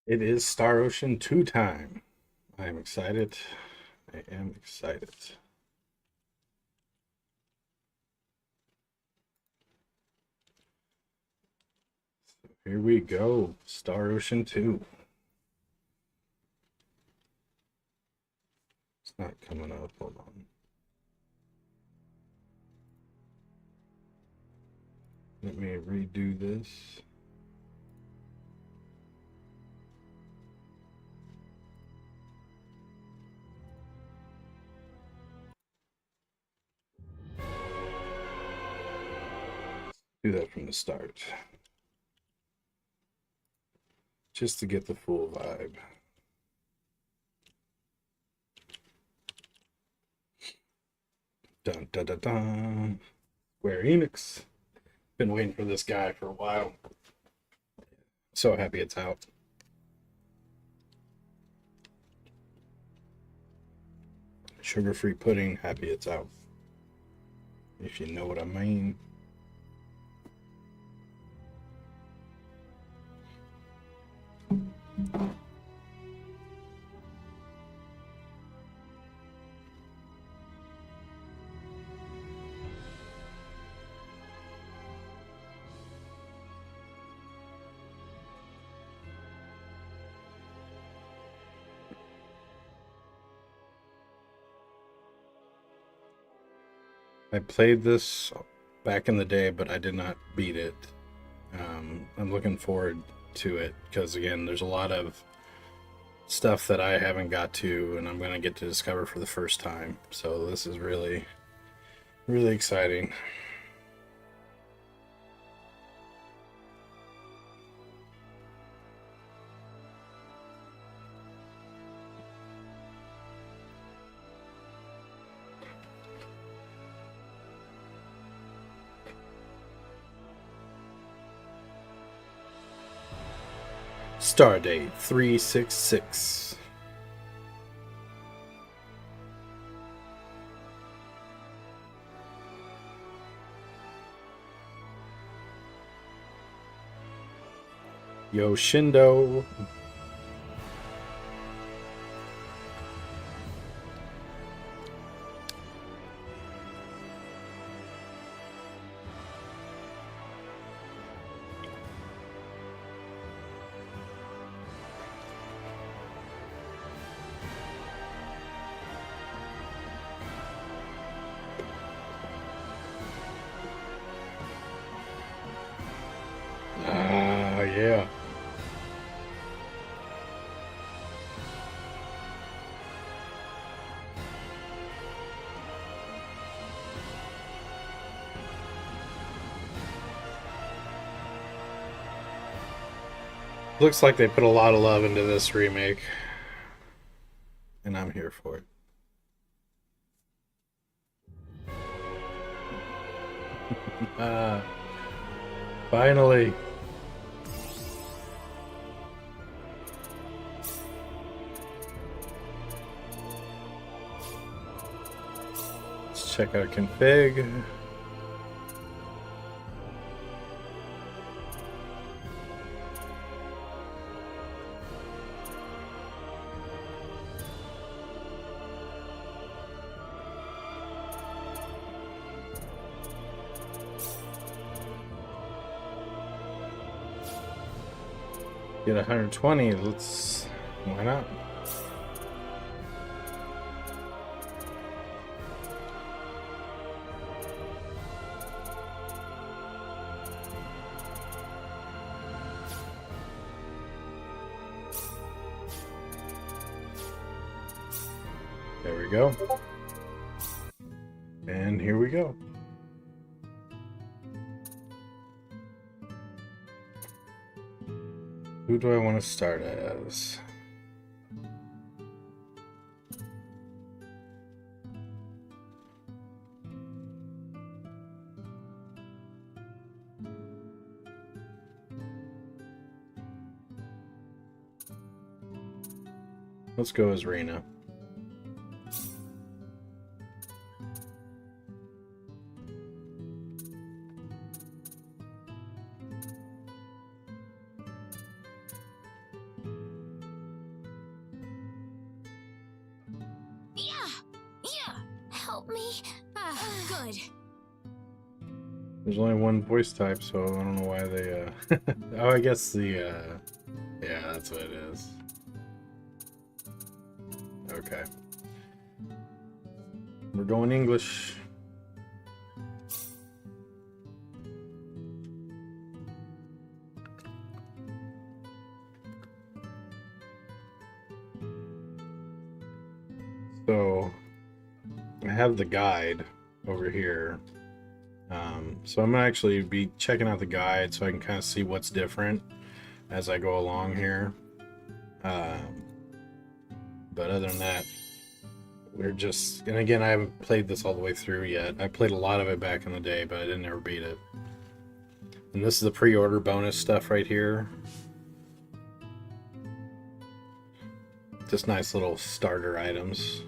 It is Star Ocean 2 time. I am excited. I am excited. Here we go. Star Ocean 2. It's not coming up. Hold on. Let me redo this. Do that from the start. Just to get the full vibe. Dun dun dun dun. Square Enix. Been waiting for this guy for a while. So happy it's out. Sugar-free pudding, happy it's out. If you know what I mean. I played this back in the day, but I did not beat it. I'm looking forward to it because, again, there's a lot of stuff that I haven't got to, and I'm going to get to discover for the first time. So this is really, really exciting. Stardate 366. Yoshindo. Ah, yeah. Looks like they put a lot of love into this remake, and I'm here for it. Ah, finally. Let's check out config. Get 120. Let's. Why not? There we go. And here we go. Who do I want to start as? Let's go as Rena. help me? Good. There's only one voice type, so I don't know why they, oh, I guess the, yeah, that's what it is. Okay. We're going English. So, I have the guide over here. So I'm gonna actually be checking out the guide so I can kind of see what's different as I go along here. But other than that, we're just, and again, I haven't played this all the way through yet. I played a lot of it back in the day, but I didn't ever beat it. And this is the pre-order bonus stuff right here. Just nice little starter items.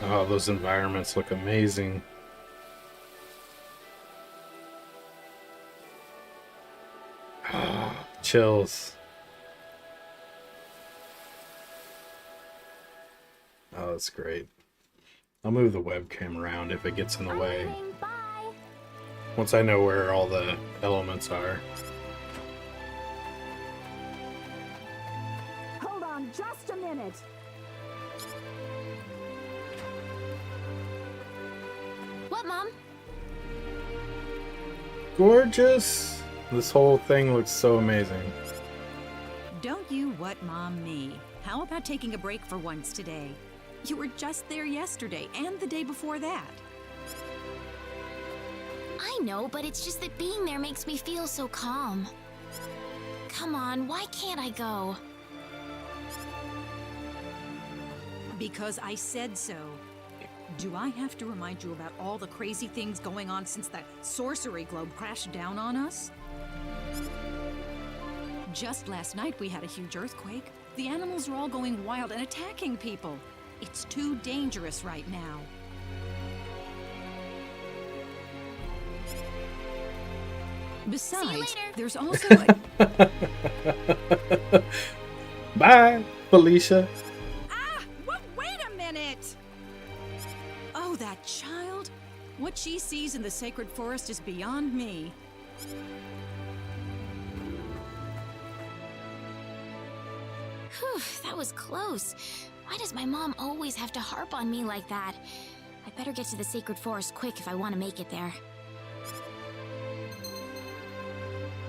Oh, those environments look amazing. Chills. Oh, that's great. I'll move the webcam around if it gets in the way. Bye. Once I know where all the elements are. Hold on just a minute. What, Mom? Gorgeous! This whole thing looks so amazing. Don't you what, Mom, me? How about taking a break for once today? You were just there yesterday and the day before that. I know, but it's just that being there makes me feel so calm. Come on, why can't I go? Because I said so. Do I have to remind you about all the crazy things going on since the sorcery globe crashed down on us? Just last night we had a huge earthquake. The animals are all going wild and attacking people. It's too dangerous right now. Besides, later. there's also a... Bye, Felicia. Wait a minute! Oh, that child? What she sees in the sacred forest is beyond me. Whew, that was close. Why does my mom always have to harp on me like that? I better get to the sacred forest quick if I want to make it there.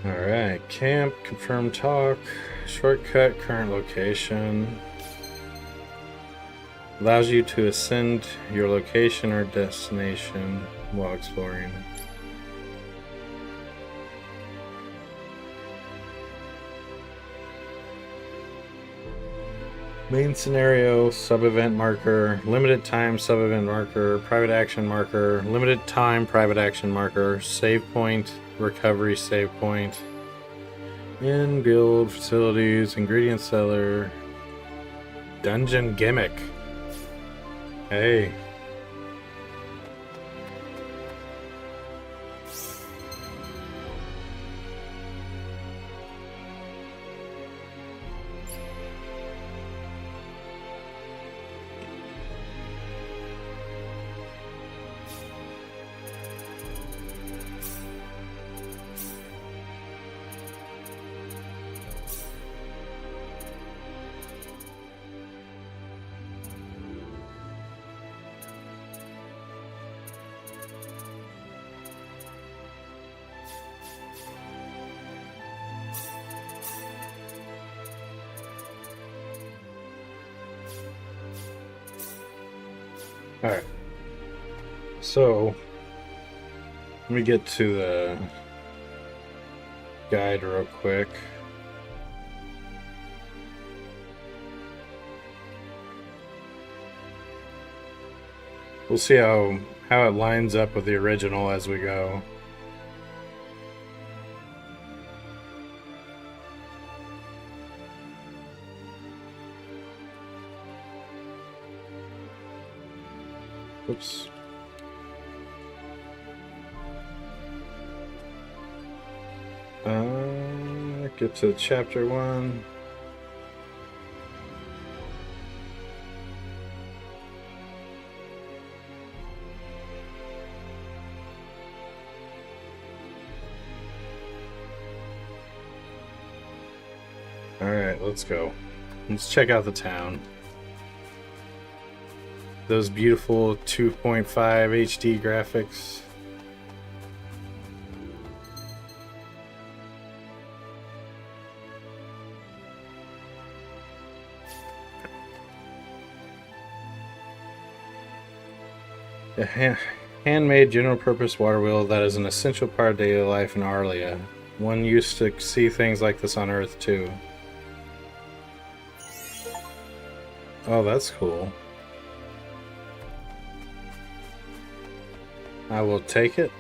Alright, camp, confirm talk, shortcut, current location. Allows you to ascend your location or destination while exploring. Main scenario, sub-event marker, limited time sub-event marker, private action marker, limited time private action marker, save point, recovery save point, in guild facilities, ingredient cellar, dungeon gimmick. Hey. Alright. So, let me get to the guide real quick. We'll see how it lines up with the original as we go. Oops. Get to chapter 1. Alright, let's go. Let's check out the town. Those beautiful 2.5 HD graphics. A handmade general purpose water wheel that is an essential part of daily life in Arlia. One used to see things like this on Earth too. Oh, that's cool. I will take it.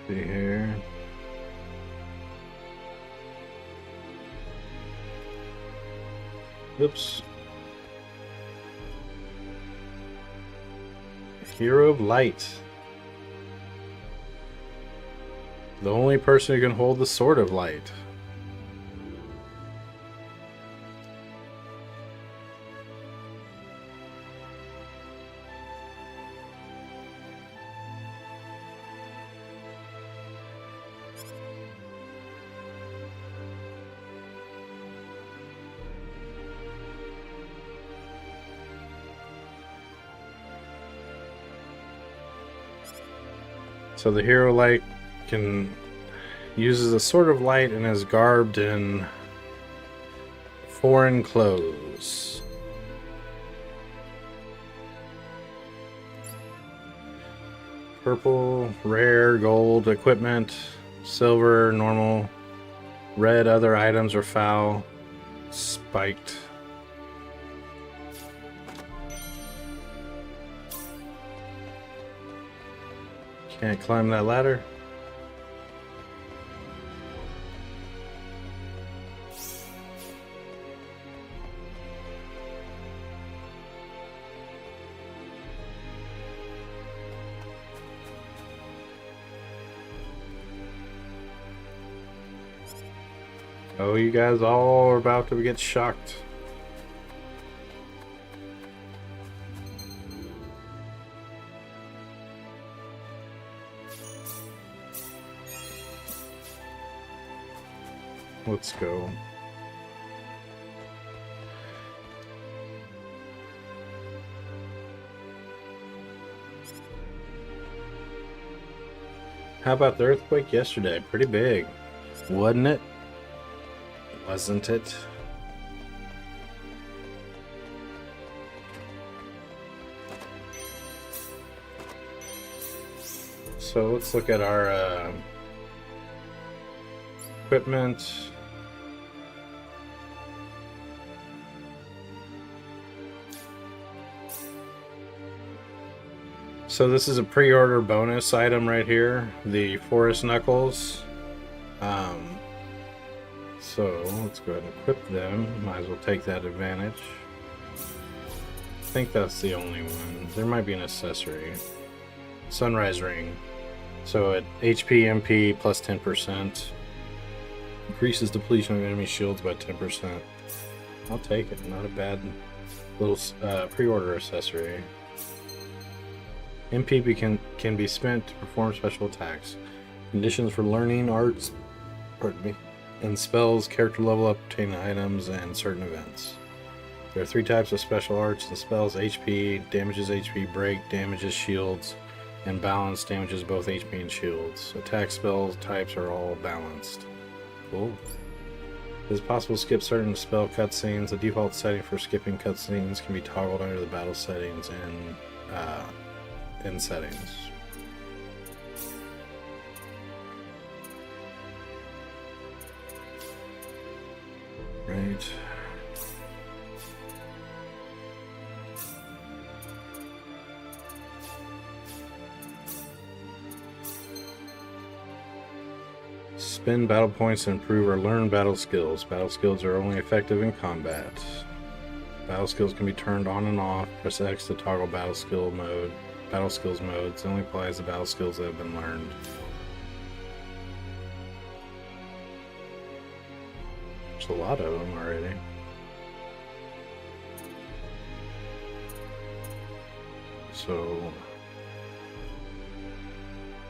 See here. Oops. Hero of Light. The only person who can hold the Sword of Light. So the Hero Light uses a Sword of Light and is garbed in foreign clothes. Purple, rare, gold, equipment, silver, normal, red, other items are foul, spiked. Can't climb that ladder. Oh, you guys all are about to get shocked. Let's go. How about the earthquake yesterday? Pretty big, wasn't it? Wasn't it? So let's look at our equipment. So this is a pre-order bonus item right here, the Forest Knuckles. So let's go ahead and equip them. Might as well take that advantage. I think that's the only one. There might be an accessory. Sunrise Ring. So at HP MP plus 10%. Increases depletion of enemy shields by 10%. I'll take it. Not a Little pre-order accessory. MP can be spent to perform special attacks. Conditions for learning arts, pardon me, and spells, character level up, obtaining items, and certain events. There are 3 types of special arts and spells: HP, damages HP, break, damages shields, and balance, damages both HP and shields. Attack spell types are all balanced. Cool. It is possible to skip certain spell cutscenes. The default setting for skipping cutscenes can be toggled under the battle settings in settings. Right. Spend battle points to improve or learn battle skills. Battle skills are only effective in combat. Battle skills can be turned on and off. Press X to toggle battle skills modes. It only applies to battle skills that have been learned. There's a lot of them already. So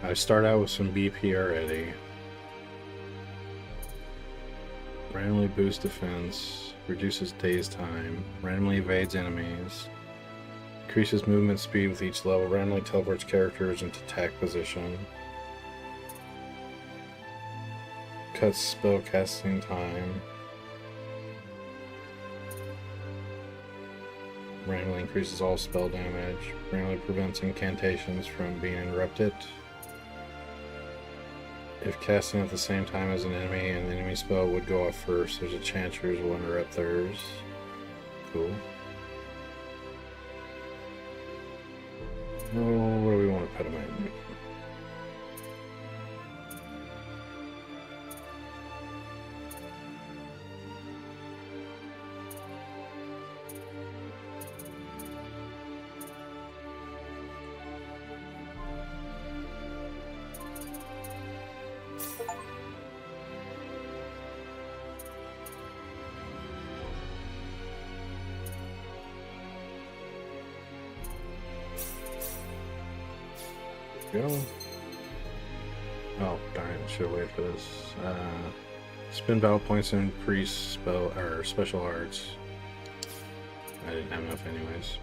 I start out with some BP already. Randomly boosts defense, reduces daze time, randomly evades enemies, increases movement speed with each level, randomly teleports characters into attack position, cuts spell casting time, randomly increases all spell damage, randomly prevents incantations from being interrupted. If casting at the same time as an enemy, and the enemy spell would go off first, there's a chance yours will interrupt theirs. Cool. Oh, what do we want to put them in? Go. Oh darn it! Should wait for this. Spend battle points to increase spell or special arts. I didn't have enough anyways.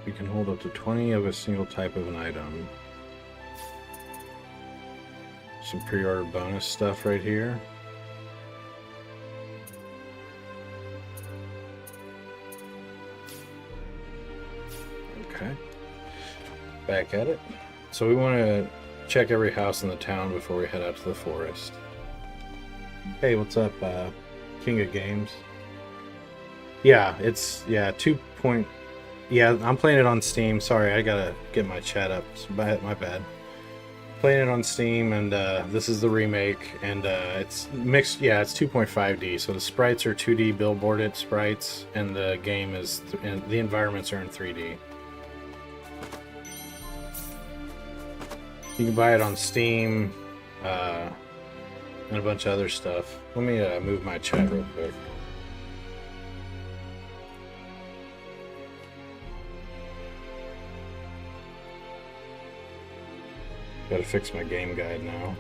You can hold up to 20 of a single type of an item. Some pre-order bonus stuff right here. Okay, back at it. So we want to check every house in the town before we head out to the forest. Hey, what's up, King of Games? Yeah, it's 2. Yeah, I'm playing it on Steam. Sorry, I gotta get my chat up. My bad. Playing it on Steam, and this is the remake, and it's mixed. Yeah, it's 2.5D, so the sprites are 2D billboarded sprites, and the game is, and the environments are in 3D. You can buy it on Steam, and a bunch of other stuff. Let me move my chat real quick. Gotta fix my game guide now.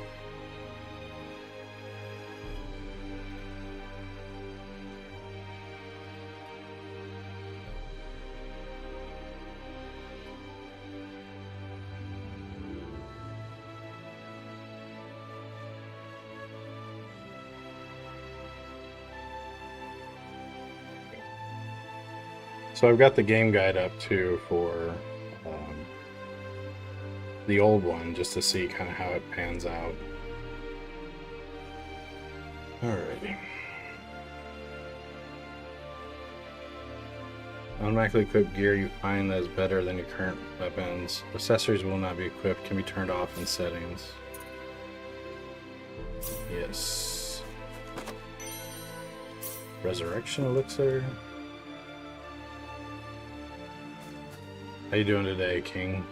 So I've got the game guide up too for the old one, just to see kind of how it pans out. Alrighty. Automatically equipped gear you find that is better than your current weapons. Accessories will not be equipped, can be turned off in settings. Yes. Resurrection elixir. How you doing today, King?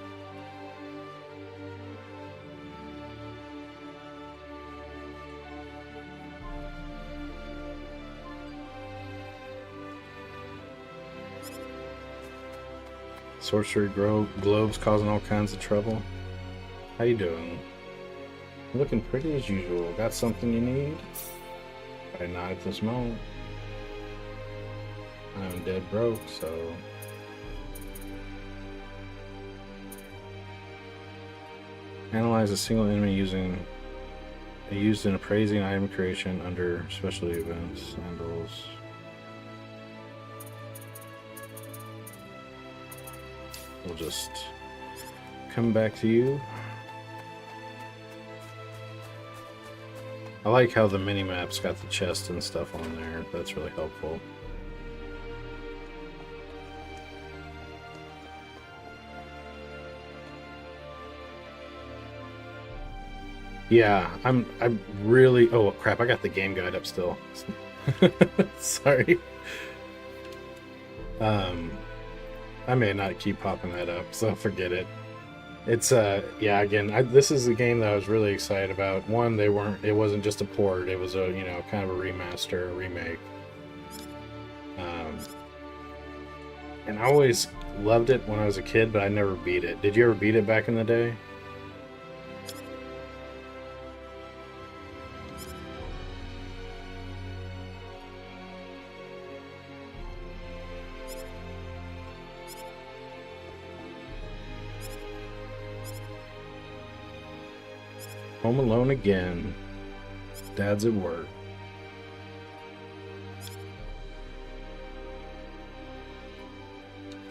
Sorcery globes causing all kinds of trouble. How you doing? Looking pretty as usual. Got something you need? Probably not at this moment. I'm dead broke, so... Analyze a single enemy used in appraising item creation under specialty events. Handles. We'll just come back to you. I like how the mini-map's got the chest and stuff on there. That's really helpful. Yeah, I'm really... Oh, crap, I got the game guide up still. Sorry. I may not keep popping that up, so forget it. It's, yeah, again, this is the game that I was really excited about. One, it wasn't just a port, it was a, you know, kind of a remaster, a remake. And I always loved it when I was a kid, but I never beat it. Did you ever beat it back in the day? Home alone again. Dad's at work.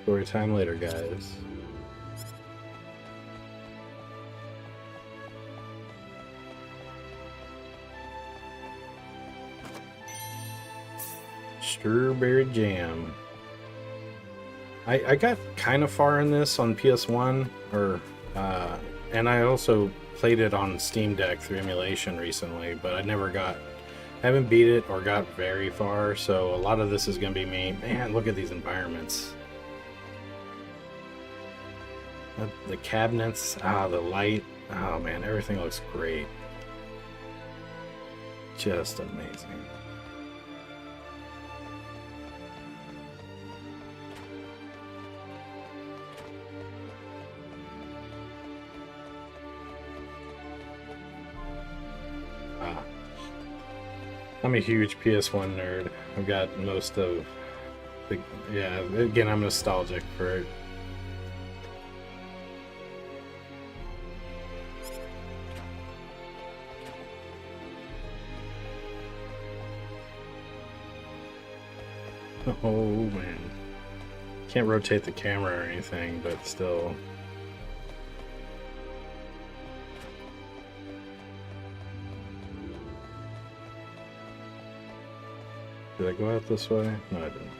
Story time later, guys. Strawberry jam. I got kind of far in this on PS1, and I also played it on Steam Deck through emulation recently, but I haven't beat it or got very far, so a lot of this is going to be me. Man, look at these environments. The cabinets, the light, oh man, everything looks great. Just amazing. I'm a huge PS1 nerd. I've got most of the... Yeah, again, I'm nostalgic for it. Oh, man. Can't rotate the camera or anything, but still... Did I go out this way? No, I didn't.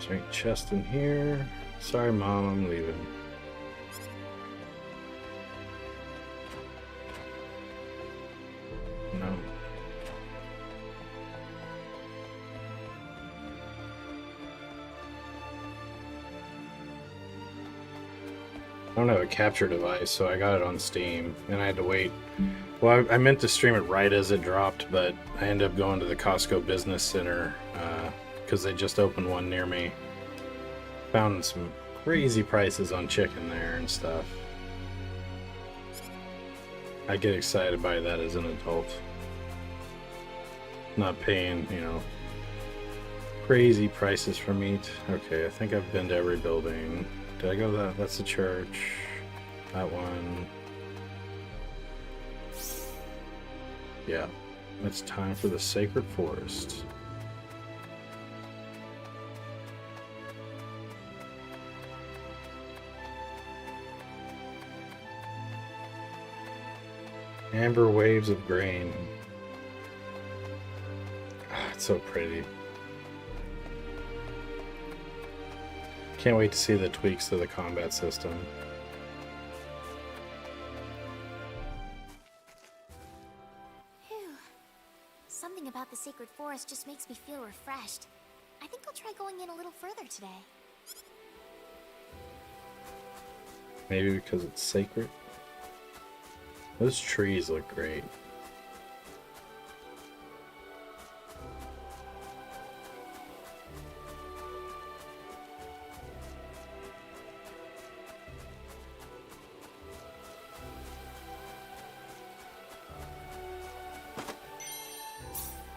Straight chest in here. Sorry, Mom, I'm leaving. No. I don't have a capture device, so I got it on Steam, and I had to wait. Well, I meant to stream it right as it dropped, but I ended up going to the Costco Business Center because they just opened one near me. Found some crazy prices on chicken there and stuff. I get excited by that as an adult. Not paying, you know, crazy prices for meat. Okay, I think I've been to every building. Did I go that? That's the church. That one. Yeah, it's time for the Sacred Forest. Amber waves of grain. Ah, it's so pretty. Can't wait to see the tweaks to the combat system. Phew. Something about the Sacred Forest just makes me feel refreshed. I think I'll try going in a little further today. Maybe because it's sacred. Those trees look great.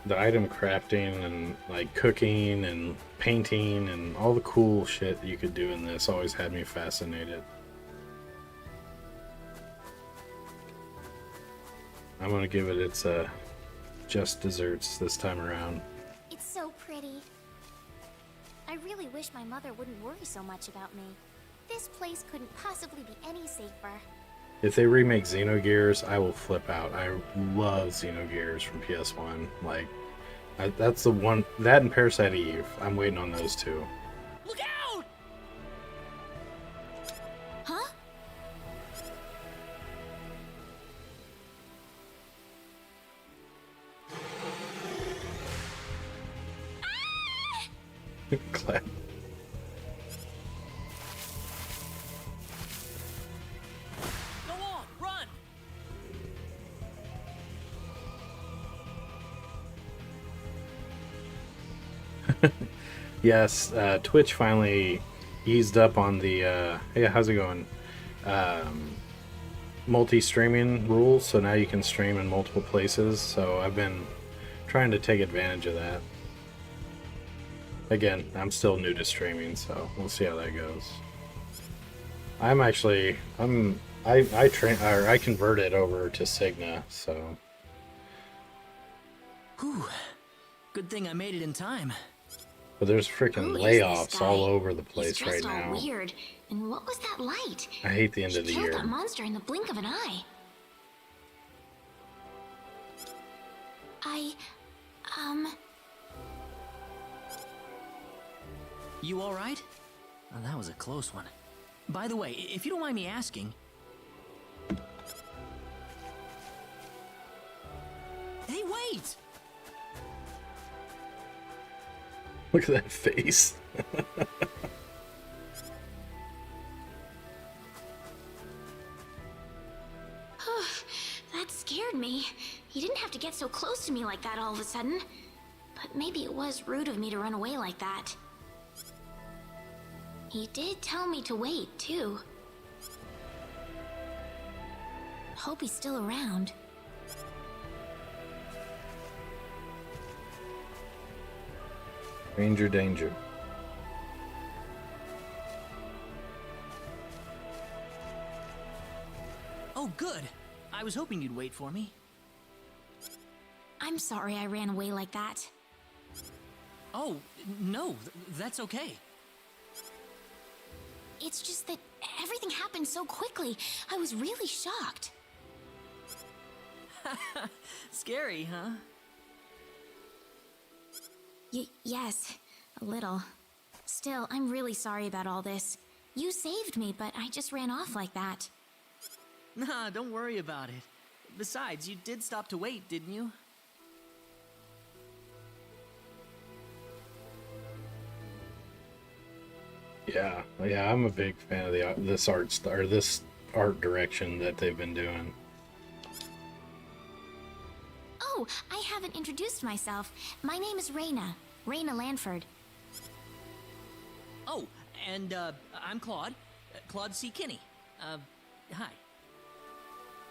The item crafting and like cooking and painting and all the cool shit you could do in this always had me fascinated. I'm gonna give it its just desserts this time around. It's so pretty. I really wish my mother wouldn't worry so much about me. This place couldn't possibly be any safer. If they remake Xenogears, I will flip out. I love Xenogears from PS1. Like, that's the one. That and Parasite Eve. I'm waiting on those two. Look out! Huh? Glad. Go on, run! Yes, Twitch finally eased up on the. Hey, how's it going? Multi-streaming rules, so now you can stream in multiple places. So I've been trying to take advantage of that. Again, I'm still new to streaming, so we'll see how that goes. I converted over to Cigna, so Whew. Good thing I made it in time. but there's freaking Who is layoffs this guy? all over the He's place right dressed all now. weird. And what was that light? I hate the end She of the killed year. that monster in the blink of an eye. You alright? Oh, that was a close one. By the way, if you don't mind me asking... Hey, wait! Look at that face. That scared me. He didn't have to get so close to me like that all of a sudden. But maybe it was rude of me to run away like that. He did tell me to wait, too. Hope he's still around. Ranger danger. Oh, good. I was hoping you'd wait for me. I'm sorry I ran away like that. Oh, no, that's okay. It's just that everything happened so quickly. I was really shocked. Scary, huh? Yes, a little. Still, I'm really sorry about all this. You saved me, but I just ran off like that. Nah, don't worry about it. Besides, you did stop to wait, didn't you? Yeah, I'm a big fan of this art direction that they've been doing. Oh, I haven't introduced myself. My name is Reyna. Reyna Lanford. Oh, and, I'm Claude. Claude C. Kinney. Hi.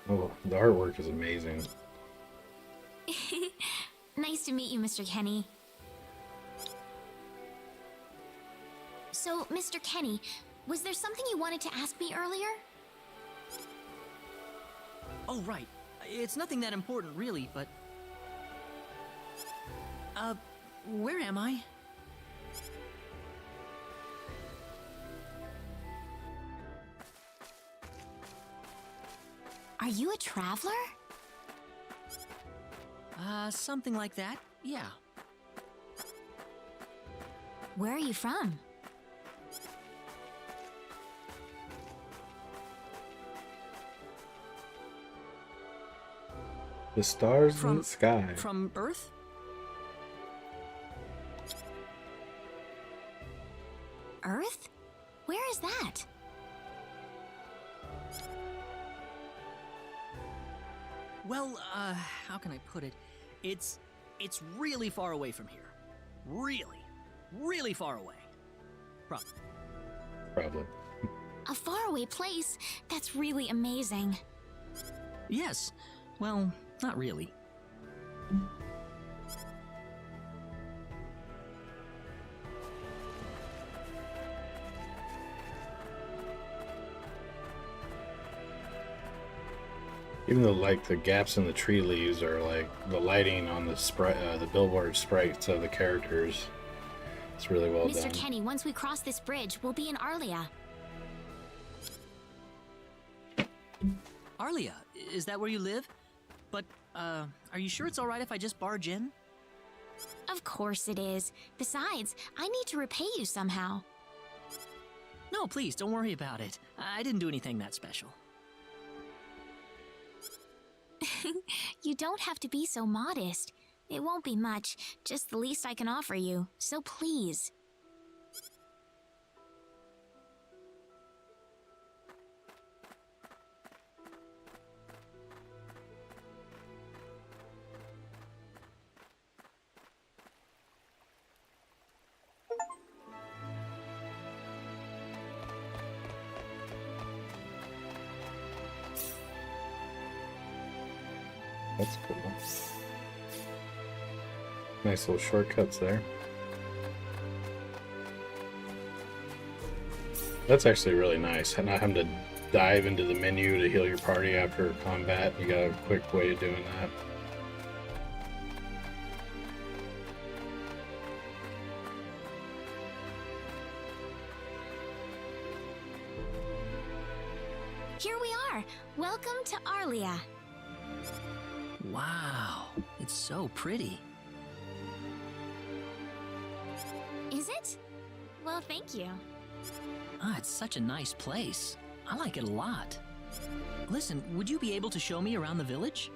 Oh, the artwork is amazing. Nice to meet you, Mr. Kenny. So, Mr. Kenny, was there something you wanted to ask me earlier? Oh, right. It's nothing that important, really, but... where am I? Are you a traveler? Something like that, yeah. Where are you from? The stars in From- the sky. From Earth? Earth? Where is that? Well, how can I put it? It's really far away from here. Really, really far away. Probably. A faraway place? That's really amazing. Yes. Well, not really. Even though, like, the gaps in the tree leaves are like the lighting on the the billboard sprites of the characters. It's really well Mr. done. Kenny, once we cross this bridge, we'll be in Arlia. Arlia, is that where you live? But, are you sure it's alright if I just barge in? Of course it is. Besides, I need to repay you somehow. No, please, don't worry about it. I didn't do anything that special. You don't have to be so modest. It won't be much, just the least I can offer you, so please. That's cool. Nice little shortcuts there. That's actually really nice. Not having to dive into the menu to heal your party after combat. You got a quick way of doing that. Here we are. Welcome to Arlia. Wow, it's so pretty. Is it? Well, thank you. Ah, it's such a nice place. I like it a lot. Listen, would you be able to show me around the village?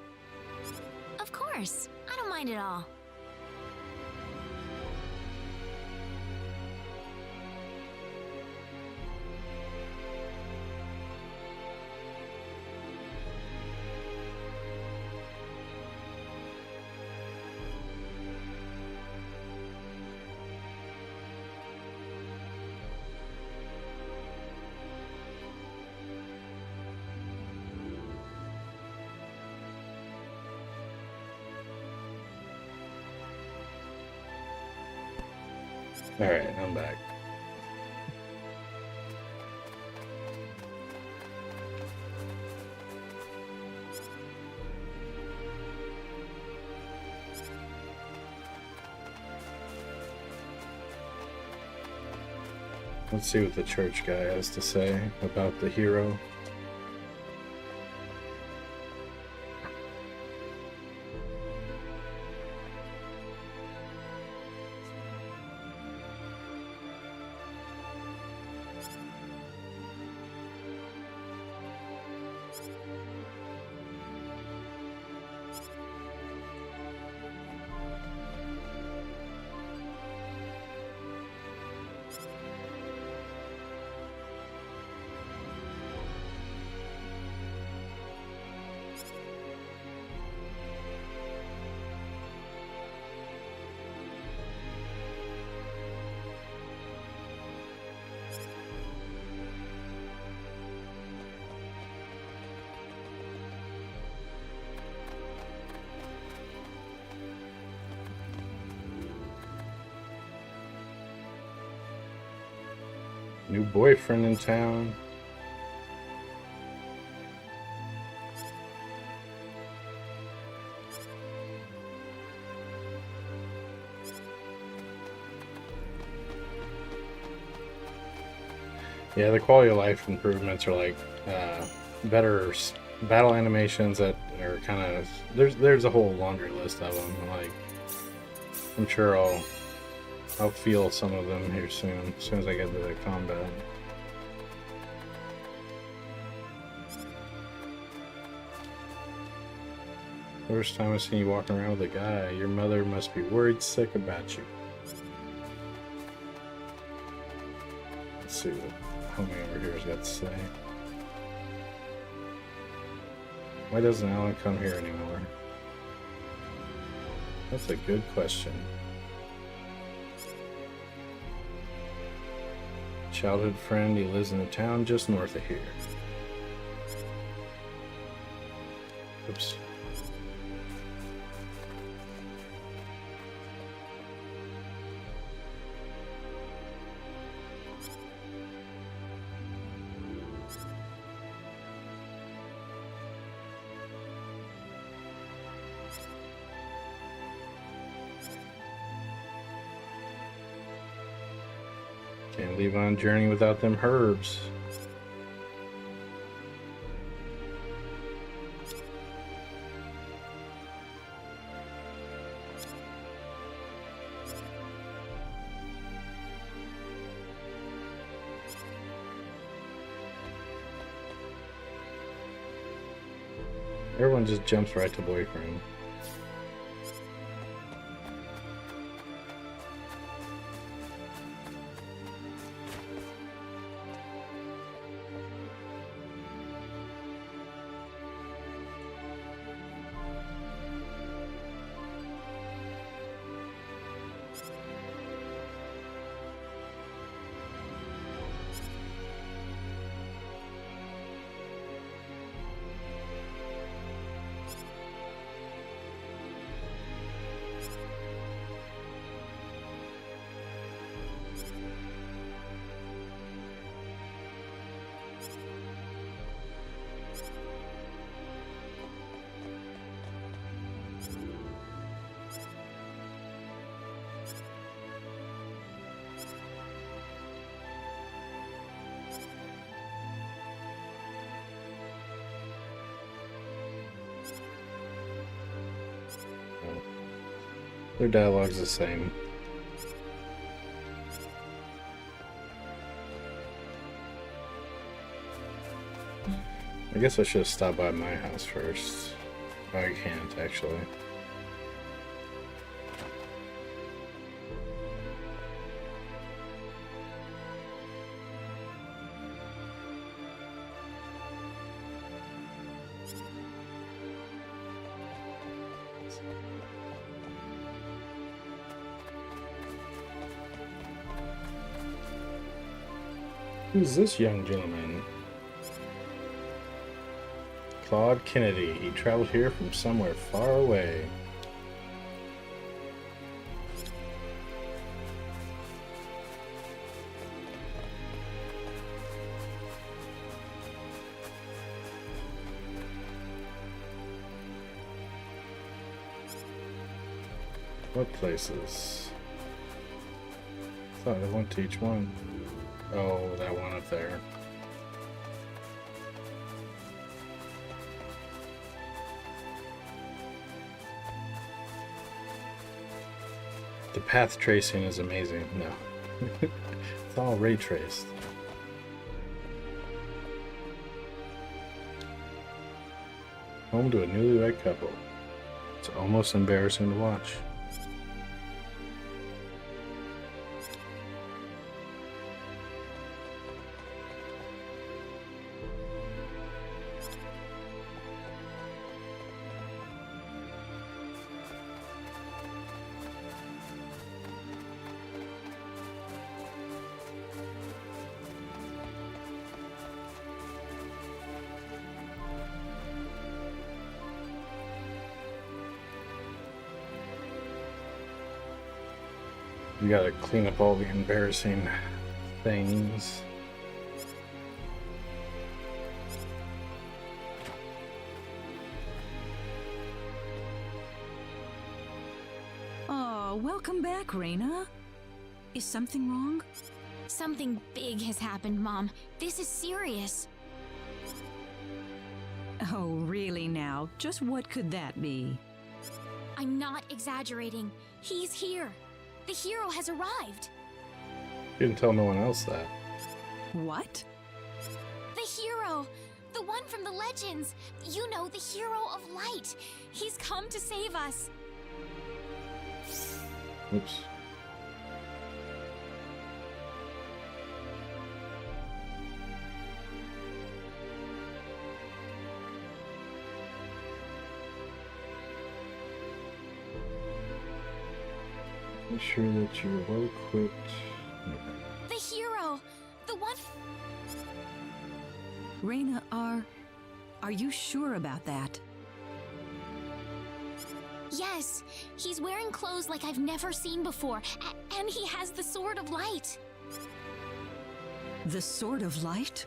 Of course. I don't mind at all. Alright, I'm back. Let's see what the church guy has to say about the hero. New boyfriend in town. Yeah, the quality of life improvements are like better battle animations that are kind of there's a whole laundry list of them. Like, I'm sure I'll feel some of them here soon, as soon as I get to the combat. First time I've seen you walking around with a guy, your mother must be worried sick about you. see what homie over here has got to say. Why doesn't Alan come here anymore? That's a good question. Childhood friend, he lives in a town just north of here. Oops. Can't leave on a journey without them herbs. Everyone just jumps right to boyfriend. Their dialogue's the same. I guess I should have stopped by my house first. Oh, I can't, actually. Who's this young gentleman? Claude Kennedy. He traveled here from somewhere far away. What places? Thought I went to each one. Oh, that one up there. The path tracing is amazing. No. It's all ray traced. Home to a newlywed couple. It's almost embarrassing to watch. You gotta clean up all the embarrassing things. Oh, welcome back, Raina. Is something wrong? Something big has happened, Mom. This is serious. Oh, really now? Just what could that be? I'm not exaggerating. He's here. The hero has arrived. You didn't tell no one else that. What? The hero! The one from the legends! You know, the hero of light! He's come to save us! Oops. Make sure that you're well equipped. Okay. The hero! The one. Reyna, are you sure about that? Yes, he's wearing clothes like I've never seen before, and he has the Sword of Light. The Sword of Light?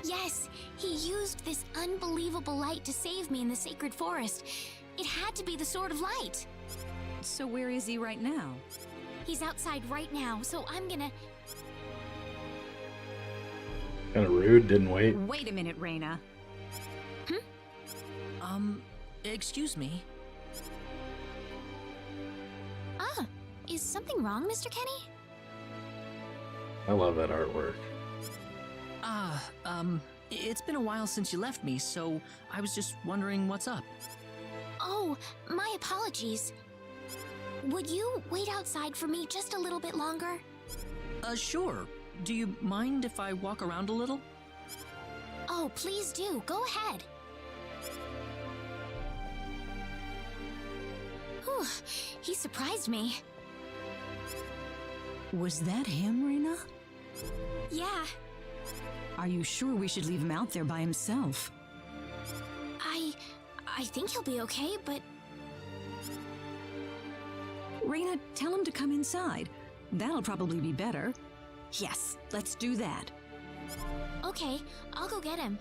Yes, he used this unbelievable light to save me in the Sacred Forest. It had to be the Sword of Light. So where is he right now? He's outside right now, so I'm gonna... Kind of rude, didn't wait. Wait a minute, Reyna. Excuse me. Ah, is something wrong, Mr. Kenny? I love that artwork. It's been a while since you left me, so I was just wondering what's up. Oh, my apologies. Would you wait outside for me just a little bit longer? Sure. Do you mind if I walk around a little? Oh, please do. Go ahead. Whew, he surprised me. Was that him, Reyna? Yeah, Are you sure we should leave him out there by himself? I think he'll be okay, but Reyna, tell him to come inside. That'll probably be better. Yes, let's do that. okay, I'll go get him.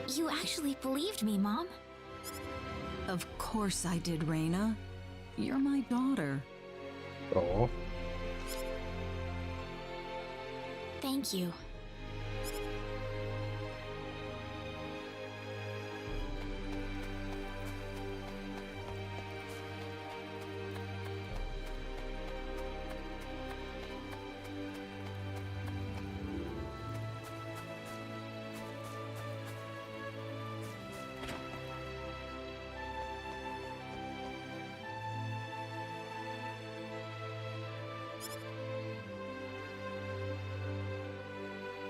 You actually believed me, Mom? Of course I did, Reyna. You're my daughter. Oh, Thank you.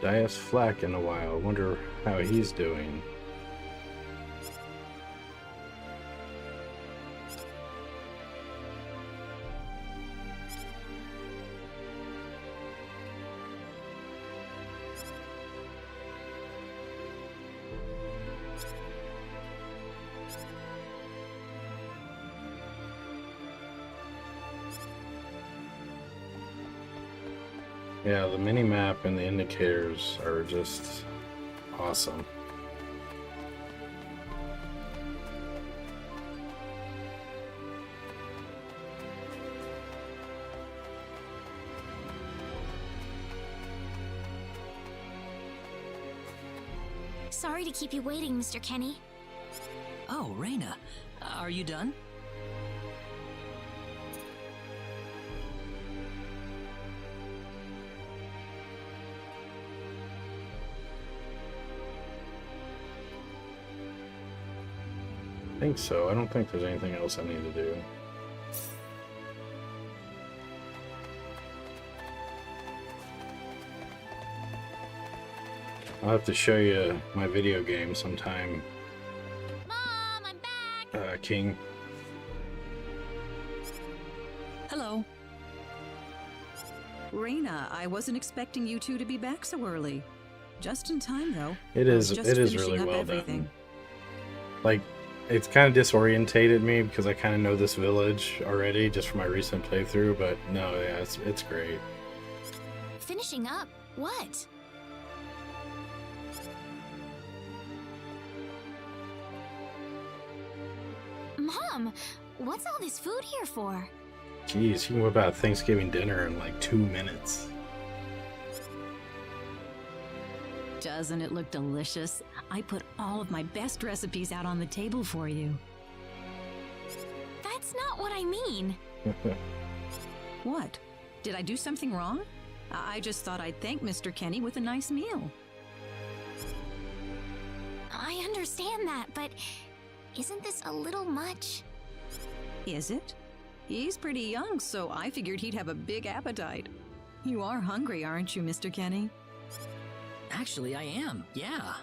Dias Flack in a while. Wonder how he's doing. Yeah, the mini map and the indicators are just awesome. Sorry to keep you waiting, Mr. Kenny. Oh, Reyna, are you done? I think so. I don't think there's anything else I need to do. I'll have to show you my video game sometime, Mom, I'm back! King. Hello. Reyna, I wasn't expecting you two to be back so early. Just in time, though. It is. Just It is finishing really up well everything. done. Like, it's kind of disorientated me because I kind of know this village already just from my recent playthrough. But no, yeah, it's great. Finishing up? What? Mom, what's all this food here for? Jeez, you can whip out Thanksgiving dinner in like 2 minutes. Doesn't it look delicious? I put all of my best recipes out on the table for you. That's not what I mean. What? Did I do something wrong? I just thought I'd thank Mr. Kenny with a nice meal. I understand that, but isn't this a little much? Is it? He's pretty young, so I figured he'd have a big appetite. You are hungry, aren't you, Mr. Kenny? Actually, I am. Yeah.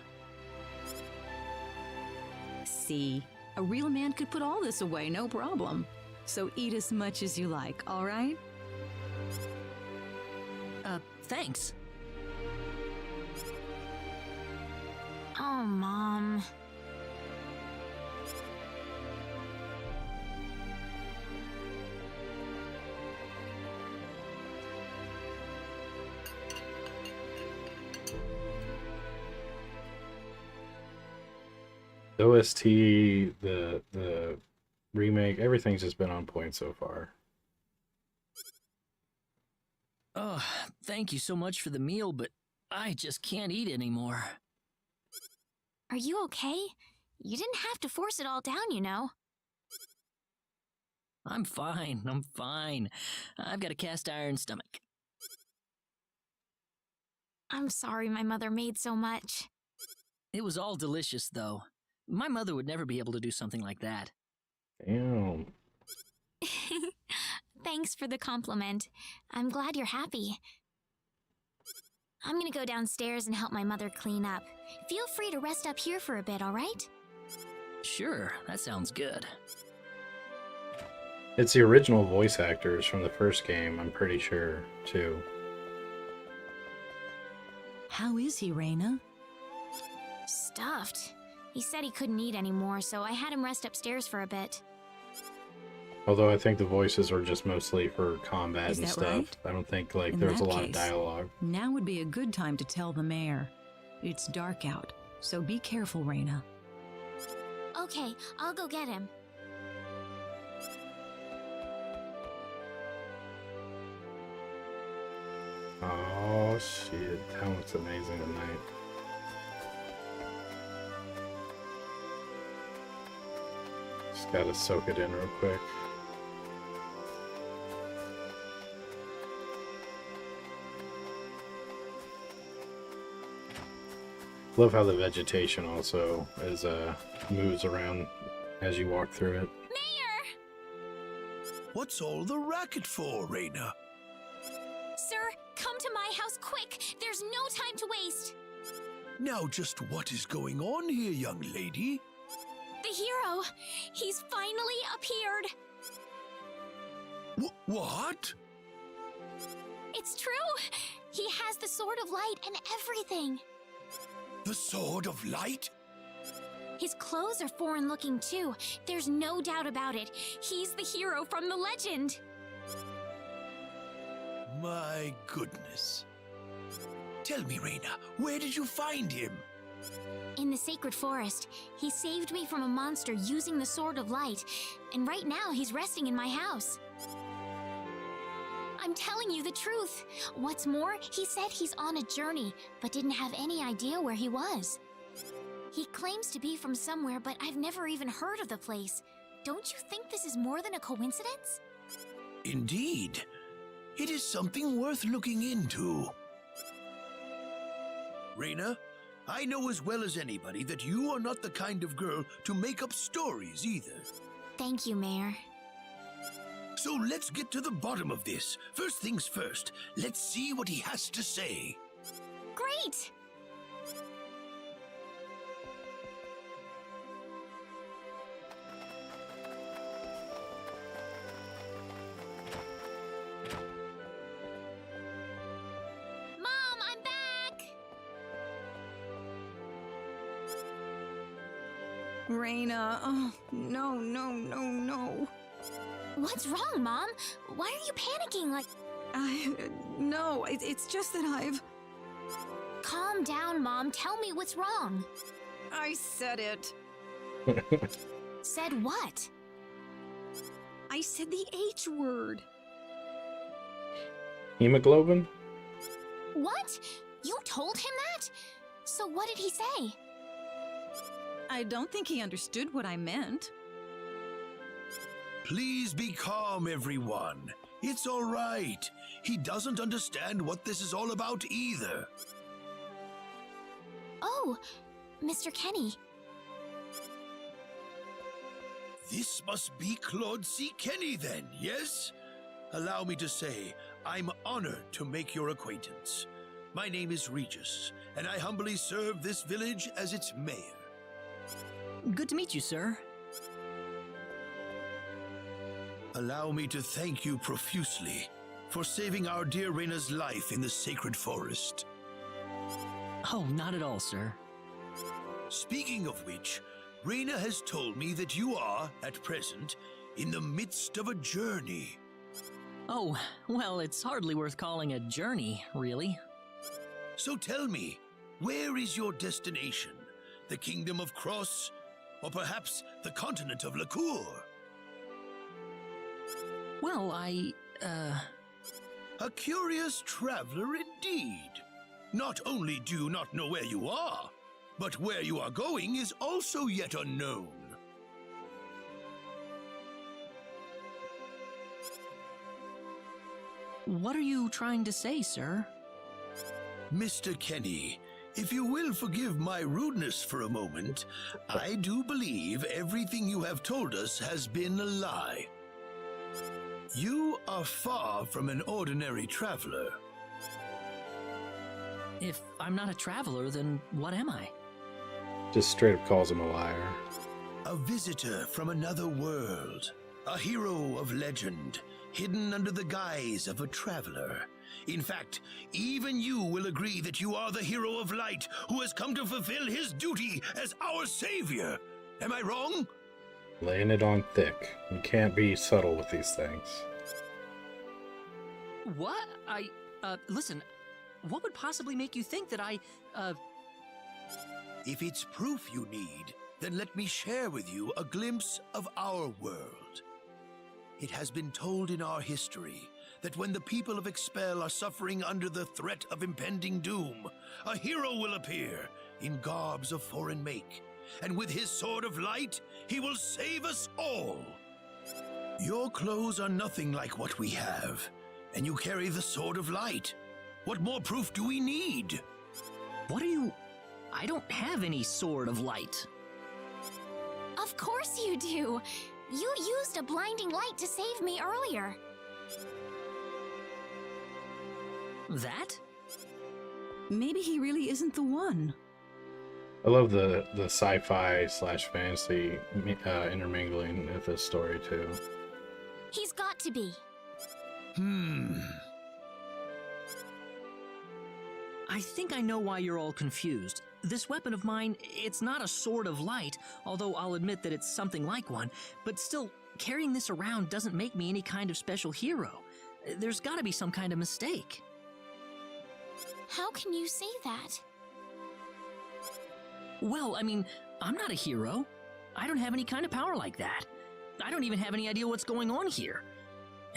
See, A real man could put all this away, no problem. So eat as much as you like, all right? Thanks. Oh, Mom. The OST, the remake, everything's just been on point so far. Oh, thank you so much for the meal, but I just can't eat anymore. Are you okay? You didn't have to force it all down, you know. I'm fine. I'm fine. I've got a cast iron stomach. I'm sorry my mother made so much. It was all delicious, though. My mother would never be able to do something like that. Damn. Thanks for the compliment. I'm glad you're happy. I'm gonna go downstairs and help my mother clean up. Feel free to rest up here for a bit, all right? Sure, that sounds good. It's the original voice actors from the first game, I'm pretty sure, too. How is he, Raina? Stuffed. He said he couldn't eat anymore, so I had him rest upstairs for a bit. Although I think the voices are just mostly for combat Is and that stuff. right? I don't think, like, In there's a that lot of case, dialogue. Now would be a good time to tell the mayor. It's dark out, so be careful, Raina. Okay, I'll go get him. Oh, shit. That looks amazing tonight. Just gotta soak it in real quick. Love how the vegetation also is moves around as you walk through it. Mayor! What's all the racket for, Raina? Sir, come to my house quick! There's no time to waste! Now just what is going on here, young lady? The hero! He's finally appeared! What? It's true! He has the Sword of Light and everything! The Sword of Light? His clothes are foreign looking too. There's no doubt about it. He's the hero from the legend! My goodness. Tell me, Raina, where did you find him? In the Sacred Forest. He saved me from a monster using the Sword of Light, and right now he's resting in my house. I'm telling you the truth. What's more, he said he's on a journey, but didn't have any idea where he was. He claims to be from somewhere, but I've never even heard of the place. Don't you think this is more than a coincidence? Indeed. It is something worth looking into. Raina, I know as well as anybody that you are not the kind of girl to make up stories either. Thank you, Mayor. So let's get to the bottom of this. First things first, let's see what he has to say. Great! Mom, I'm back! Raina, oh, no, no, no, no. What's wrong, Mom? Why are you panicking like... No, it's just that Calm down, Mom. Tell me what's wrong. I said it. Said what? I said the H word. Hemoglobin? What? You told him that? So what did he say? I don't think he understood what I meant. Please be calm, everyone. It's all right. He doesn't understand what this is all about either. Oh, Mr. Kenny. This must be Claude C. Kenny then, yes? Allow me to say, I'm honored to make your acquaintance. My name is Regis, and I humbly serve this village as its mayor. Good to meet you, sir. Allow me to thank you profusely for saving our dear Reina's life in the sacred forest. Oh, not at all, sir. Speaking of which, Reina has told me that you are, at present, in the midst of a journey. Oh, well, it's hardly worth calling a journey, really. So tell me, where is your destination? The Kingdom of Cross? Or perhaps the continent of Lacour? Well, A curious traveler indeed. Not only do you not know where you are, but where you are going is also yet unknown. What are you trying to say, sir? Mr. Kenny, if you will forgive my rudeness for a moment, I do believe everything you have told us has been a lie. You are far from an ordinary traveler. If I'm not a traveler, then what am I? Just straight up calls him a liar. A visitor from another world. A hero of legend, hidden under the guise of a traveler. In fact, even you will agree that you are the hero of light who has come to fulfill his duty as our savior. Am I wrong? Laying it on thick. You can't be subtle with these things. What? Listen, what would possibly make you think that If it's proof you need, then let me share with you a glimpse of our world. It has been told in our history that when the people of Expel are suffering under the threat of impending doom, a hero will appear in garbs of foreign make, and with his sword of light, he will save us all. Your clothes are nothing like what we have, and you carry the sword of light. What more proof do we need? What are you... I don't have any sword of light. Of course you do! You used a blinding light to save me earlier. That? Maybe he really isn't the one. I love the sci-fi / fantasy intermingling with this story too. He's got to be. I think I know why you're all confused. This weapon of mine, it's not a sword of light, although I'll admit that it's something like one, but still, carrying this around doesn't make me any kind of special hero. There's gotta be some kind of mistake. How can you say that? Well, I mean, I'm not a hero. I don't have any kind of power like that. I don't even have any idea what's going on here.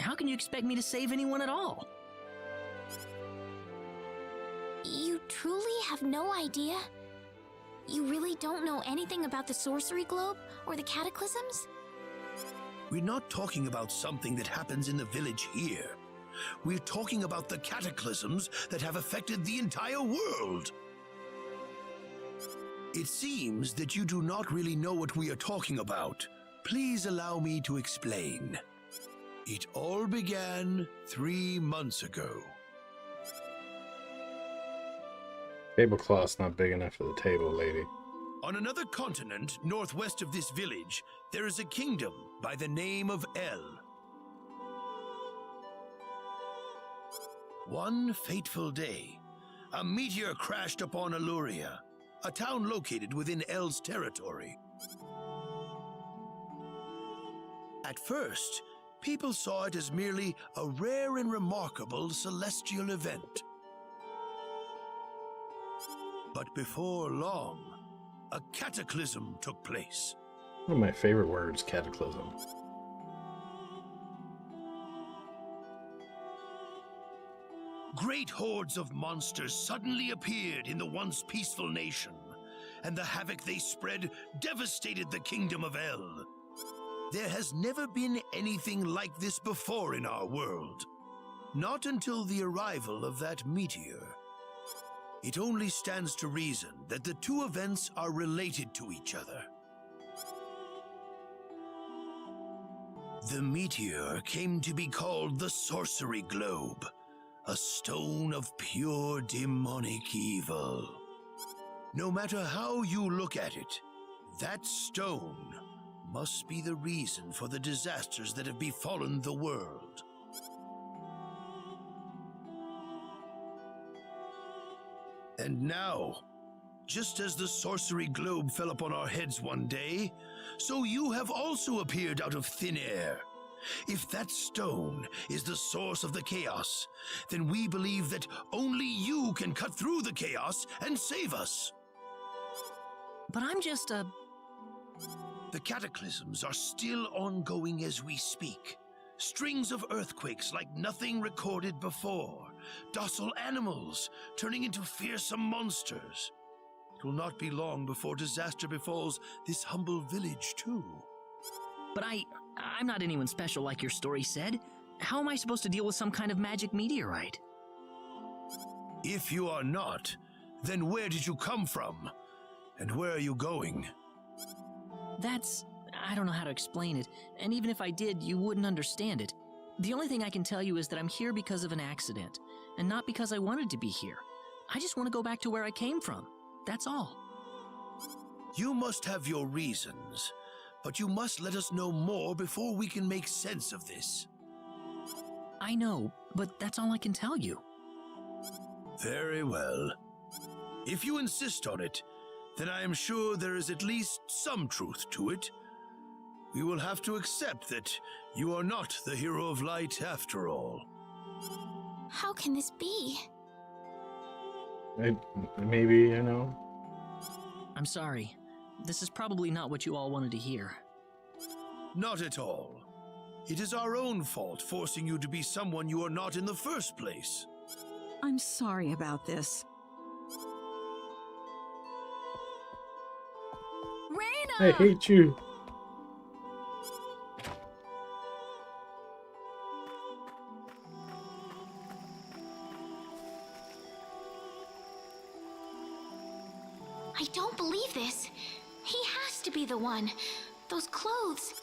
How can you expect me to save anyone at all? You truly have no idea? You really don't know anything about the sorcery globe or the cataclysms? We're not talking about something that happens in the village here. We're talking about the cataclysms that have affected the entire world. It seems that you do not really know what we are talking about. Please allow me to explain. It all began 3 months ago. Tablecloth's not big enough for the table, lady. On another continent, northwest of this village, there is a kingdom by the name of El. One fateful day, a meteor crashed upon Aluria, a town located within El's territory. At first, people saw it as merely a rare and remarkable celestial event. But before long, a cataclysm took place. One of my favorite words, cataclysm. Great hordes of monsters suddenly appeared in the once peaceful nation, and the havoc they spread devastated the kingdom of El. There has never been anything like this before in our world. Not until the arrival of that meteor. It only stands to reason that the two events are related to each other. The meteor came to be called the Sorcery Globe, a stone of pure demonic evil. No matter how you look at it, that stone must be the reason for the disasters that have befallen the world. And now, just as the sorcery globe fell upon our heads one day, so you have also appeared out of thin air. If that stone is the source of the chaos, then we believe that only you can cut through the chaos and save us. But I'm just a... The cataclysms are still ongoing as we speak. Strings of earthquakes like nothing recorded before. Docile animals turning into fearsome monsters. It will not be long before disaster befalls this humble village, too. But I'm not anyone special like your story said. How am I supposed to deal with some kind of magic meteorite? If you are not, then where did you come from? And where are you going? I don't know how to explain it, and even if I did, you wouldn't understand it. The only thing I can tell you is that I'm here because of an accident, and not because I wanted to be here. I just want to go back to where I came from. That's all. You must have your reasons, but you must let us know more before we can make sense of this. I know, but that's all I can tell you. Very well. If you insist on it, then I am sure there is at least some truth to it. We will have to accept that you are not the hero of light after all. How can this be? Maybe, I'm sorry. This is probably not what you all wanted to hear. Not at all. It is our own fault forcing you to be someone you are not in the first place. I'm sorry about this. I hate you. I don't believe this. He has to be the one. Those clothes.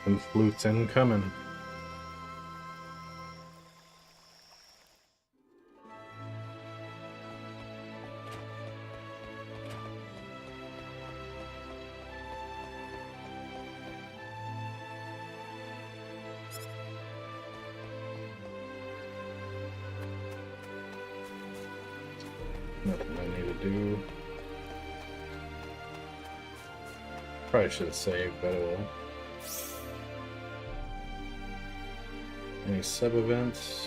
Some flutes incoming. Nothing I need to do. Probably should have saved, but I will. Any sub-events?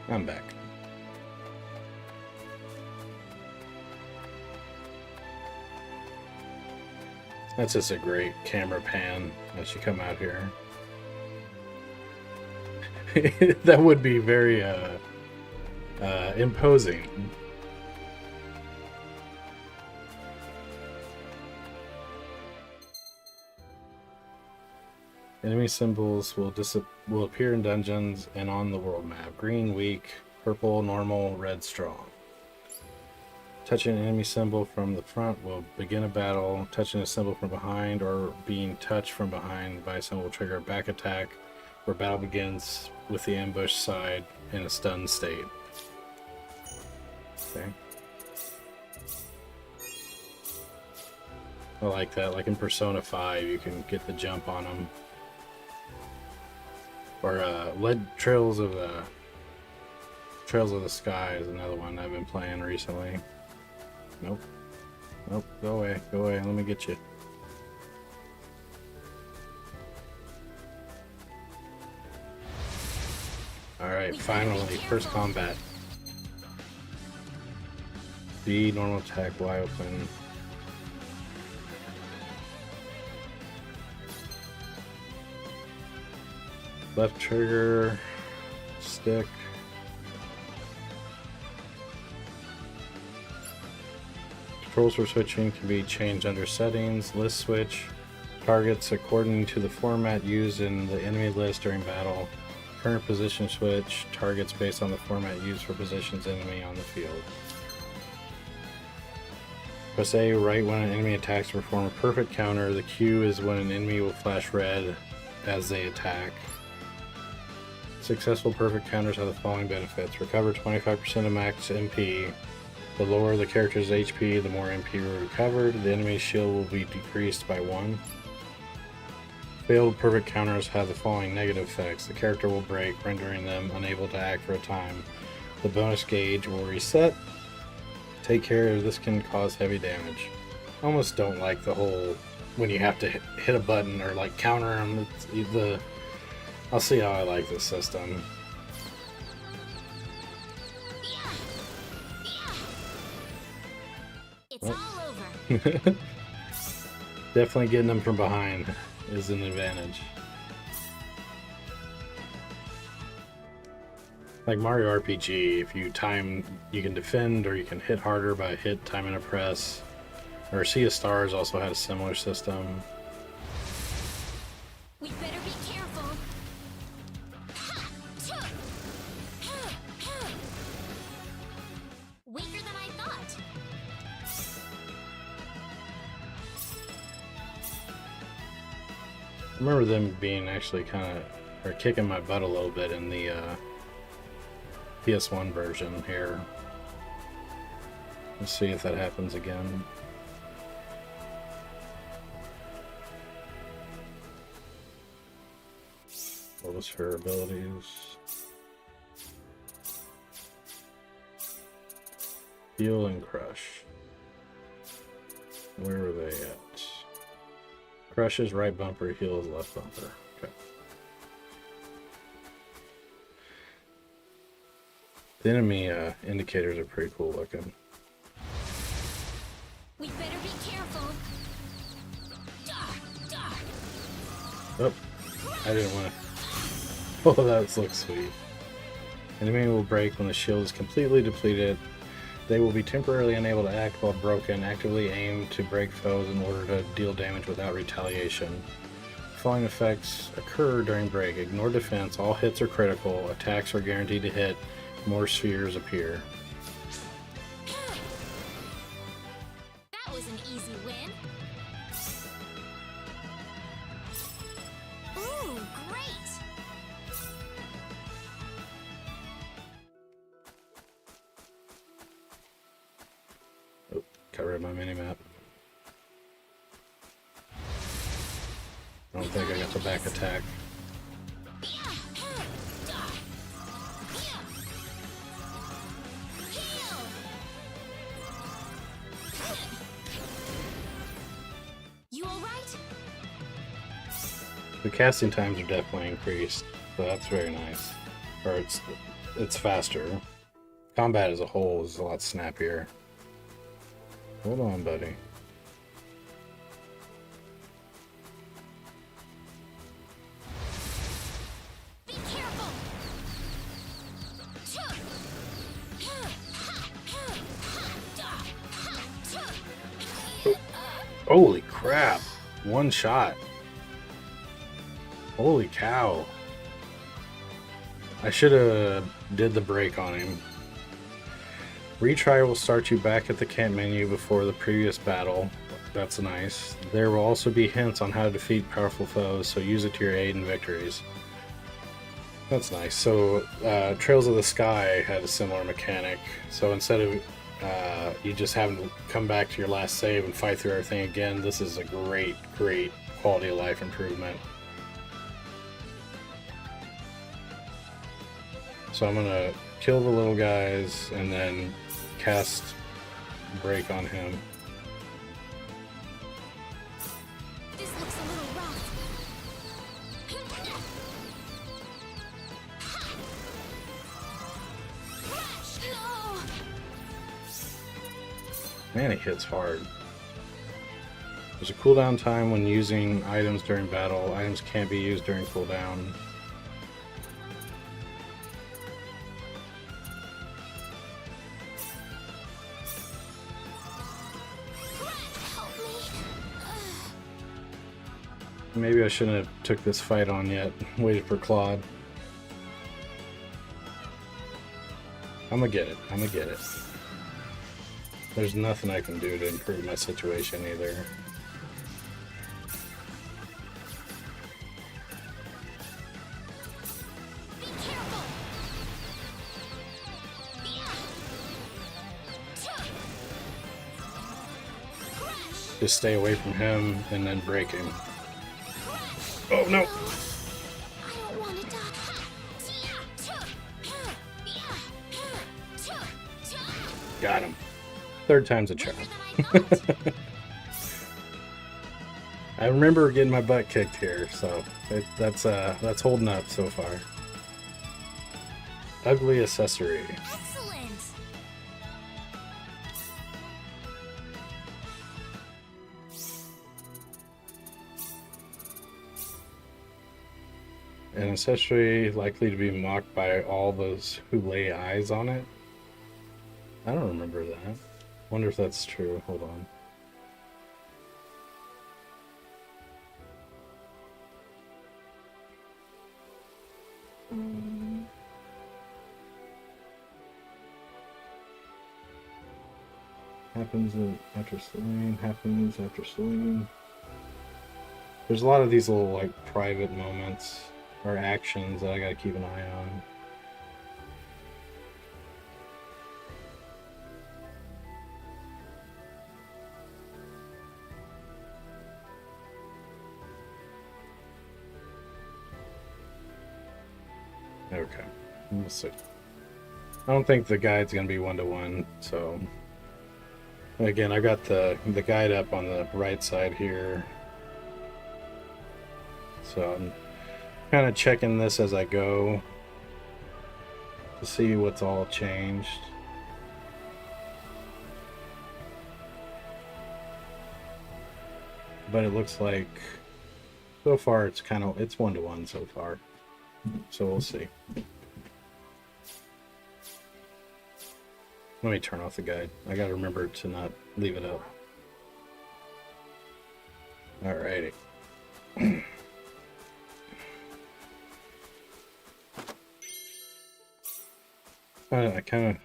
I'm back. That's just a great camera pan as you come out here. That would be very imposing. Enemy symbols will appear in dungeons and on the world map. Green, weak, purple, normal, red, strong. Touching an enemy symbol from the front will begin a battle. Touching a symbol from behind or being touched from behind by a symbol will trigger a back attack, where battle begins with the ambush side in a stun state. Okay. I like that. Like in Persona 5, you can get the jump on them. Or Trails of the Sky is another one I've been playing recently. Nope. Go away. Let me get you. Alright, finally, first combat. B, normal attack, Y open. Left trigger, stick. Controls for switching can be changed under settings, list switch, targets according to the format used in the enemy list during battle, current position switch, targets based on the format used for positions enemy on the field. Press A right when an enemy attacks to perform a perfect counter. The Q is when an enemy will flash red as they attack. Successful perfect counters have the following benefits. Recover 25% of max MP. The lower the character's HP, the more MP recovered. The enemy's shield will be decreased by 1. Failed perfect counters have the following negative effects. The character will break, rendering them unable to act for a time. The bonus gauge will reset. Take care, this can cause heavy damage. I almost don't like the whole when you have to hit a button or like counter them. I'll see how I like this system. It's all over. Definitely getting them from behind is an advantage. Like Mario RPG, if you time, you can defend or you can hit harder by hit, time, and a press. Or Sea of Stars also had a similar system. We better be careful. Weaker than I thought. I remember them being actually kind of, or kicking my butt a little bit in the PS1 version here. Let's see if that happens again. What was her abilities? Heal and crush. Where were they at? Crush is right bumper, heal is left bumper. Okay. The enemy indicators are pretty cool looking. We better be careful. Oh, I didn't want to. Oh, that looks sweet. Enemy will break when the shield is completely depleted. They will be temporarily unable to act while broken. Actively aim to break foes in order to deal damage without retaliation. The following effects occur during break. Ignore defense. All hits are critical. Attacks are guaranteed to hit. More spheres appear. That was an easy win. Ooh, great! Oh, got rid of my minimap. I don't think I got the back attack. You alright? The casting times are definitely increased, so that's very nice. Or it's faster. Combat as a whole is a lot snappier. Hold on, buddy. Be careful! Holy crap! One shot. Holy cow. I should have did the break on him. Retry will start you back at the camp menu before the previous battle. That's nice. There will also be hints on how to defeat powerful foes, so use it to your aid in victories. That's nice. So, Trails of the Sky had a similar mechanic. So instead of you just having to come back to your last save and fight through everything again, this is a great, great quality of life improvement. So I'm gonna kill the little guys and then cast break on him. This looks a little rough. Man, he hits hard. There's a cooldown time when using items during battle. Items can't be used during cooldown. Help me. Maybe I shouldn't have took this fight on yet. Waited for Claude. I'm gonna get it. I'm gonna get it. There's nothing I can do to improve my situation either. Be careful. Crash. Just stay away from him and then break him. Oh no! I don't want to die. Got him. Third time's a charm. Better than I thought. I remember getting my butt kicked here, so that's holding up so far. Ugly accessory. Excellent. An accessory likely to be mocked by all those who lay eyes on it. I don't remember that. Wonder if that's true. Hold on. Happens after slaying. Happens after slaying. There's a lot of these little like private moments or actions that I gotta keep an eye on. Okay, we'll see. I don't think the guide's gonna be 1-to-1, so again, I got the guide up on the right side here, so I'm kind of checking this as I go to see what's all changed. But it looks like so far it's 1-to-1 so far. So we'll see. Let me turn off the guide. I gotta remember to not leave it up. Alrighty. I kind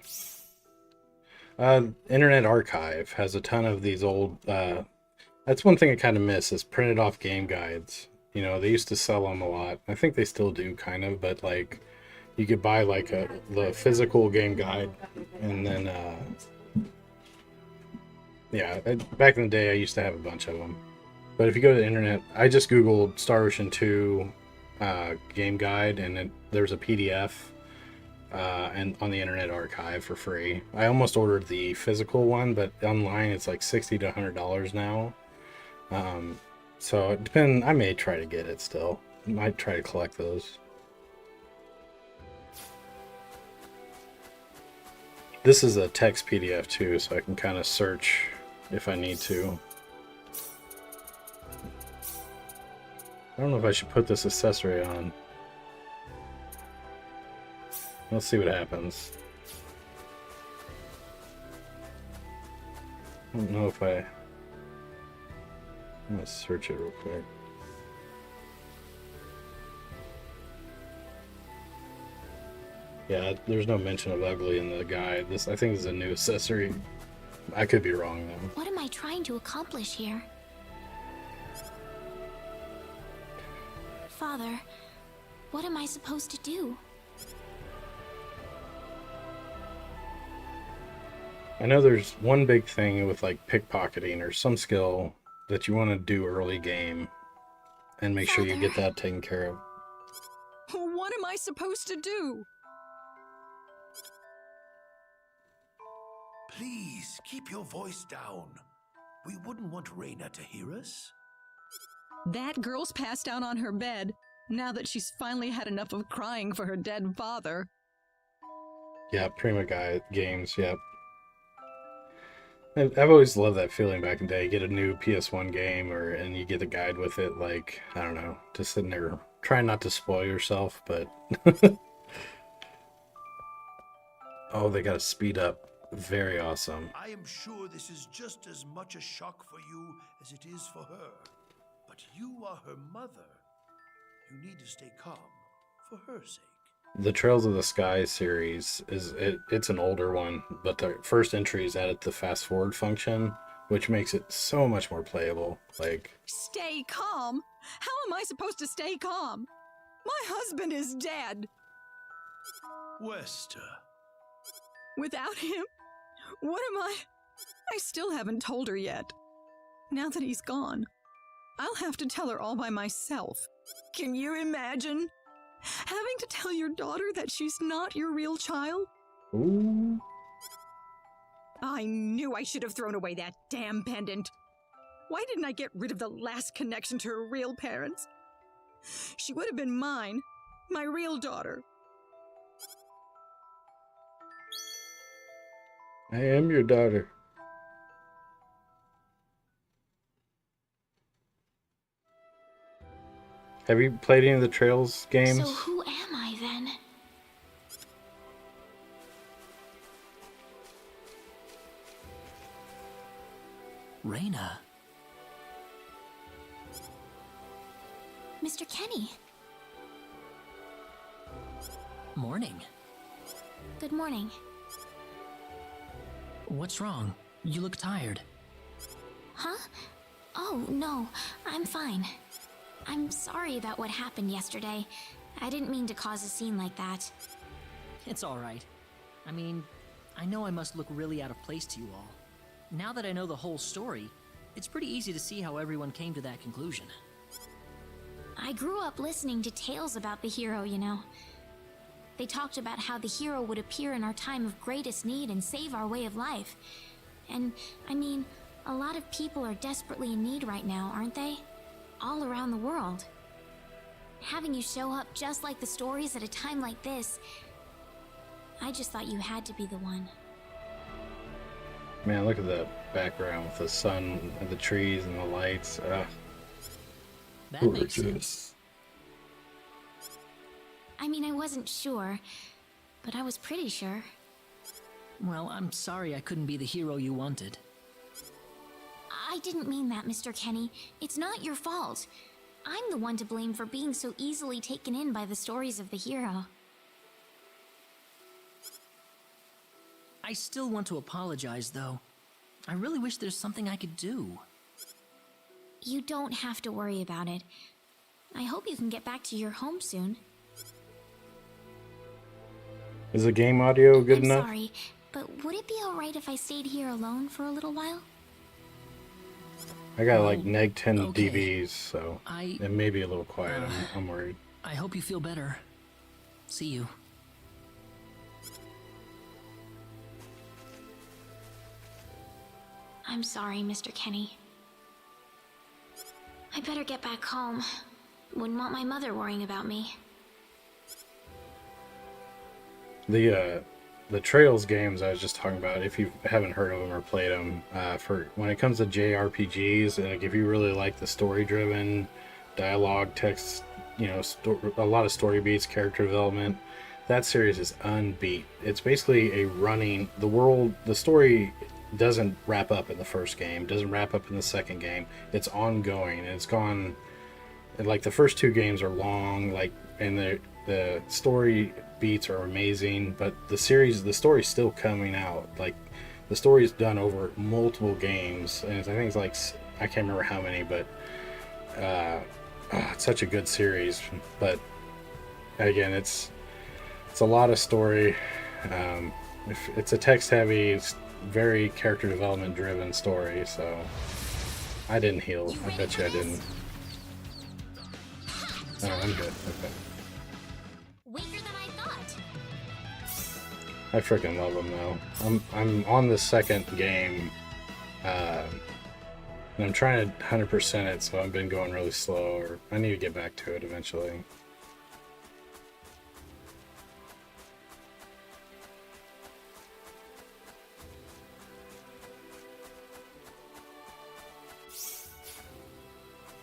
of... Internet Archive has a ton of these old... that's one thing I kind of miss, is printed off game guides. You know, they used to sell them a lot. I think they still do, kind of, but like you could buy like the physical game guide, and then yeah, back in the day I used to have a bunch of them. But if you go to the internet, I just googled Star Ocean 2 game guide, and there's a PDF and on the Internet Archive for free. I almost ordered the physical one, but online it's like $60 to $100 now. So it depends. I may try to get it still. Might try to collect those. This is a text PDF too, so I can kind of search if I need to. I don't know if I should put this accessory on. Let's see what happens. I don't know if I'm gonna search it real quick. Yeah, there's no mention of ugly in the guide. I think this is a new accessory. I could be wrong though. What am I trying to accomplish here? Father, what am I supposed to do? I know there's one big thing with like pickpocketing or some skill that you want to do early game and make sure you get that taken care of. What am I supposed to do? Please keep your voice down. We wouldn't want Reina to hear us. That girl's passed out on her bed, now that she's finally had enough of crying for her dead father. Yeah, Prima Games, yep. I've always loved that feeling back in the day. You get a new PS1 game, and you get the guide with it. Like, I don't know, just sitting there trying not to spoil yourself, but oh, they got to speed up. Very awesome. I am sure this is just as much a shock for you as it is for her. But you are her mother. You need to stay calm for her sake. The Trails of the Sky series it's an older one, but the first entries added the fast forward function, which makes it so much more playable. Like, Stay calm? How am I supposed to stay calm? My husband is dead. Wester. Without him, what am I? I still haven't told her yet. Now that he's gone, I'll have to tell her all by myself. Can you imagine? Having to tell your daughter that she's not your real child? ooh, I knew I should have thrown away that damn pendant. Why didn't I get rid of the last connection to her real parents? She would have been mine, my real daughter. I am your daughter. Have you played any of the Trails games? So who am I then? Reina. Mr. Kenny. Morning. Good morning. What's wrong? You look tired. Huh? Oh, no, I'm fine. I'm sorry about what happened yesterday. I didn't mean to cause a scene like that. It's all right. I mean, I know I must look really out of place to you all. Now that I know the whole story, it's pretty easy to see how everyone came to that conclusion. I grew up listening to tales about the hero, you know. They talked about how the hero would appear in our time of greatest need and save our way of life. And, I mean, a lot of people are desperately in need right now, aren't they? All around the world. Having you show up just like the stories at a time like this, I just thought you had to be the one. Man, look at the background with the sun and the trees and the lights. That makes sense. I mean, I wasn't sure, but I was pretty sure. Well, I'm sorry I couldn't be the hero you wanted. I didn't mean that, Mr. Kenny. It's not your fault. I'm the one to blame for being so easily taken in by the stories of the hero. I still want to apologize, though. I really wish there's something I could do. You don't have to worry about it. I hope you can get back to your home soon. Is the game audio good I'm enough? sorry, but would it be alright if I stayed here alone for a little while? I got like Oh, neg 10 okay. dBs, so I it may be a little quiet. I'm worried. hope you feel better. See you. I'm sorry, Mr. Kenny. I better get back home. Wouldn't want my mother worrying about me. The Trails games I was just talking about, if you haven't heard of them or played them, for when it comes to JRPGs, like if you really like the story-driven dialogue, text, you know, a lot of story beats, character development, that series is unbeat. It's basically the story doesn't wrap up in the first game, doesn't wrap up in the second game. It's ongoing, and it's gone. Like the first two games are long, like, and the story beats are amazing, but the story's still coming out. Like the story's done over multiple games, and I think it's like, I can't remember how many, but it's such a good series. But again, it's a lot of story. If it's a text heavy, very character development driven story, so I didn't heal. I bet you I didn't. Oh, I'm good. Okay. Weaker than I thought. I freaking love them though. I'm on the second game, and I'm trying to 100% it, so I've been going really slow. Or I need to get back to it eventually.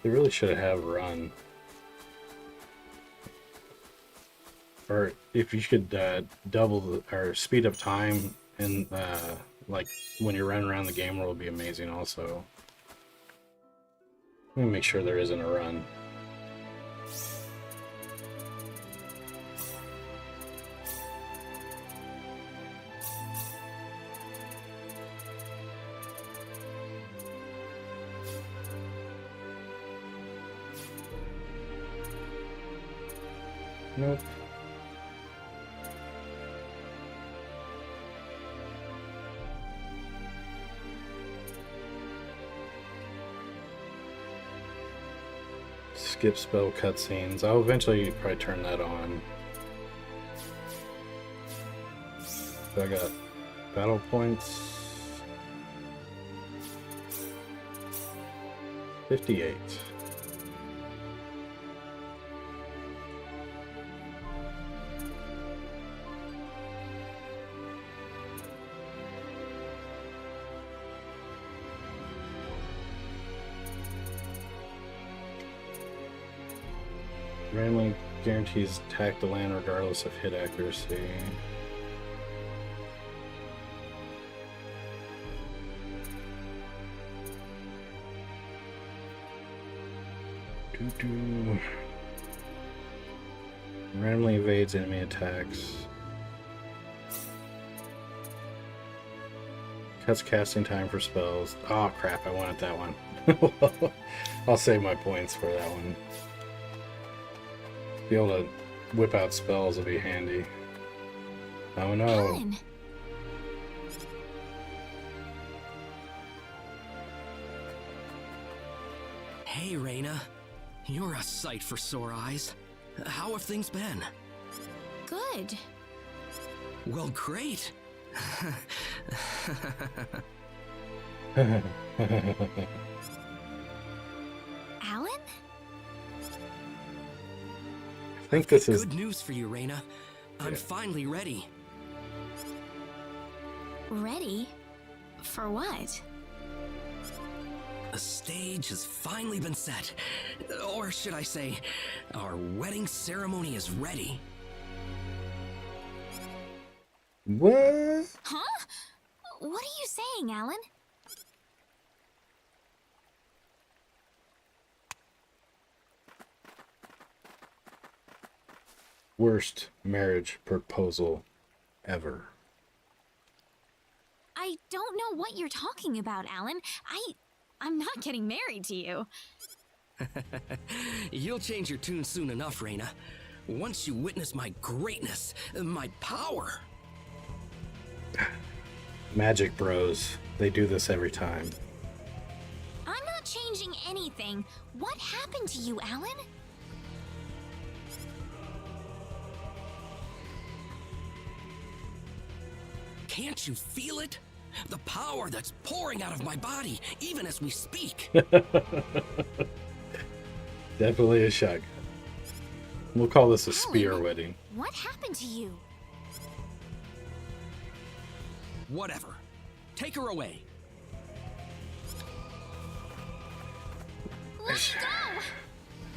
They really should have run. Or if you could double or speed up time and like when you're running around the game world, would be amazing. Also, let me make sure there isn't a run. Nope. Skip spell cutscenes. I'll eventually probably turn that on. So I got battle points. 58. Randomly guarantees attack the land regardless of hit accuracy. Randomly evades enemy attacks. Cuts casting time for spells. Oh crap, I wanted that one. I'll save my points for that one. Be able to whip out spells will be handy. Oh no. Alan! Hey, Reina. You're a sight for sore eyes. How have things been? Good. Well, great. Alan? I think this is Good news for you, Reina. I'm Yeah. finally ready. Ready? For what? The stage has finally been set. Or should I say, our wedding ceremony is ready. what? Huh? What are you saying, Alan? Worst marriage proposal ever. I don't know what you're talking about, Alan. I'm not getting married to you. You'll change your tune soon enough, Reina. Once you witness my greatness, my power. Magic Bros. They do this every time. I'm not changing anything. What happened to you, Alan? Can't you feel it? The power that's pouring out of my body, even as we speak. Definitely a shotgun. We'll call this a Alan, spear wedding. What happened to you? Whatever. Take her away. Let me go!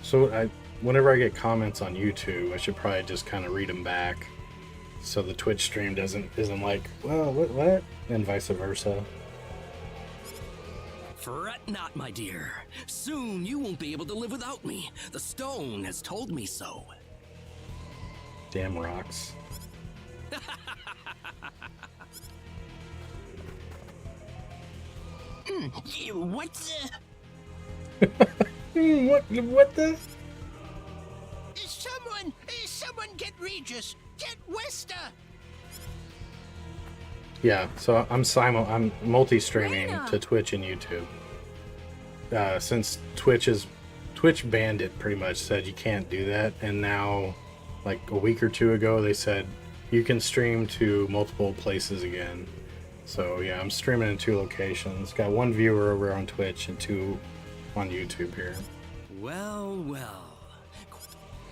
So whenever I get comments on YouTube, I should probably just kind of read them back, so the Twitch stream isn't like, well, what, and vice versa. Fret not, my dear. Soon you won't be able to live without me. The stone has told me so. Damn rocks. What the? What the? Someone get Regis! Get Westa! Yeah, so I'm multi-streaming Lena. to Twitch and YouTube. Since Twitch banned it, pretty much said you can't do that, and now, like a week or two ago, they said you can stream to multiple places again. So yeah, I'm streaming in 2 locations. Got 1 viewer over on Twitch and 2 on YouTube here. Well, well.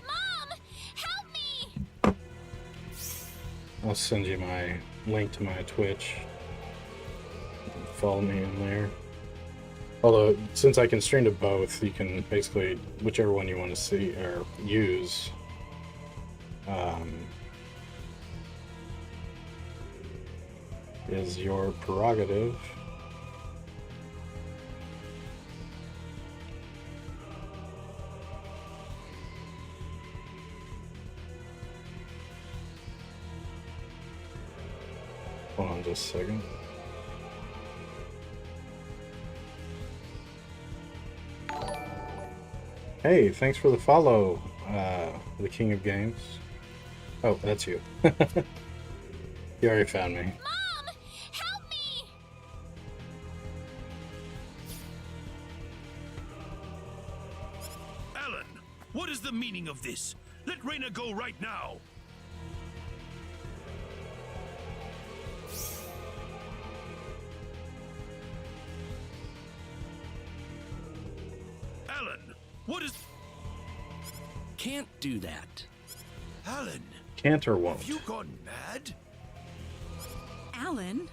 Mom! Help me! I'll send you my link to my Twitch. Follow me in there. Although, since I can string to both, you can basically, whichever one you want to see or use, is your prerogative. Hold on just a second. Hey, thanks for the follow, the King of Games. Oh, that's you. You already found me. Mom! Help me! Alan, what is the meaning of this? Let Reyna go right now. Alan, what is... Can't do that. Alan, Can't or won't. have you gone mad? Alan?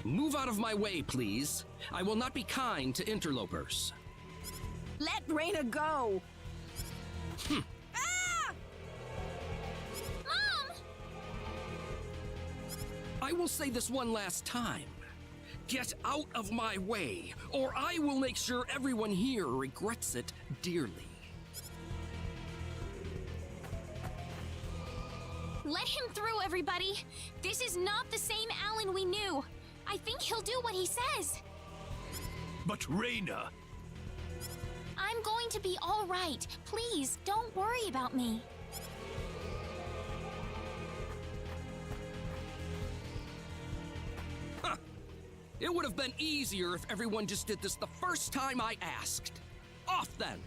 Move out of my way, please. I will not be kind to interlopers. Let Reyna go! Mom! I will say this one last time. Get out of my way, or I will make sure everyone here regrets it dearly. Let him through, everybody! This is not the same Alan we knew. I think he'll do what he says. But Reyna... I'm going to be all right. Please, don't worry about me. It would have been easier if everyone just did this the first time I asked. Off then!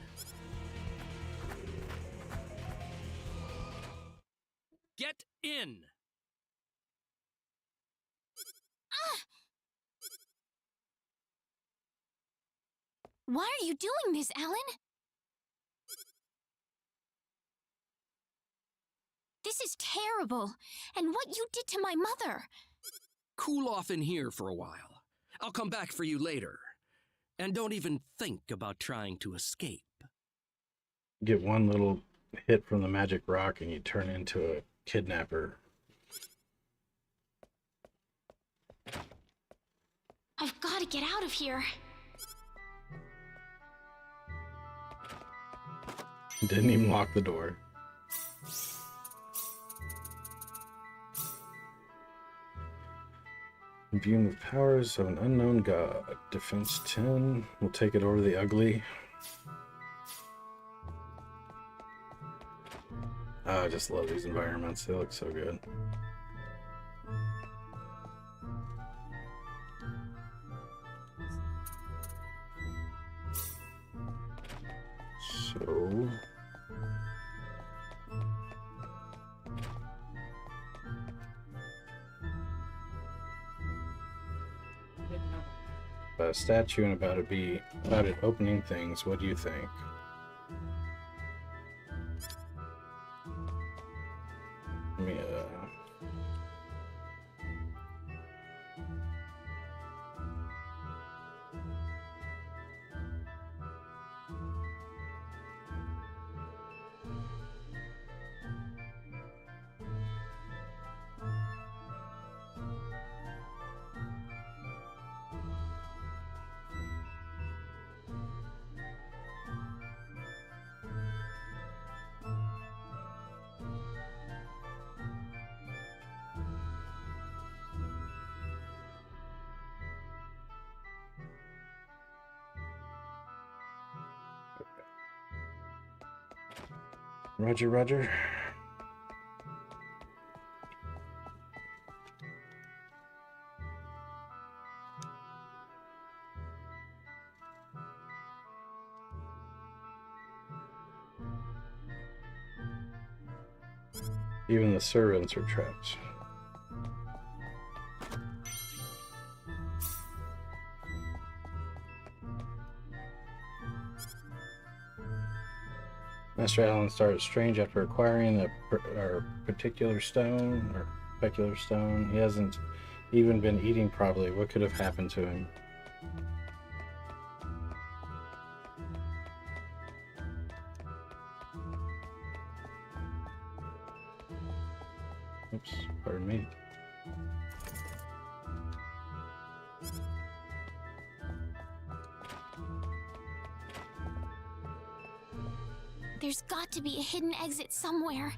Get in! Why are you doing this, Alan? This is terrible. And what you did to my mother. Cool off in here for a while. I'll come back for you later. And don't even think about trying to escape. Get one little hit from the magic rock and you turn into a kidnapper. I've got to get out of here. Didn't even lock the door. Imbued with powers of an unknown god. Defense 10. We'll take it over the ugly. Oh, I just love these environments. They look so good. So... about a statue and about it opening things. What do you think? Let me Roger, Roger. Even the servants are trapped. Master Alan started strange after acquiring a particular stone or specular stone. He hasn't even been eating properly? What could have happened to him? Oops, pardon me. There's got to be a hidden exit somewhere.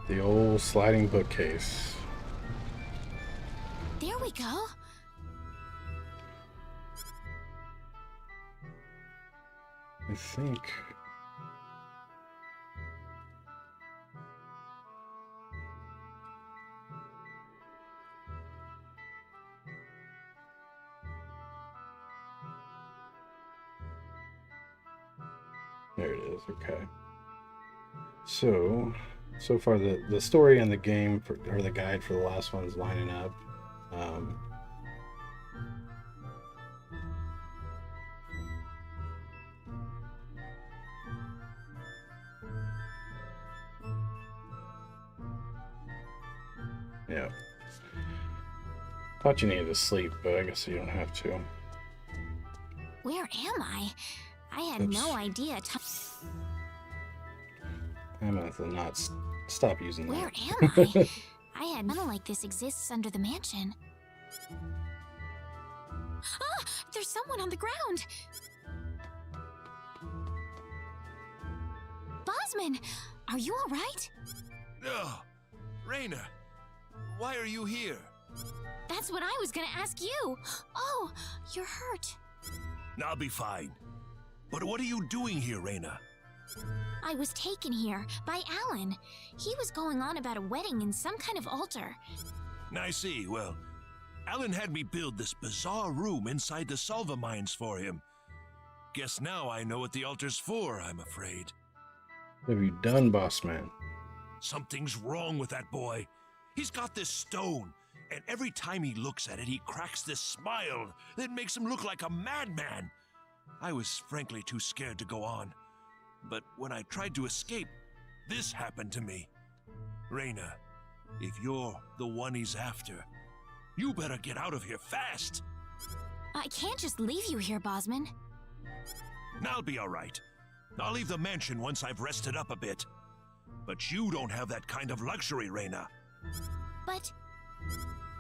The old sliding bookcase. There we go. I think. There it is. Okay. So far the story and the game or the guide for the last one is lining up. Yeah. Thought you needed to sleep, but I guess you don't have to. Where am I? I had Oops. no idea. I'm gonna have to not stop using that. Where am I? I had nothing like this exists under the mansion. Ah! There's someone on the ground! Bosman! Are you alright? Ugh. Raina, why are you here? That's what I was gonna ask you! Oh, you're hurt. I'll be fine. But what are you doing here, Raina? I was taken here by Alan. He was going on about a wedding in some kind of altar. I see. Well, Alan had me build this bizarre room inside the Salva mines for him. Guess now I know what the altar's for, I'm afraid. What have you done, boss man? Something's wrong with that boy. He's got this stone, and every time he looks at it, he cracks this smile that makes him look like a madman. I was frankly too scared to go on. But when I tried to escape, this happened to me. Raina, if you're the one he's after, you better get out of here fast. I can't just leave you here, Bosman. I'll be all right. I'll leave the mansion once I've rested up a bit. But you don't have that kind of luxury, Raina. But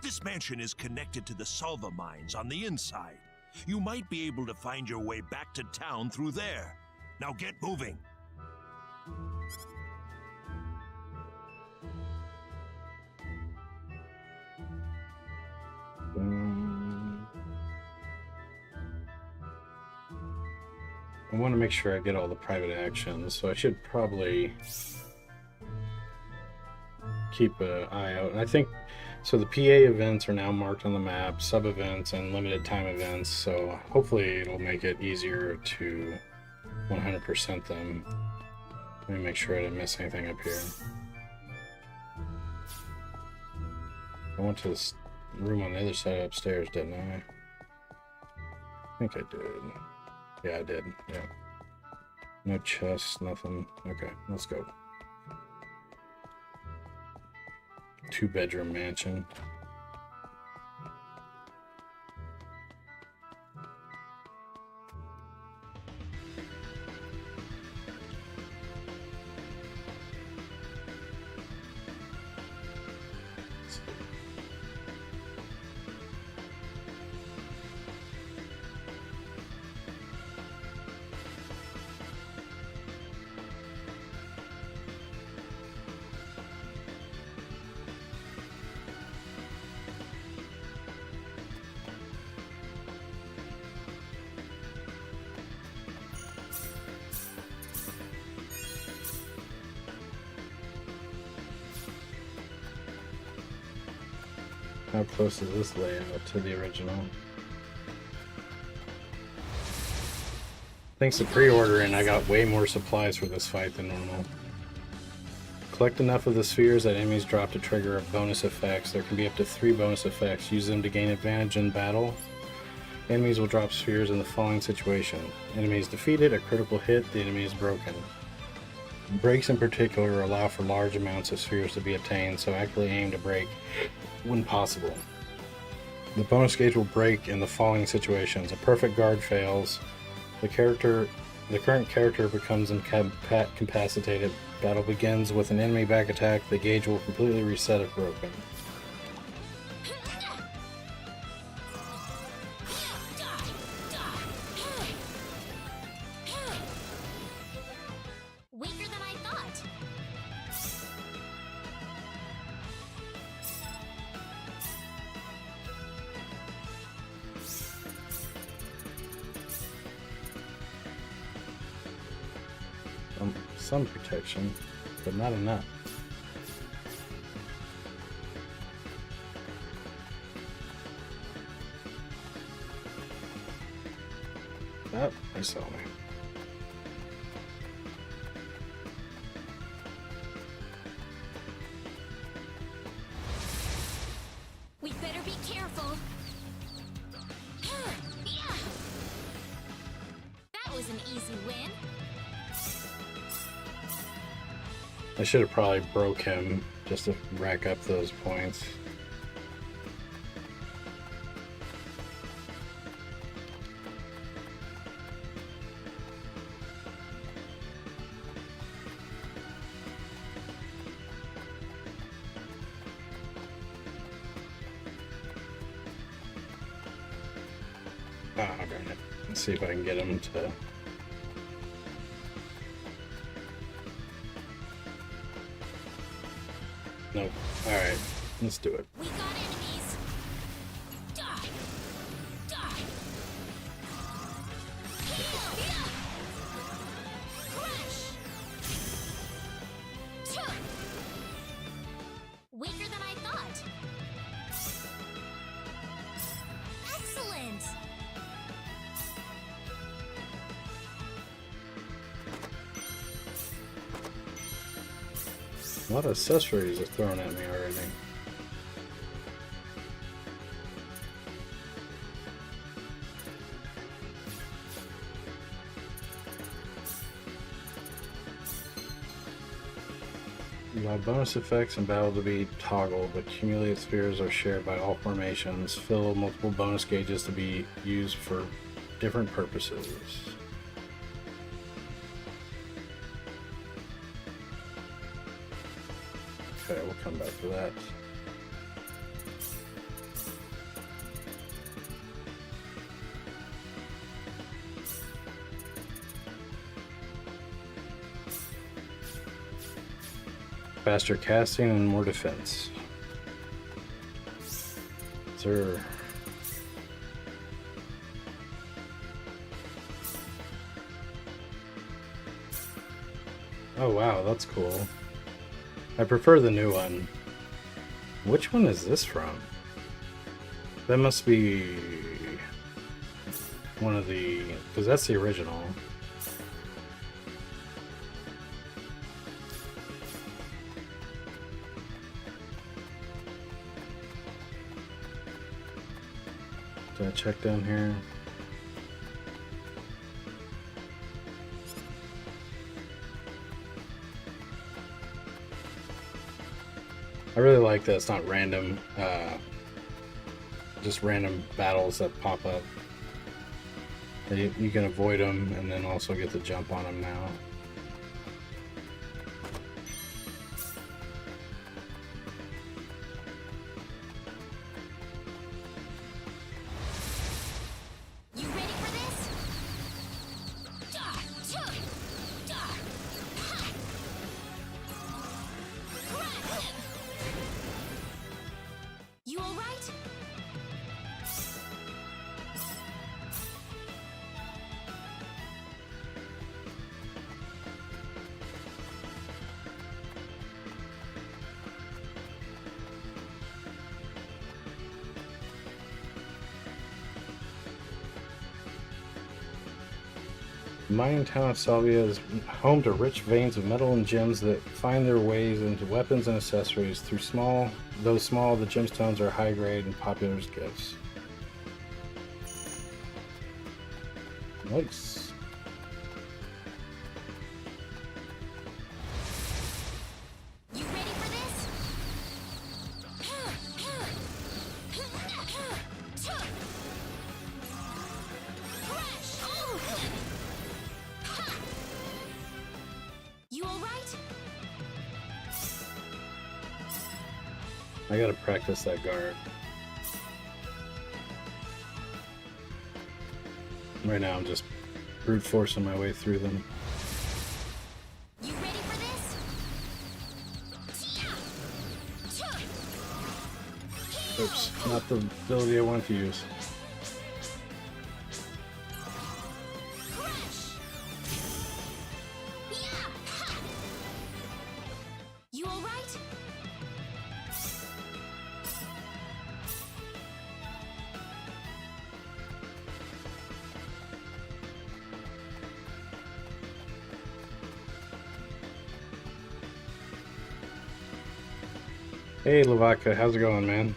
This mansion is connected to the Salva mines on the inside. You might be able to find your way back to town through there. Now get moving. I want to make sure I get all the private actions, so I should probably keep an eye out. And I think so. The PA events are now marked on the map, sub events and limited time events. So hopefully it'll make it easier to 100% them. Let me make sure I didn't miss anything up here. I went to this room on the other side upstairs, didn't I? I think I did. Yeah, I did. Yeah. No chest, nothing. Okay, let's go. 2-bedroom mansion. How close is this layout to the original? Thanks to pre-ordering, I got way more supplies for this fight than normal. Collect enough of the spheres that enemies drop to trigger bonus effects. There can be up to 3 bonus effects. Use them to gain advantage in battle. Enemies will drop spheres in the following situation. Enemies defeated, a critical hit, the enemy is broken. Breaks in particular allow for large amounts of spheres to be obtained, so accurately aim to break when possible. The bonus gauge will break in the following situations. A perfect guard fails. The current character becomes incapacitated. Battle begins with an enemy back attack. The gauge will completely reset if broken. Weaker than I thought. Some protection, but not enough. Oh, they saw me. We better be careful. That was an easy win. I should have probably broke him just to rack up those points. Ah, darn it. Let's see if I can get him to... Nope. Alright, let's do it. We got enemies. Die. Die. Crush. Weaker than I thought. Excellent. A lot of accessories are thrown at me already. Allow bonus effects in battle to be toggled, but cumulative spheres are shared by all formations. Fill multiple bonus gauges to be used for different purposes. Okay, we'll come back to that. Faster casting and more defense. Sir. Oh wow, that's cool. I prefer the new one. Which one is this from? That must be one of the... because that's the original. Did I check down here? I really like that it's not random, just random battles that pop up. You can avoid them and then also get the jump on them now. You ready for this? Da, chug, da, ha. Crash him. You all right? The mining town of Salvia is home to rich veins of metal and gems that find their ways into weapons and accessories. Though small, the gemstones are high grade and popular as gifts. Nice. You ready for this? Crash! You all right? I gotta practice that guard. Right now I'm just brute forcing my way through them. You ready for this? Oops, not the ability I want to use. Crash! You all right? Hey Lavaca, how's it going, man?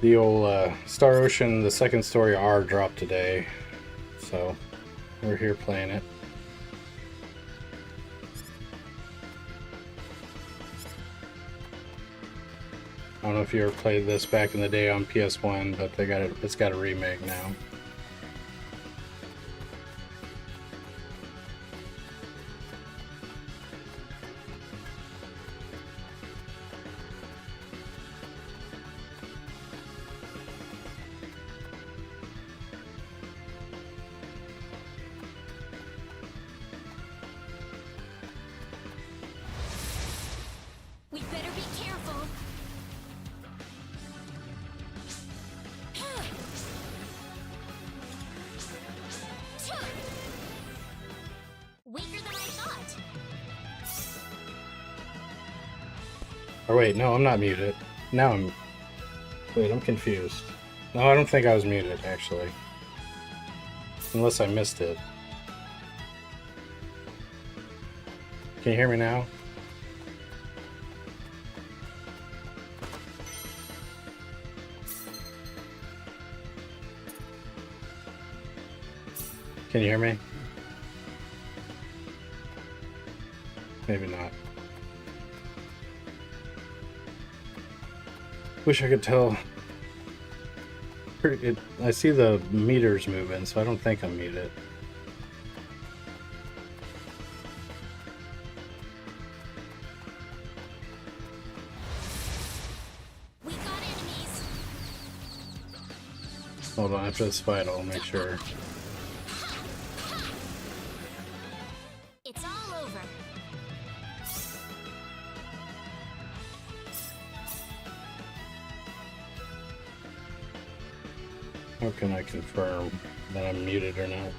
The old Star Ocean, the second story R dropped today, so we're here playing it. I don't know if you ever played this back in the day on PS1, but it's got a remake now. We better be careful. Weaker than I thought. Or wait, no, I'm not muted. Now I'm... Wait, I'm confused. No, I don't think I was muted, actually. Unless I missed it. Can you hear me now? Can you hear me? Maybe not. Wish I could tell. I see the meters moving, so I don't think I'm muted. We got enemies. Hold on, after the fight, I'll make sure. It's all over. How can I confirm that I'm muted or not?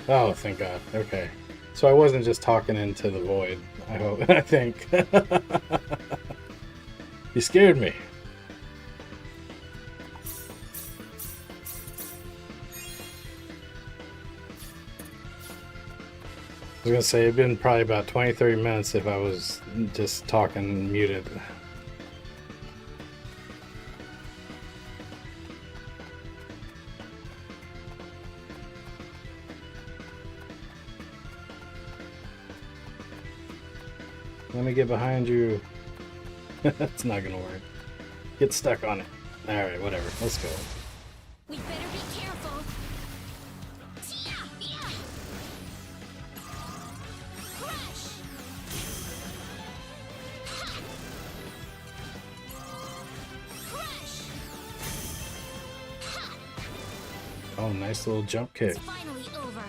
Oh, thank God. Okay. So I wasn't just talking into the void. I hope. I think. You scared me. I was gonna say it'd been probably about 20-30 minutes if I was just talking muted. Let me get behind you. It's not gonna work. Get stuck on it. Alright, whatever. Let's go. We better be careful. Crash! Crash! Oh, nice little jump kick. It's finally over.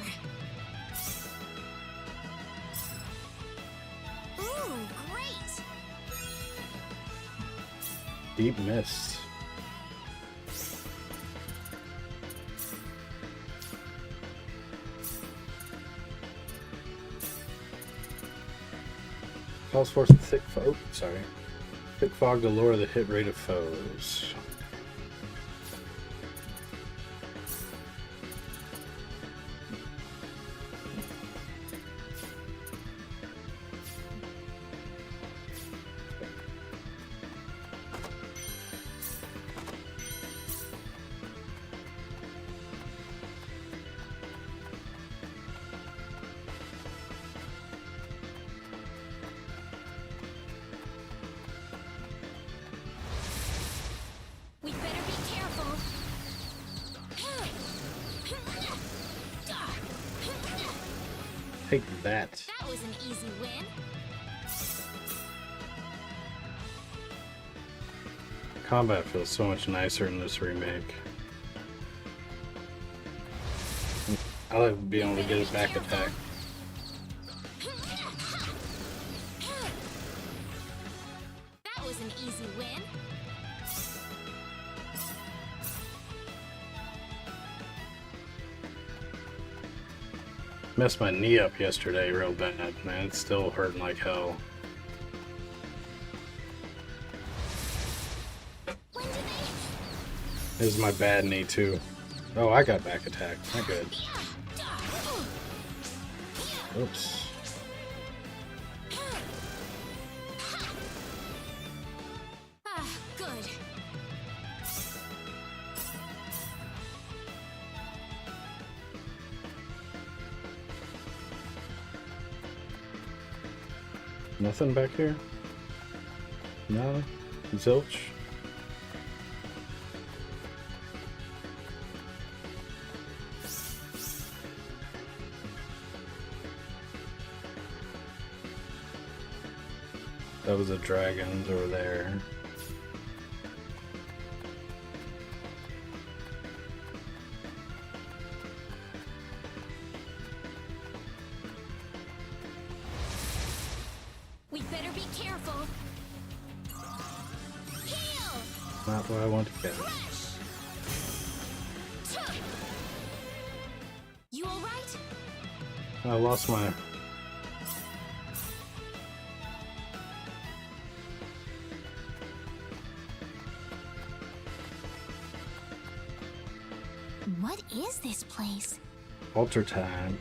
Ooh, great! Deep mist. Calls for thick fog. Sorry, thick fog to lower the hit rate of foes. Take that. That was an easy win. Combat feels so much nicer in this remake. I like being able to get a back attack. That was an easy win. Messed my knee up yesterday real bad, man. It's still hurting like hell. When did they... This is my bad knee too. Oh, I got back attack. Not good. Oops. Ah, good. Nothing back here? No? Zilch? That was the dragons over there. We better be careful. Heal! Not what I want to get. Rush! You alright? I lost my... What is this place? Altar time.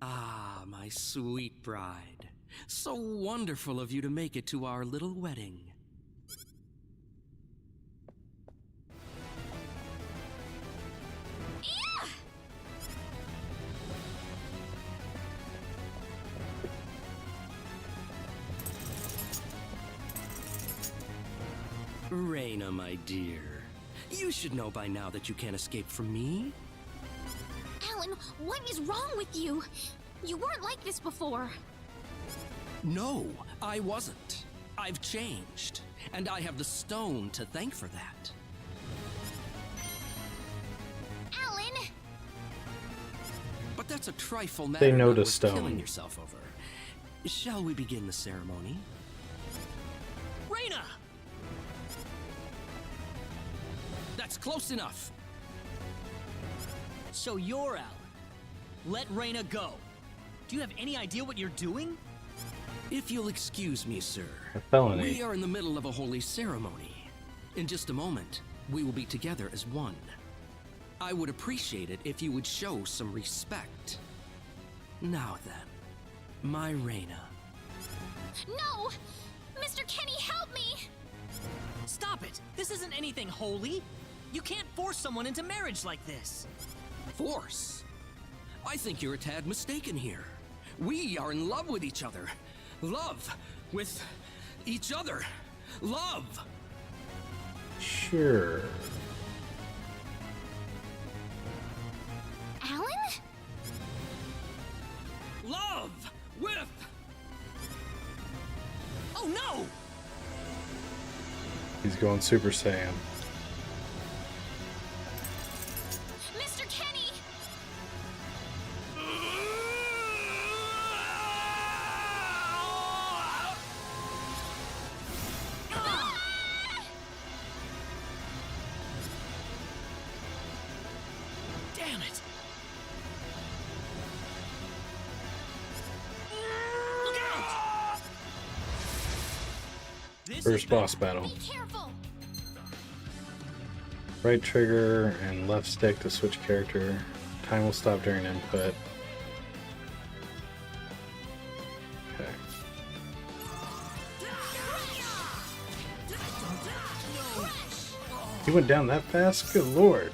Ah, my sweet bride. So wonderful of you to make it to our little wedding. Reina, my dear. You should know by now that you can't escape from me. Alan, what is wrong with you? You weren't like this before. No, I wasn't. I've changed, and I have the stone to thank for that. Alan! But that's a trifle matter They know not the worth stone. killing yourself over. Shall we begin the ceremony? Reina! That's close enough. So you're Alan. Let Reina go. Do you have any idea what you're doing? If you'll excuse me, sir. A felony. We are in the middle of a holy ceremony. In just a moment, we will be together as one. I would appreciate it if you would show some respect. Now then, my Reina. No! Mr. Kenny, help me! Stop it! This isn't anything holy. You can't force someone into marriage like this. Force? I think you're a tad mistaken here. We are in love with each other. Love with each other. Love! Sure. Alan? Love with... Oh no! He's going Super Saiyan. Mr. Kenny! Damn it! Look out! This First is boss battle. Be careful! Right trigger and left stick to switch character. Time will stop during input. Okay. He went down that fast? Good lord.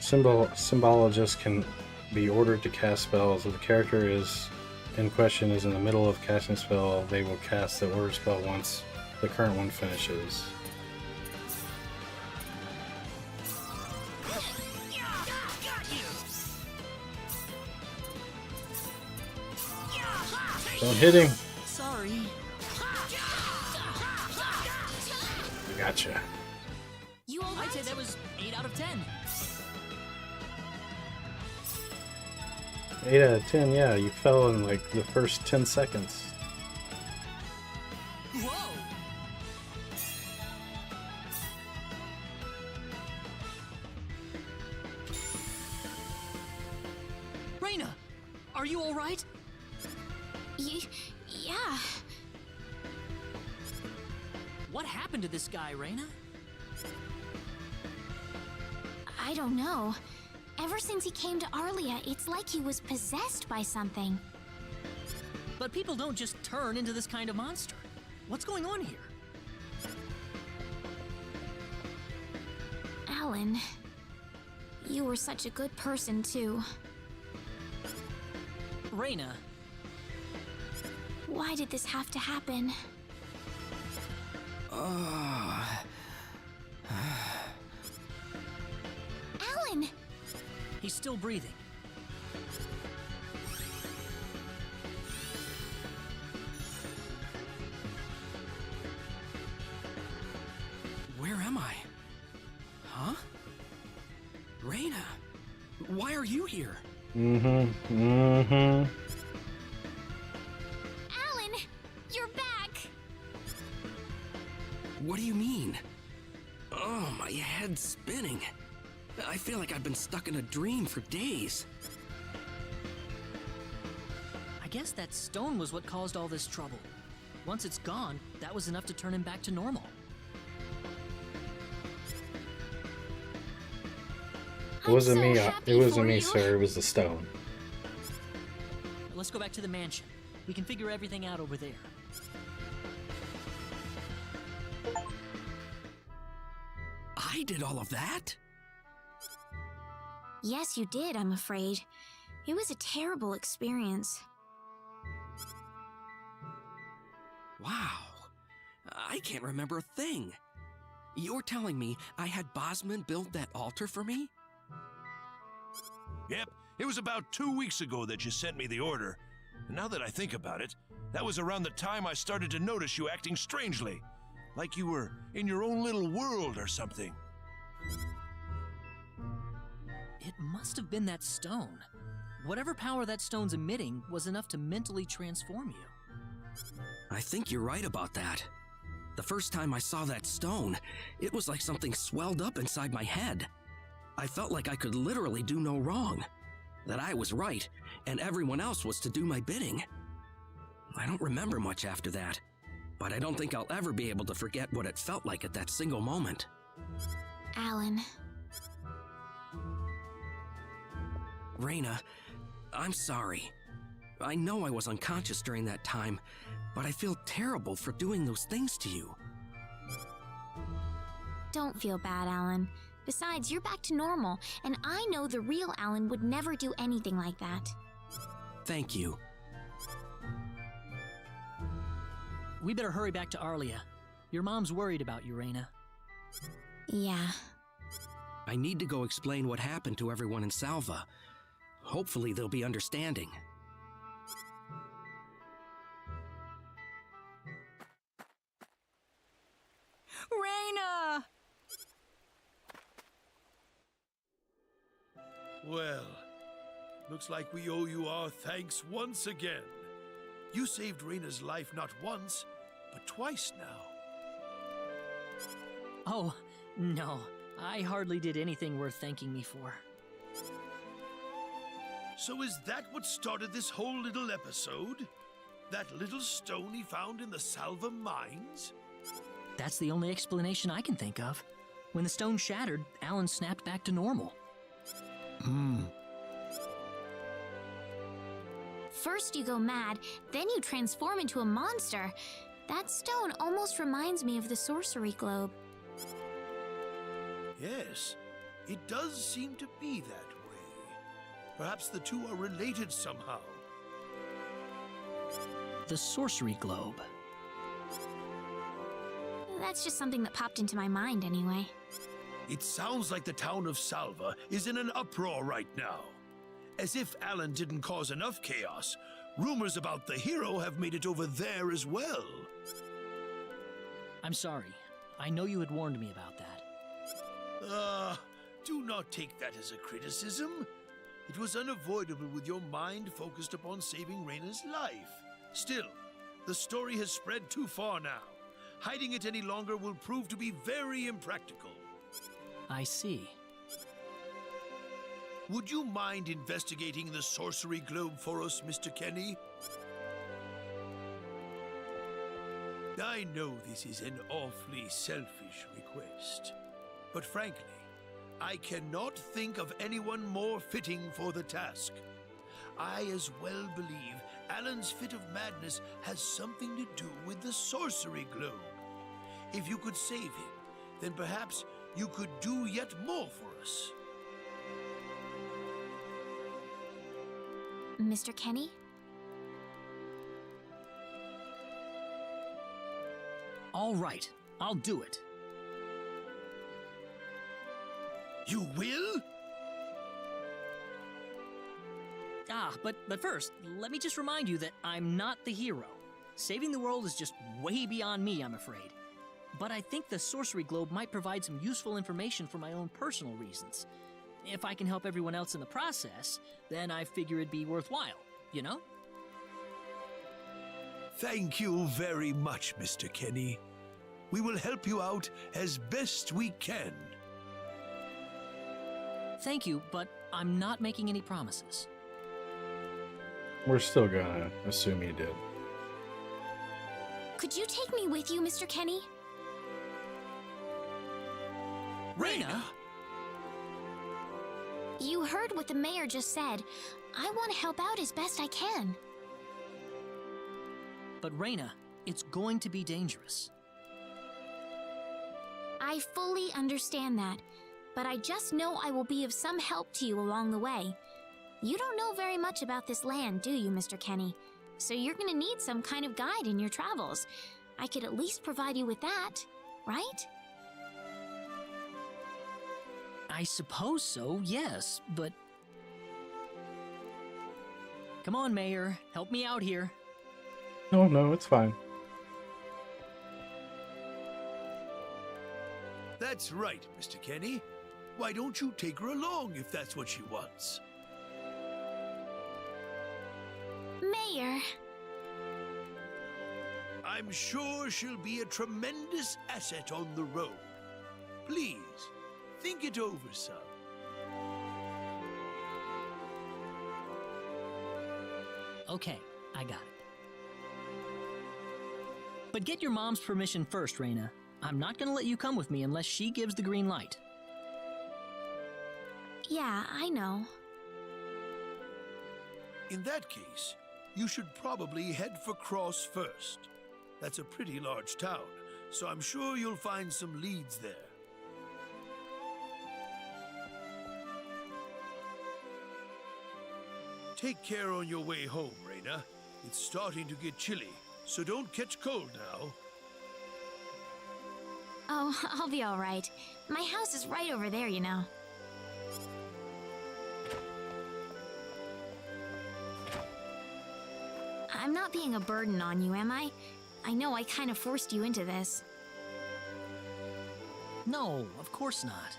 Symbologist can be ordered to cast spells. If the character is in question is in the middle of casting a spell, they will cast the order spell once the current one finishes. Don't hit him. Sorry. Gotcha. You all I'd right? say that was 8 out of 10. 8 out of 10, yeah, you fell in like the first 10 seconds. Whoa! Reina, are you all right? Yeah. What happened to this guy, Reina? I don't know. Ever since he came to Arlia, it's like he was possessed by something. But people don't just turn into this kind of monster. What's going on here? Alan, you were such a good person, too. Reina, Why did this have to happen? Alan! he's still breathing. Where am I? Huh? Reina, why are you here? Alan! You're back! What do you mean? Oh, my head's spinning. I feel like I've been stuck in a dream for days. I guess that stone was what caused all this trouble. Once it's gone, that was enough to turn him back to normal. It wasn't I'm so me, happy it wasn't for me, you. sir, it was the stone. Let's go back to the mansion. We can figure everything out over there. I did all of that? Yes, you did, I'm afraid. It was a terrible experience. Wow. I can't remember a thing. You're telling me I had Bosman build that altar for me? Yep, it was about 2 weeks ago that you sent me the order. And now that I think about it, that was around the time I started to notice you acting strangely. Like you were in your own little world or something. It must have been that stone. Whatever power that stone's emitting was enough to mentally transform you. I think you're right about that. The first time I saw that stone, it was like something swelled up inside my head. I felt like I could literally do no wrong. That I was right, and everyone else was to do my bidding. I don't remember much after that, but I don't think I'll ever be able to forget what it felt like at that single moment. Alan, Reina, I'm sorry. I know I was unconscious during that time, but I feel terrible for doing those things to you. don't feel bad, Alan. Besides, you're back to normal, and I know the real Alan would never do anything like that. Thank you. We better hurry back to Arlia. Your mom's worried about you, Reina. Yeah. I need to go explain what happened to everyone in Salva. Hopefully they'll be understanding. Reina! Well, looks like we owe you our thanks once again. You saved Reina's life not once, but twice now. Oh, no. I hardly did anything worth thanking me for. So is that what started this whole little episode? That little stone he found in the Salva mines? That's the only explanation I can think of. When the stone shattered, Alan snapped back to normal. First you go mad, then you transform into a monster. That stone almost reminds me of the sorcery globe. Yes. It does seem to be that way. Perhaps the two are related somehow. The sorcery globe. That's just something that popped into my mind anyway. It sounds like the town of Salva is in an uproar right now. As if Alan didn't cause enough chaos, rumors about the hero have made it over there as well. I'm sorry. I know you had warned me about that. Do not take that as a criticism. It was unavoidable with your mind focused upon saving Reina's life. Still, the story has spread too far now. Hiding it any longer will prove to be very impractical. I see. Would you mind investigating the sorcery globe for us, Mr. Kenny? I know this is an awfully selfish request, but frankly, I cannot think of anyone more fitting for the task. I as well believe Alan's fit of madness has something to do with the sorcery globe. If you could save him, then perhaps you could do yet more for us. Mr. Kenny? All right, I'll do it. You will? But first, let me just remind you that I'm not the hero. Saving the world is just way beyond me, I'm afraid. But I think the sorcery globe might provide some useful information for my own personal reasons. If I can help everyone else in the process, then I figure it'd be worthwhile, you know? Thank you very much, Mr. Kenny. We will help you out as best we can. Thank you, but I'm not making any promises. We're still gonna assume you did. Could you take me with you, Mr. Kenny? Reina! You heard what the mayor just said. I want to help out as best I can. But Reina, it's going to be dangerous. I fully understand that, but I just know I will be of some help to you along the way. You don't know very much about this land, do you, Mr. Kenny? So you're gonna need some kind of guide in your travels. I could at least provide you with that, right? I suppose so, yes, but... Come on, Mayor, help me out here. No, it's fine. That's right, Mr. Kenny. Why don't you take her along if that's what she wants? Mayor. I'm sure she'll be a tremendous asset on the road. Please, think it over some. Okay, I got it. But get your mom's permission first, Reina. I'm not gonna let you come with me unless she gives the green light. Yeah, I know. In that case, you should probably head for Cross first. That's a pretty large town, so I'm sure you'll find some leads there. Take care on your way home, Reina. It's starting to get chilly, so don't catch cold now. Oh, I'll be all right. My house is right over there, you know. I'm not being a burden on you, am I? I know I kind of forced you into this. No, of course not.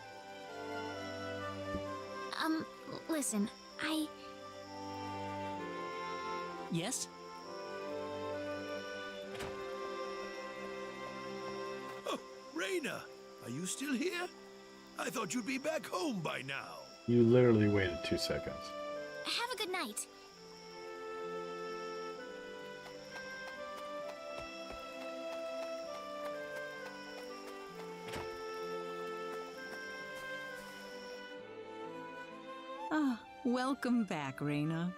Listen, Yes? Oh, Reina, are you still here? I thought you'd be back home by now. You literally waited 2 seconds. have a good night. Ah, welcome back, Reina.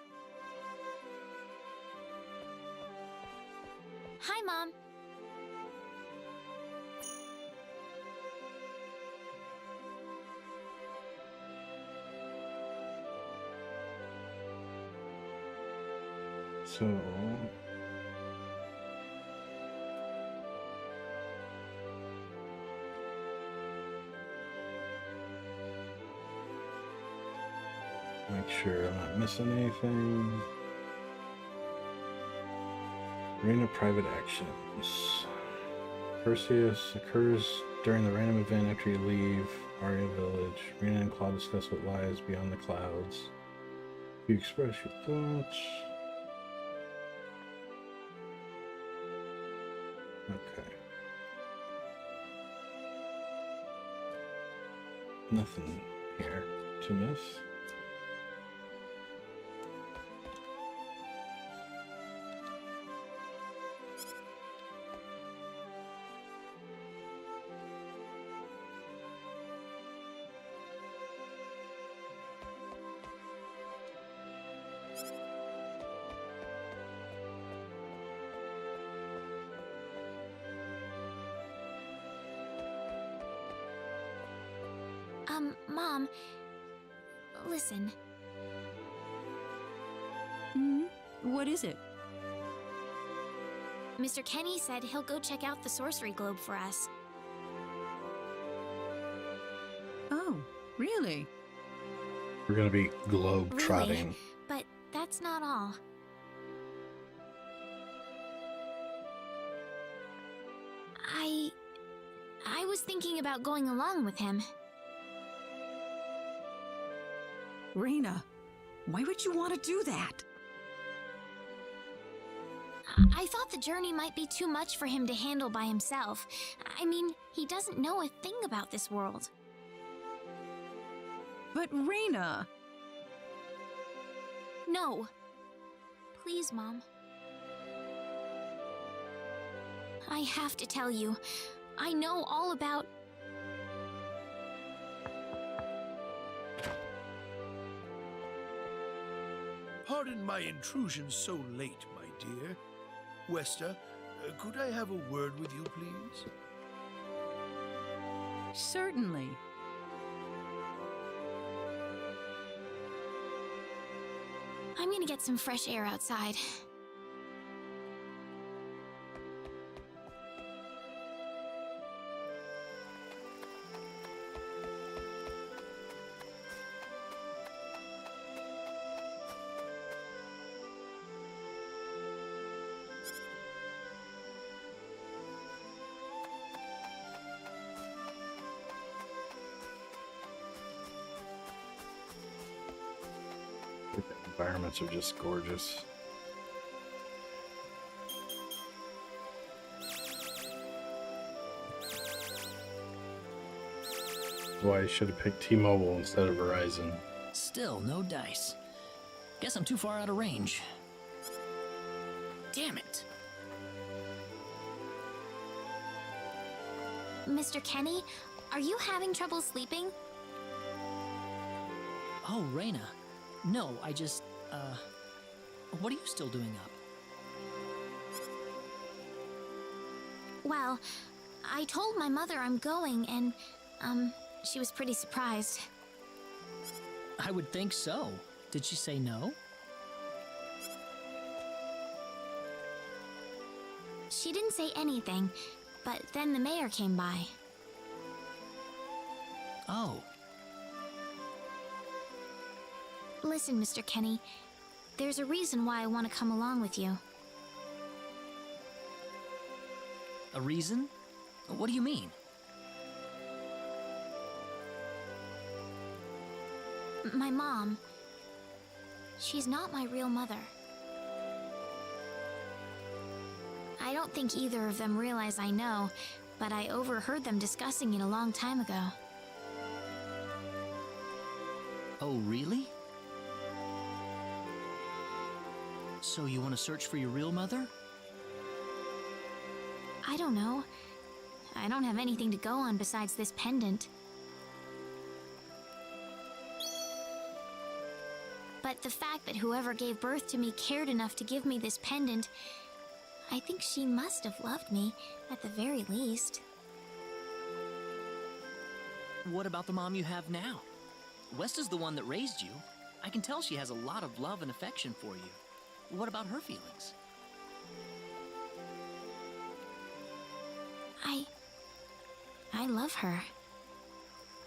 Hi, Mom. So make sure I'm not missing anything. Arena private actions. Perseus occurs during the random event after you leave Aria Village. Rena and Claude discuss what lies beyond the clouds. You express your thoughts. Okay. Nothing here to miss. Mom, listen. What is it? Mr. Kenny said he'll go check out the sorcery globe for us. Oh, really? We're gonna be globe trotting. Really? But that's not all. I was thinking about going along with him. Rena, why would you want to do that? I thought the journey might be too much for him to handle by himself. I mean, he doesn't know a thing about this world. But Rena... No. Please, Mom. I have to tell you, I know all about... Pardon my intrusion so late, my dear. Westa, could I have a word with you, please? Certainly. I'm gonna get some fresh air outside. The environments are just gorgeous. That's why I should have picked T-Mobile instead of Verizon. Still, no dice. Guess I'm too far out of range. Damn it. Mr. Kenny, are you having trouble sleeping? Oh, Rena. No, I just, what are you still doing up? Well, I told my mother I'm going and, she was pretty surprised. I would think so. Did she say no? She didn't say anything, but then the mayor came by. Oh, Listen, Mr. Kenny, there's a reason why I want to come along with you. a reason? What do you mean? My mom, she's not my real mother. I don't think either of them realize I know, but I overheard them discussing it a long time ago. Oh, really? So you want to search for your real mother? I don't know. I don't have anything to go on besides this pendant. But the fact that whoever gave birth to me cared enough to give me this pendant, I think she must have loved me, at the very least. What about the mom you have now? West is the one that raised you. I can tell she has a lot of love and affection for you. what about her feelings? I love her.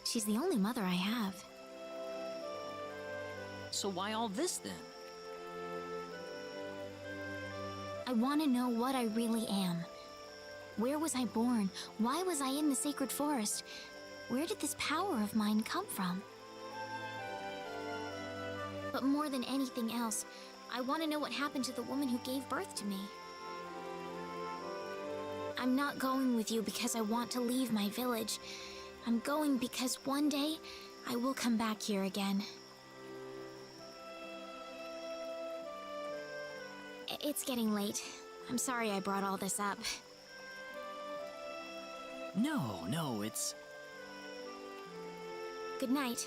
She's the only mother I have. So why all this then? I want to know what I really am. Where was I born? Why was I in the sacred forest? Where did this power of mine come from? But more than anything else, I want to know what happened to the woman who gave birth to me. I'm not going with you because I want to leave my village. I'm going because one day I will come back here again. It's getting late. I'm sorry I brought all this up. No, it's... Good night.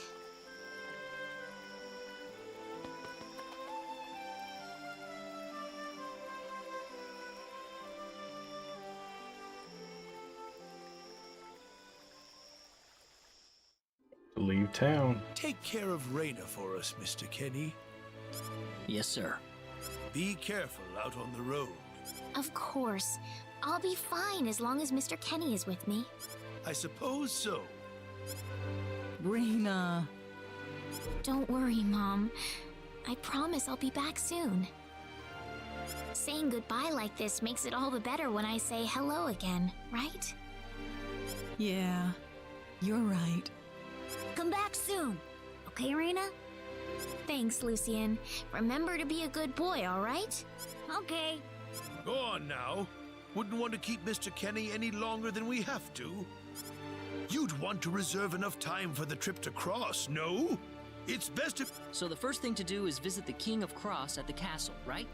Leave town. Take care of Raina for us, Mr. Kenny. Yes, sir. Be careful out on the road. Of course. I'll be fine as long as Mr. Kenny is with me. I suppose so. Raina. Don't worry, Mom. I promise I'll be back soon. Saying goodbye like this makes it all the better when I say hello again, right? Yeah, you're right. Come back soon. Okay, Raina? Thanks, Lucian. Remember to be a good boy, all right? Okay. Go on now. Wouldn't want to keep Mr. Kenny any longer than we have to. You'd want to reserve enough time for the trip to Cross, no? It's best if... So the first thing to do is visit the King of Cross at the castle, right?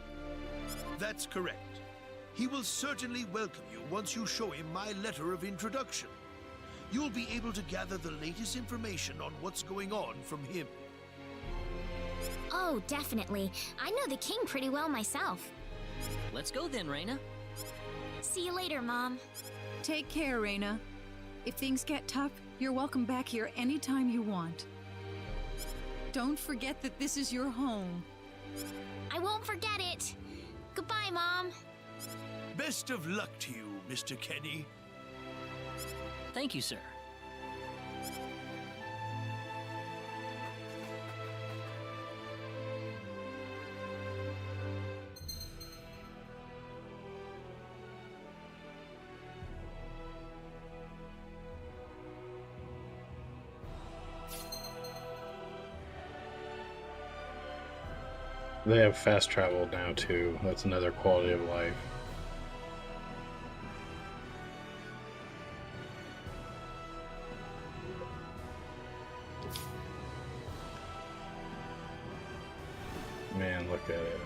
That's correct. He will certainly welcome you once you show him my letter of introduction. You'll be able to gather the latest information on what's going on from him. Oh, definitely. I know the king pretty well myself. Let's go then, Raina. See you later, Mom. Take care, Raina. If things get tough, you're welcome back here anytime you want. Don't forget that this is your home. I won't forget it. Goodbye, Mom. Best of luck to you, Mr. Kenny. Thank you, sir. They have fast travel now too. That's another quality of life. Man, look at it.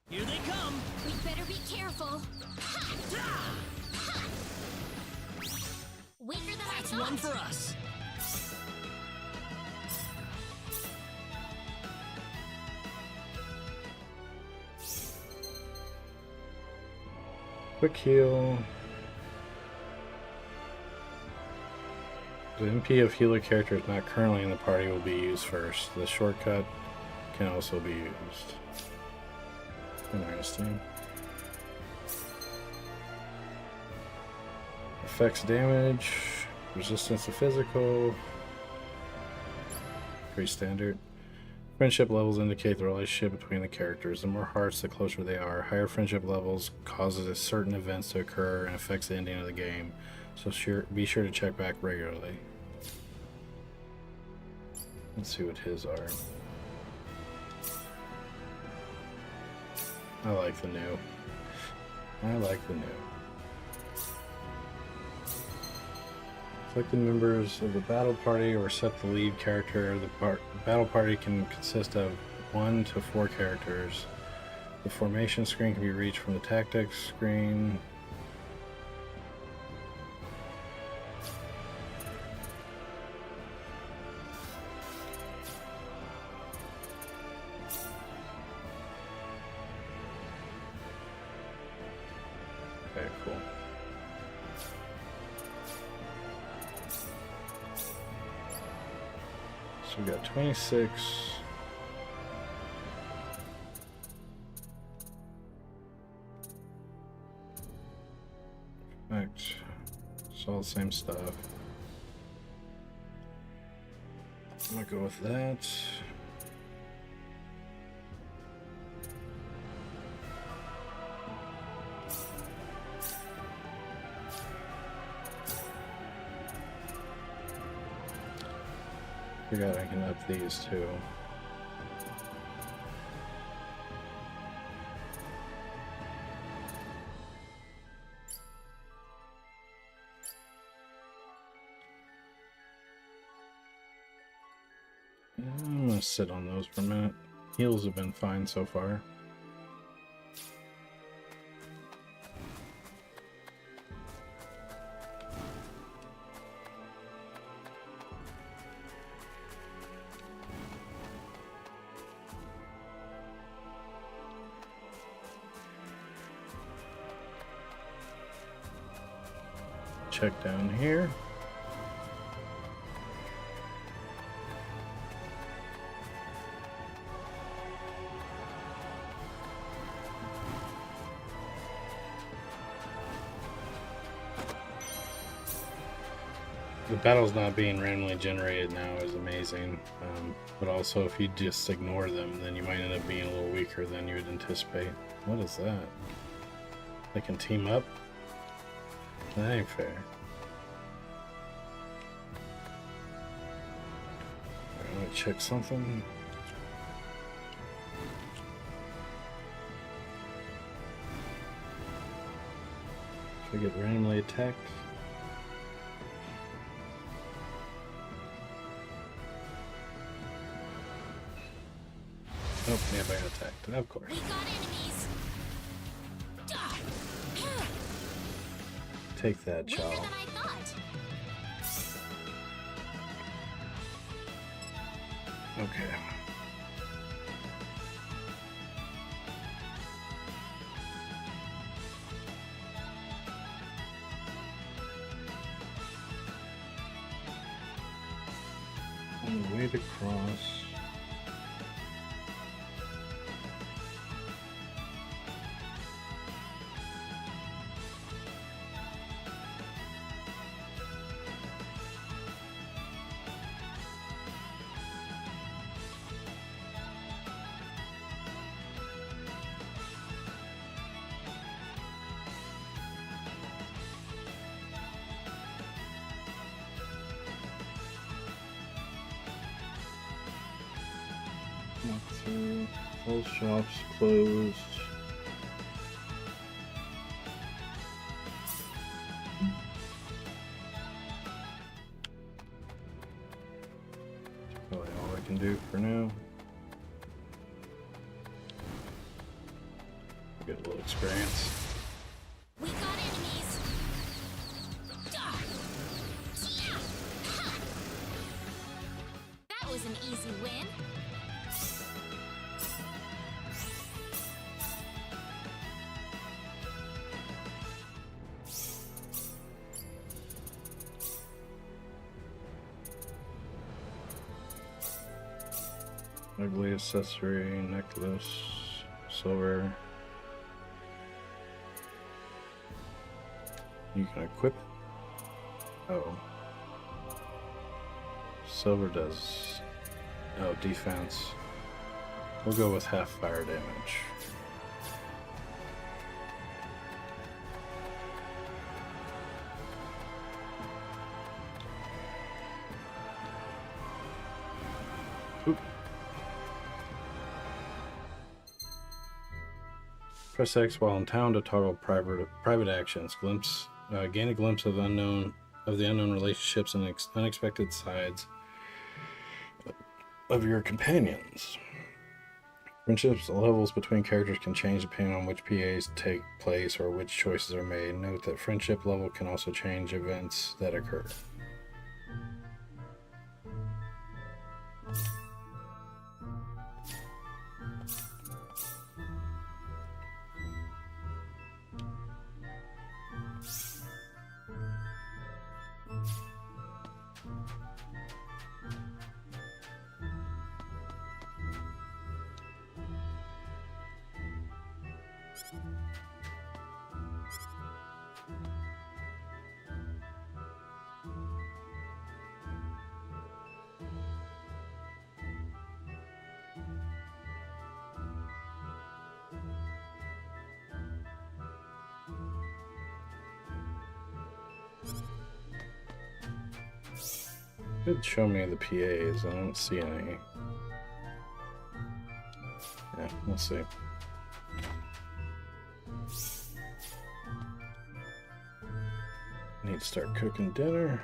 Here they come! We better be careful. Weaker than I That's thought. one for us! Quick heal. The MP of healer characters not currently in the party will be used first. The shortcut can also be used. Interesting. Affects damage, resistance to physical. Pretty standard. Friendship levels indicate the relationship between the characters. The more hearts, the closer they are. Higher friendship levels causes certain events to occur and affects the ending of the game. So be sure to check back regularly. Let's see what his are. I like the new. Select the members of the battle party or set the lead character. The battle party can consist of 1 to 4 characters. The formation screen can be reached from the tactics screen. Okay, cool. So we got 26. Perfect. It's all the same stuff. I'm gonna go with that. Forgot I can up these too. I'm gonna sit on those for a minute. Heals have been fine so far. Check down here. The battle's not being randomly generated now is amazing, but also if you just ignore them, then you might end up being a little weaker than you would anticipate. What is that? They can team up? That ain't fair. Let me check something. Should we get randomly attacked? Oh, yeah, I got attacked. Of course. We got enemies. Take that, Weaker child. than I thought. Okay. On the way to cross. Walk through. All shops closed. That's probably all I can do for now. Get a little experience. We got enemies. That was an easy win. Ugly accessory, necklace, silver. You can equip. Oh. Silver does. Oh, defense. We'll go with half fire damage. Oop. Press X while in town to toggle private actions. Gain a glimpse of the unknown relationships and unexpected sides of your companions. Friendships levels between characters can change depending on which PAs take place or which choices are made. Note that friendship level can also change events that occur. Could show me the PAs. I don't see any. Yeah, we'll see. Need to start cooking dinner.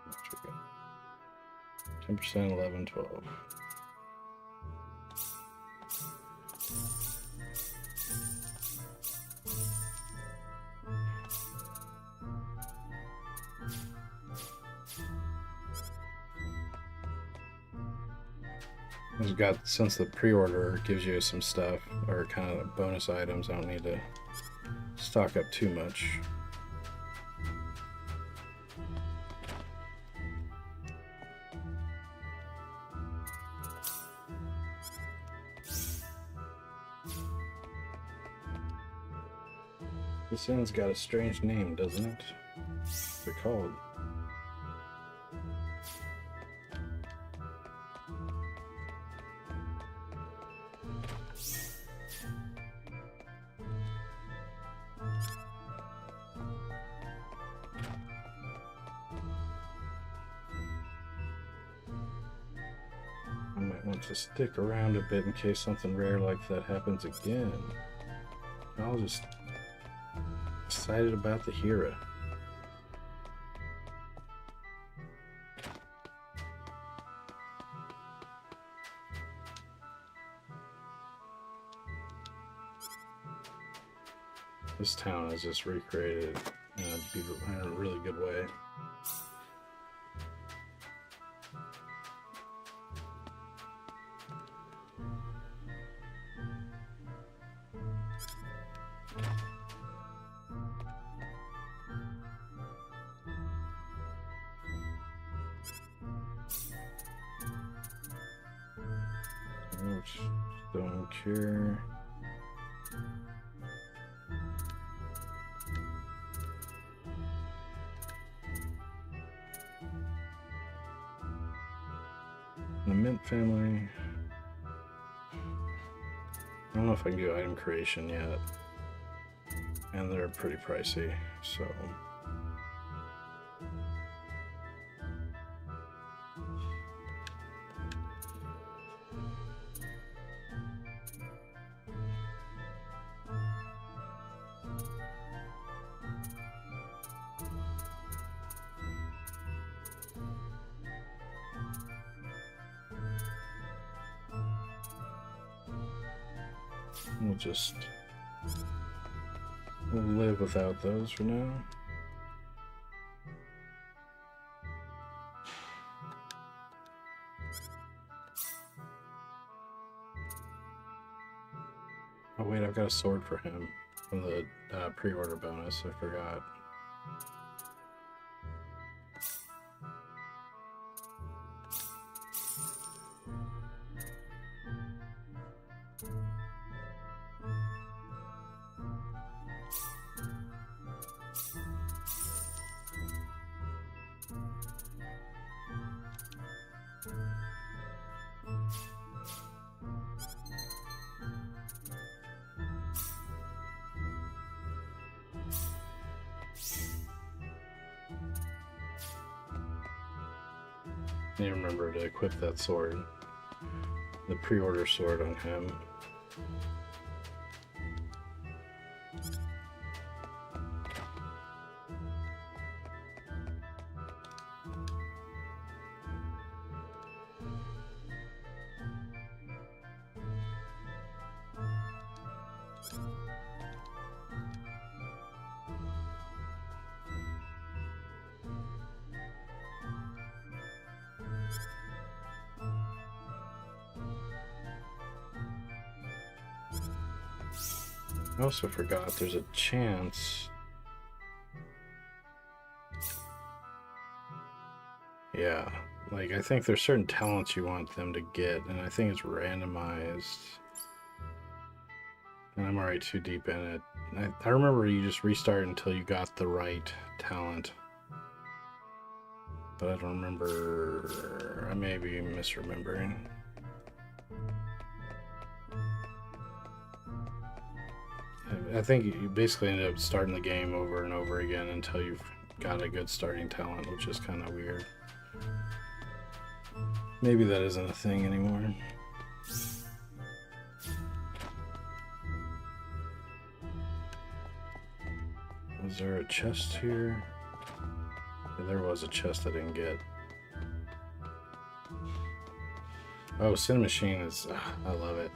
What you got? 10%, 11, 12. I've got, since the pre-order gives you some stuff or kind of bonus items, I don't need to stock up too much. This inn's got a strange name, doesn't it? What's it called? I might want to stick around a bit in case something rare like that happens again. I'll just excited about the Hera. This town is just recreated in a really good way. Stone cure. The Mint family. I don't know if I can do item creation yet. And they're pretty pricey, so. We'll live without those for now. Oh wait, I've got a sword for him from the pre-order bonus. I forgot. I need to remember to equip that sword, the pre-order sword on him. I also forgot there's a chance. Yeah, like I think there's certain talents you want them to get, and I think it's randomized. And I'm already too deep in it. I remember you just restart until you got the right talent. But I don't remember. I may be misremembering. I think you basically end up starting the game over and over again until you've got a good starting talent, which is kind of weird. Maybe that isn't a thing anymore. Was there a chest here? Yeah, there was a chest I didn't get. Oh, Sin Machine is... I love it.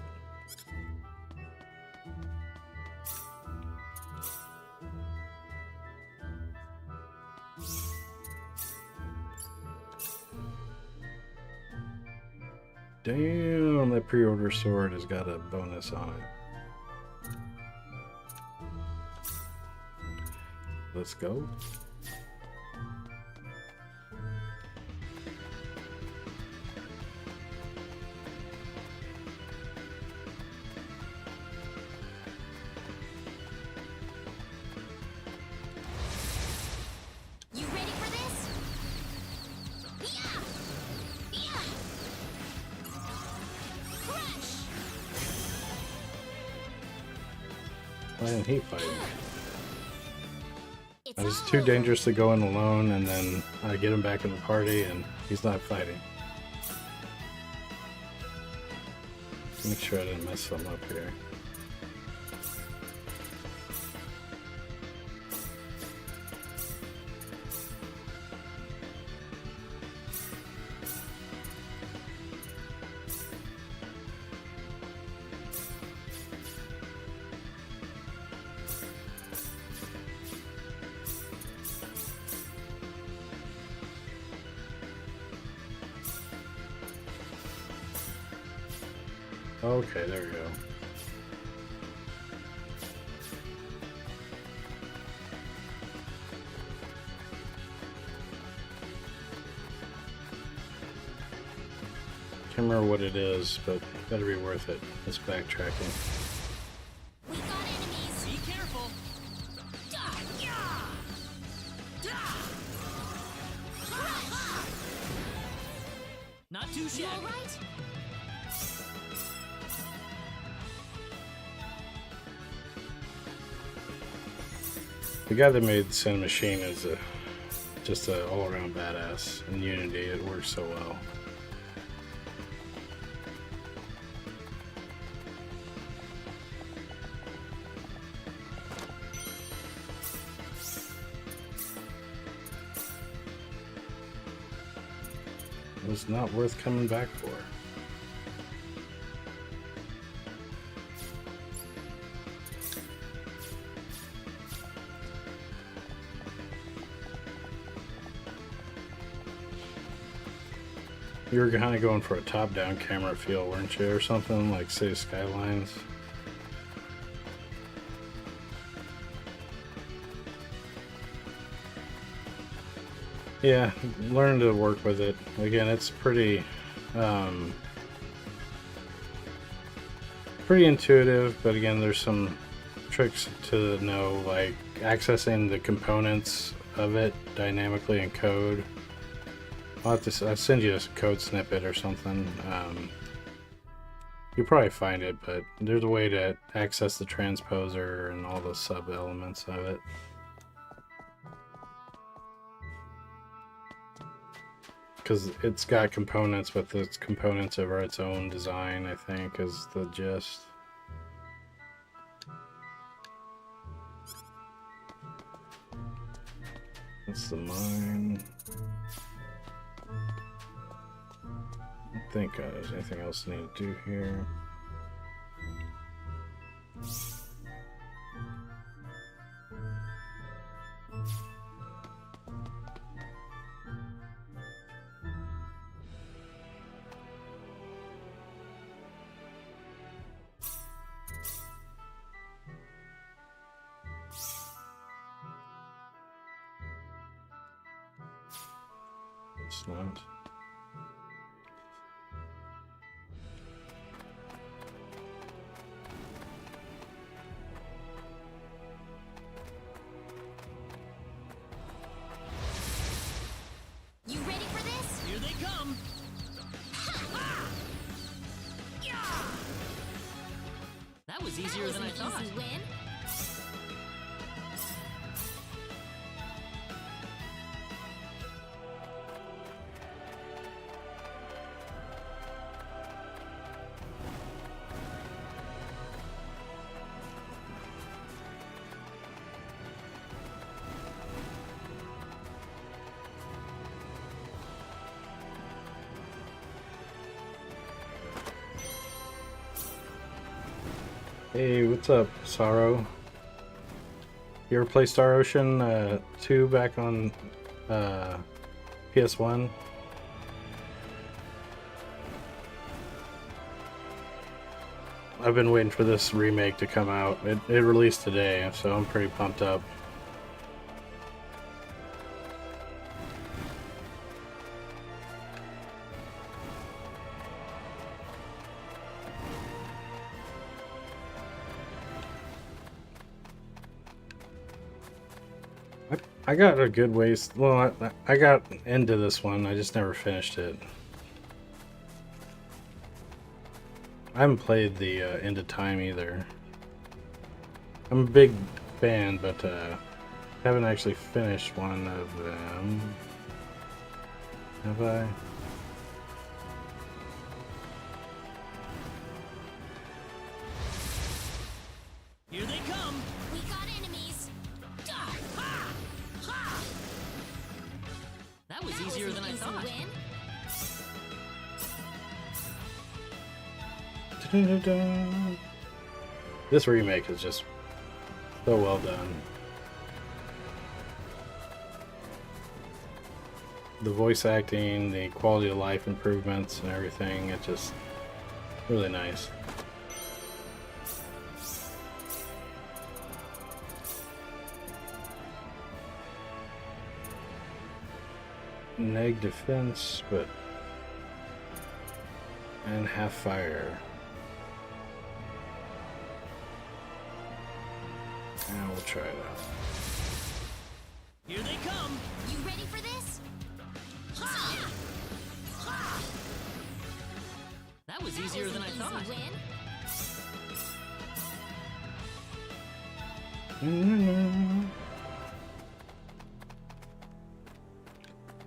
Damn, that pre-order sword has got a bonus on it. Let's go. You ready for this? Yeah! Yeah! Crush! Why didn't he fight me? It's It's all too over. dangerous to go in alone, and then I get him back in the party, and he's not fighting. Make sure I didn't mess something up here. Okay, there we go. Can't remember what it is, but it better be worth it. It's backtracking. We got enemies. Be careful. Not too You shabby. alright? The guy that made the Sin Machine is just an all-around badass. In Unity, it works so well. It was not worth coming back for. You were kind of going for a top-down camera feel, weren't you, or something like City Skylines? Yeah, learn to work with it. Again, it's pretty intuitive, but again, there's some tricks to know, like accessing the components of it dynamically in code. I'll send you a code snippet or something. You'll probably find it, but there's a way to access the transposer and all the sub-elements of it. Because it's got components, but its components are its own design, I think, is the gist. That's the mine. I don't think there's anything else I need to do here. It's not. That was That easier was than an I thought. easy win. Hey, what's up, Sorrow? You ever play Star Ocean 2 back on PS1? I've been waiting for this remake to come out. It released today, so I'm pretty pumped up. I got a good ways. Well, I got into this one. I just never finished it. I haven't played the End of Time either. I'm a big fan, but haven't actually finished one of them. Have I? Here they come. We got enemies. Ah, ha, ha. That was That easier was than an I easy thought. win. Da-da-da. This remake is just so well done. The voice acting, the quality of life improvements, and everything, it's just really nice. Neg defense, but and half fire. And we'll try it out. Here they come. You ready for this? Ha! Ha! That was That easier was than an I easy thought. win.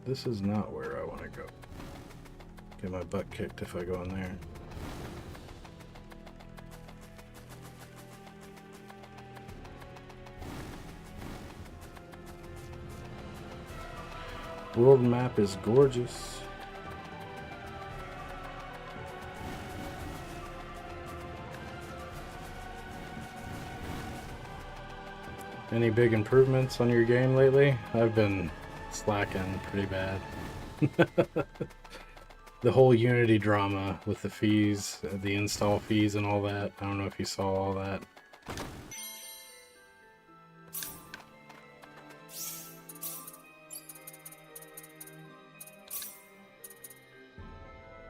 This is not where I want to go. Get my butt kicked if I go in there. World map is gorgeous. Any big improvements on your game lately? I've been slacking pretty bad. The whole Unity drama with the fees, the install fees and all that. I don't know if you saw all that.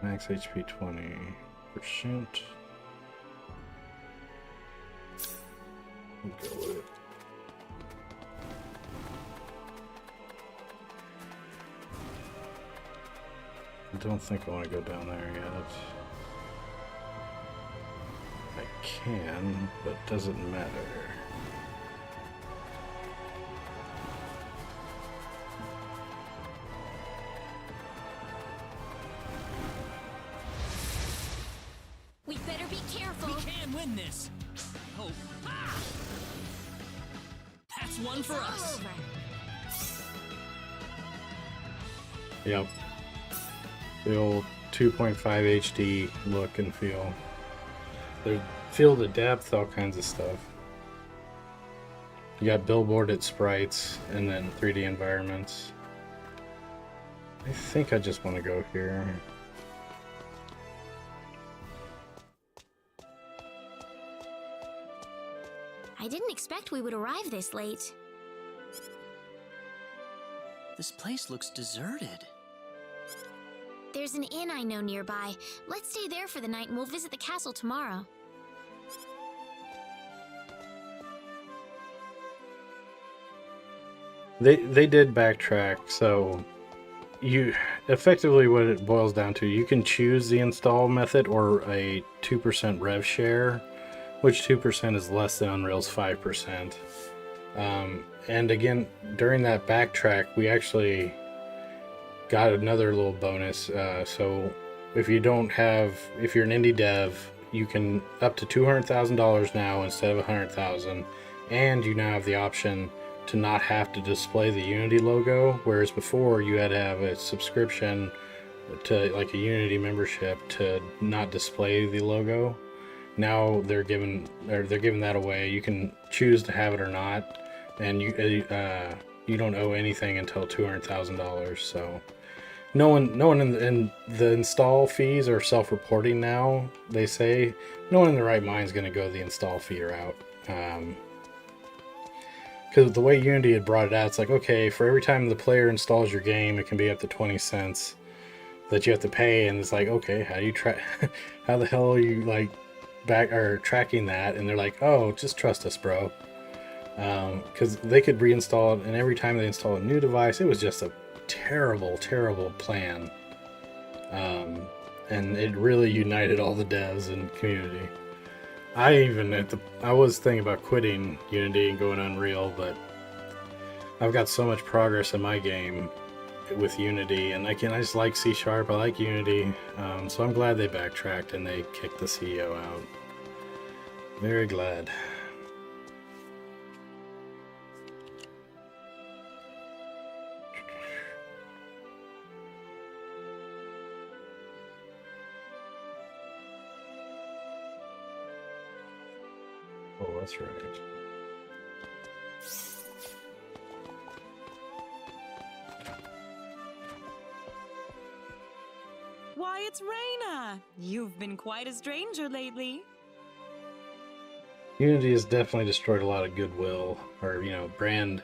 Max HP 20%. We'll go with it. I don't think I want to go down there yet. I can, but doesn't matter. We better be careful. We can win this. I hope. Ah! That's one It's for all us. over. Yep. The old 2.5 HD look and feel. They feel the depth, all kinds of stuff. You got billboarded sprites and then 3D environments. I think I just want to go here. I didn't expect we would arrive this late. This place looks deserted. There's an inn I know nearby. Let's stay there for the night and we'll visit the castle tomorrow. They did backtrack, so you effectively what it boils down to, you can choose the install method or a 2% rev share, which 2% is less than Unreal's 5%. And again, during that backtrack, we actually got another little bonus. So if you're an indie dev, you can up to $200,000 now instead of $100,000, and you now have the option to not have to display the Unity logo, whereas before you had to have a subscription to like a Unity membership to not display the logo. Now they're giving that away. You can choose to have it or not, and you don't owe anything until $200,000. So no one in the install fees are self-reporting now. They say no one in their right mind is going to go the install fee route. Because the way Unity had brought it out, it's like, okay, for every time the player installs your game, it can be up to 20 cents that you have to pay. And it's like, okay, how do you how the hell are you like tracking that? And they're like, oh, just trust us, bro. Because they could reinstall it, and every time they install a new device, it was just a terrible plan. And it really united all the devs and community. I was thinking about quitting Unity and going Unreal, but I've got so much progress in my game with Unity, and I just like C#. I like Unity, so I'm glad they backtracked and they kicked the CEO out. Very glad. Oh, that's right. Why, it's Reina! You've been quite a stranger lately. Unity has definitely destroyed a lot of goodwill, or brand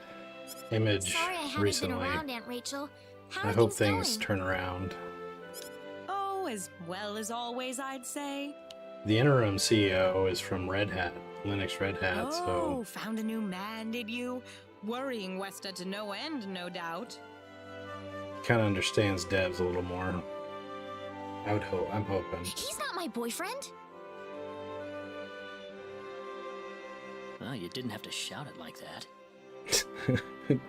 image Sorry I haven't recently. been around, Aunt Rachel. How I are hope things things going? turn around. Oh, as well as always, I'd say. The interim CEO is from Red Hat, Linux Red Hat, Oh, so found a new man, did you? Worrying Westa to no end, no doubt. kind of understands devs a little more. I'm hoping. He's not my boyfriend. Well, you didn't have to shout it like that.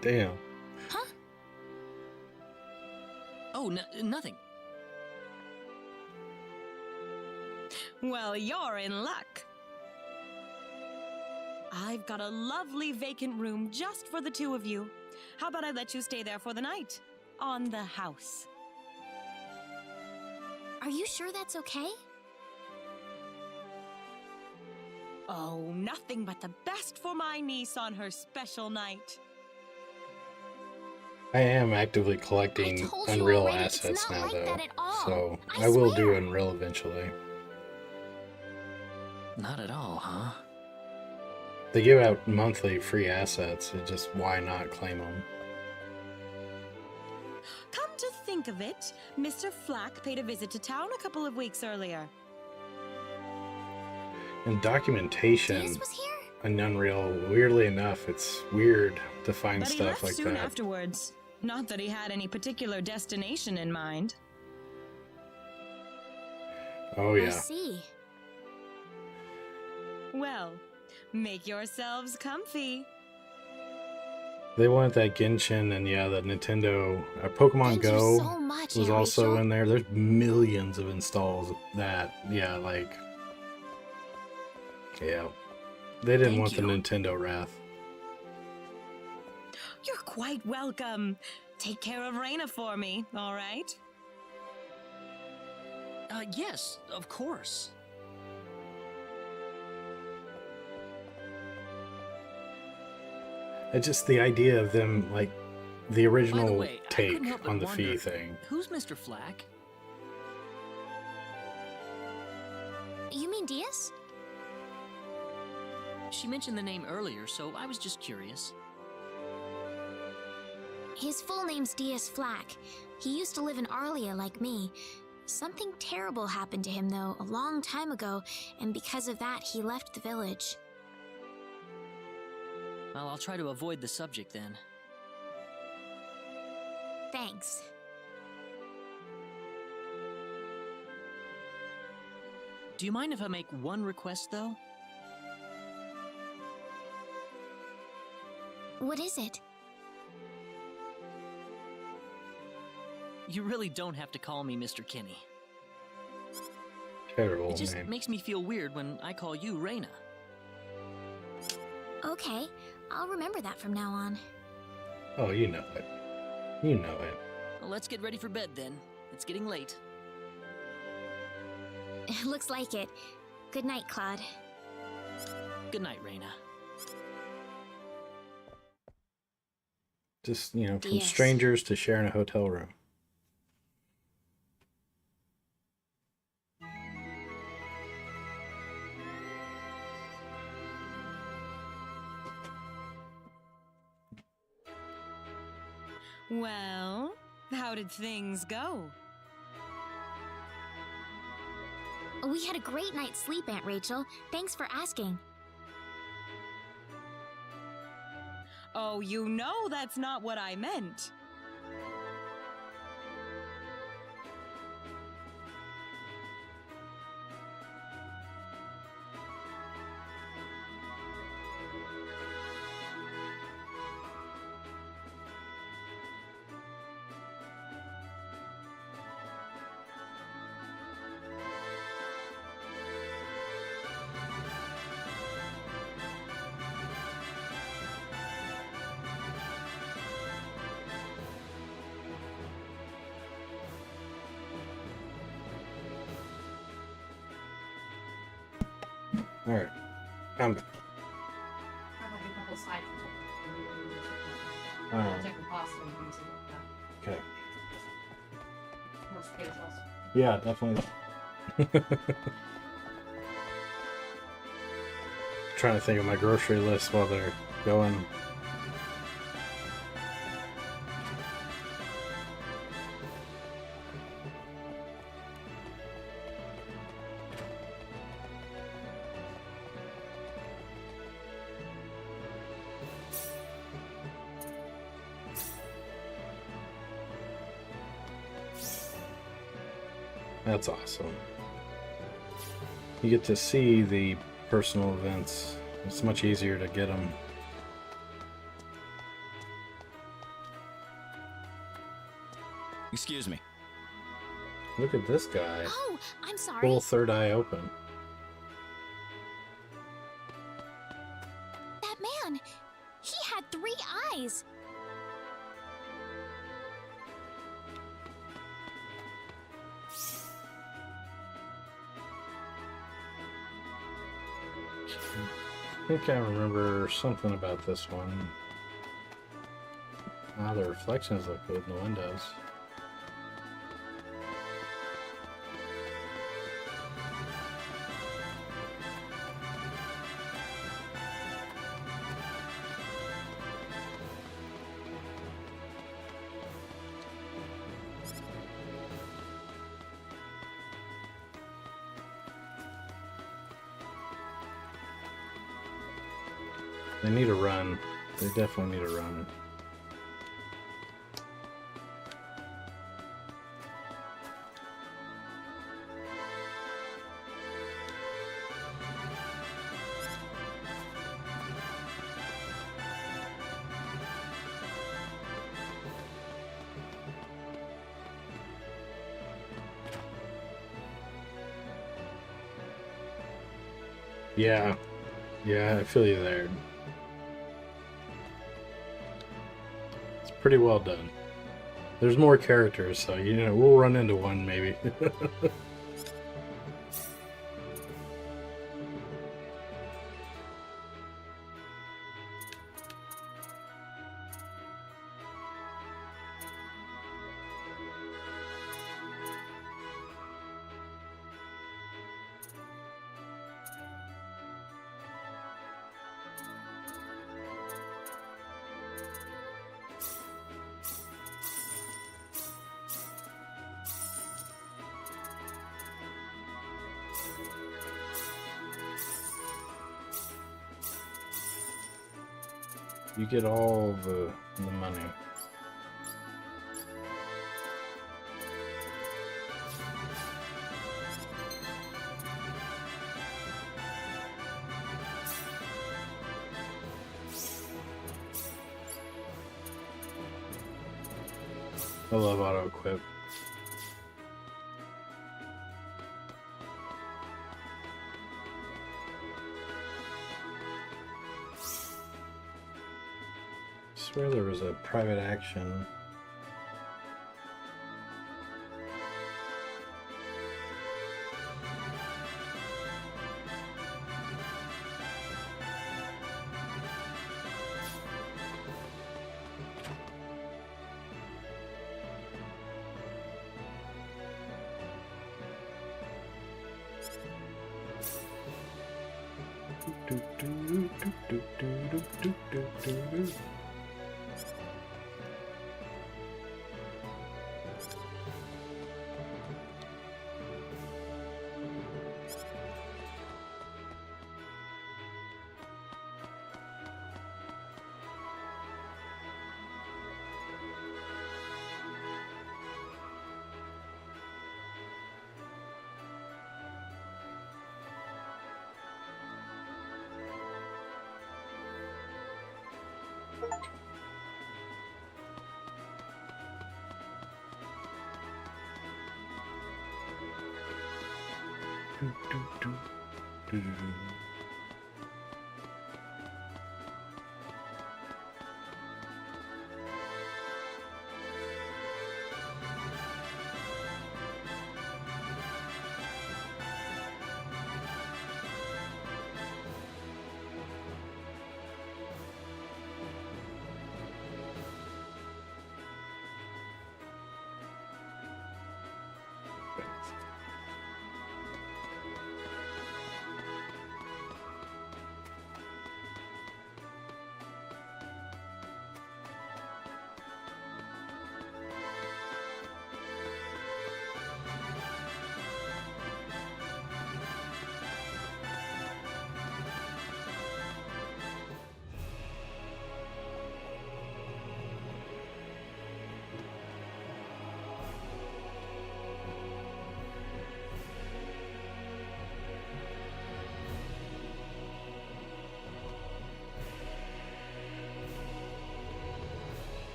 Damn. Huh? Oh, nothing. Well, you're in luck. I've got a lovely vacant room just for the two of you. How about I let you stay there for the night? On the house. Are you sure that's okay? Oh, nothing but the best for my niece on her special night. I am actively I collecting told you Unreal already, it's assets not now, like though. that at all. So I I will do swear. Unreal eventually. Not at all, huh? They give out monthly free assets. It's just why not claim them? Come to think of it, Mr. Flack paid a visit to town a couple of weeks earlier. And documentation Diaz was here? in Unreal, weirdly enough, it's weird to find But he stuff left like soon that. afterwards. Not that he had any particular destination in mind. Oh I yeah. see. Well, make yourselves comfy. They wanted that Genshin, and yeah, the Nintendo Pokemon Thank Go you so much, was Aunt also Rachel. in there. There's millions of installs of that. Yeah, like yeah. They didn't Thank want the you. Nintendo wrath. You're quite welcome. Take care of Reina for me, all right? Yes, of course. It's just the idea of them, like, the By original the way, I couldn't take help but on the wonder, fee thing. Who's Mr. Flack? You mean Diaz? She mentioned the name earlier, so I was just curious. His full name's Diaz Flack. He used to live in Arlia like me. Something terrible happened to him, though, a long time ago, and because of that, he left the village. Well, I'll try to avoid the subject then. Thanks. Do you mind if I make one request, though? What is it? You really don't have to call me Mr. Kinney. Terrible It just name. makes me feel weird when I call you Reyna. Okay, I'll remember that from now on. Oh, you know it. You know it. Well, let's get ready for bed then. It's getting late. Looks like it. Good night, Claude. Good night, Reyna. Just, you know, from Yes. strangers to sharing a hotel room. Well, how did things go? We had a great night's sleep, Aunt Rachel. Thanks for asking. Oh, you know that's not what I meant. All right. I'm back. Probably a couple slides. Oh, Check the pasta and things like that. okay. Most potatoes also. Yeah, definitely. Trying to think of my grocery list while they're going. That's awesome. You get to see the personal events. It's much easier to get them. Excuse me. Look at this guy. Oh, I'm sorry. Full third eye open. That man, he had 3 eyes. I think I remember something about this one. Ah, the reflections look good in the windows. They need a run. They definitely need a run. Yeah. Yeah, I feel you there. It's pretty well done. There's more characters, so you know we'll run into one maybe. You get all the money. I love auto equip. I swear there was a private action.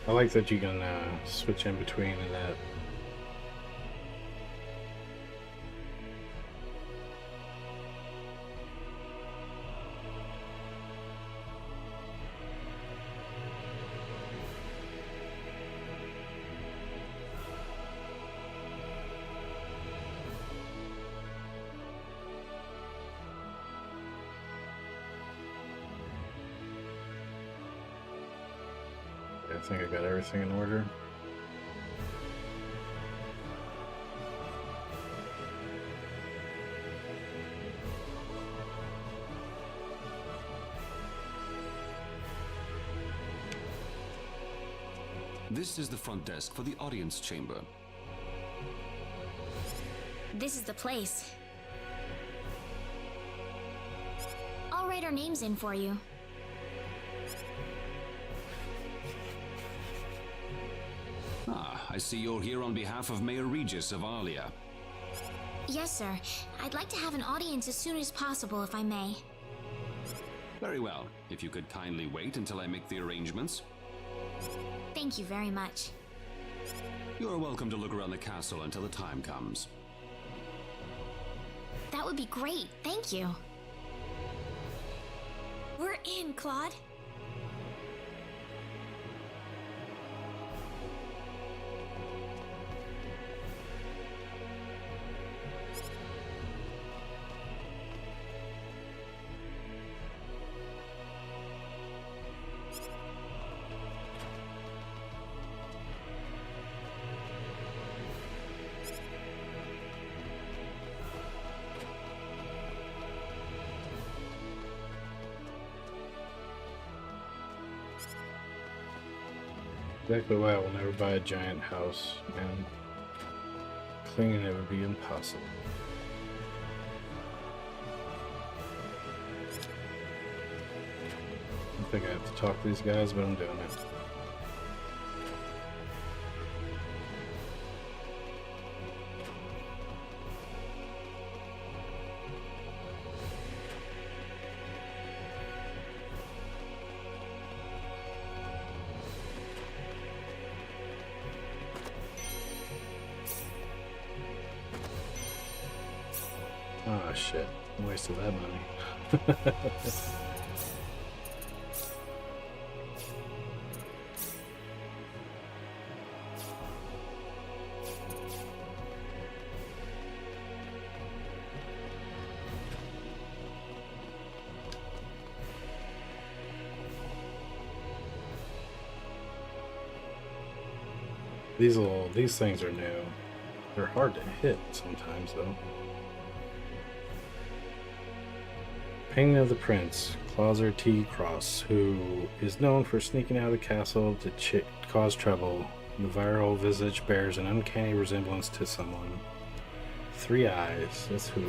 I like that you can switch in between and that. I think I got everything in order. This is the front desk for the audience chamber. This is the place. I'll write our names in for you. Ah, I see you're here on behalf of Mayor Regis of Alia. Yes, sir. I'd like to have an audience as soon as possible, if I may. Very well. If you could kindly wait until I make the arrangements. Thank you very much. You're welcome to look around the castle until the time comes. That would be great. Thank you. We're in, Claude. Exactly why I will never buy a giant house, man. Cleaning it would be impossible. I think I have to talk to these guys, but I'm doing it. Oh shit. Wasted that money. These things are new. They're hard to hit sometimes though. Painting of the Prince, Clauser T. Cross, who is known for sneaking out of the castle to cause trouble. The viral visage bears an uncanny resemblance to someone. 3 eyes. That's who.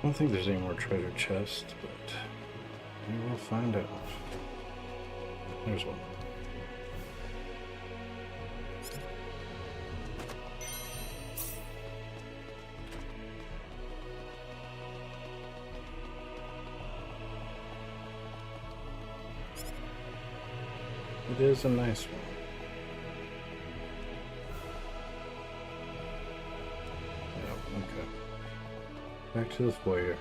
I don't think there's any more treasure chests, but we will find out. There's one. It is a nice one. Yeah, okay. Back to the foyer.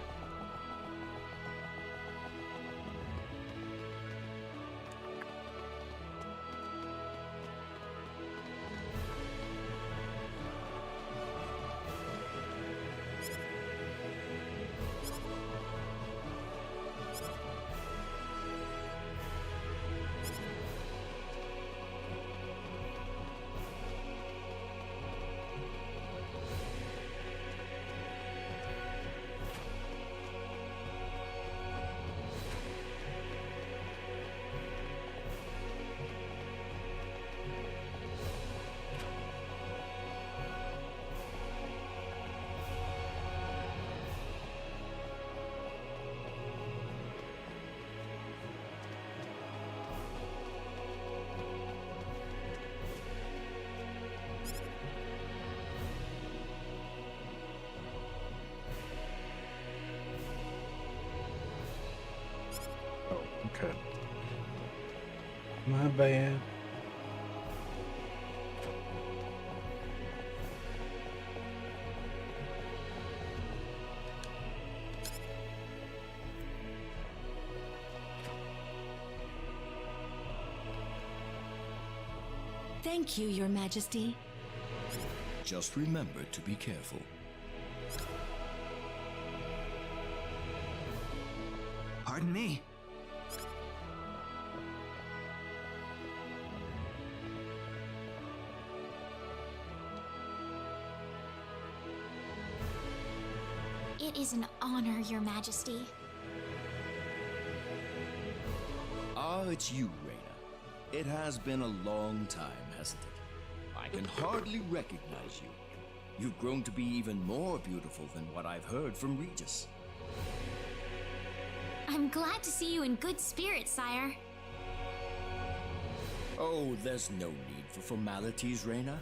Okay. My bad. Thank you, Your Majesty. Just remember to be careful. Pardon me. It is an honor, Your Majesty. Ah, it's you, Reyna. It has been a long time, hasn't it? I can hardly recognize you. You've grown to be even more beautiful than what I've heard from Regis. I'm glad to see you in good spirits, sire. Oh, there's no need for formalities, Reyna.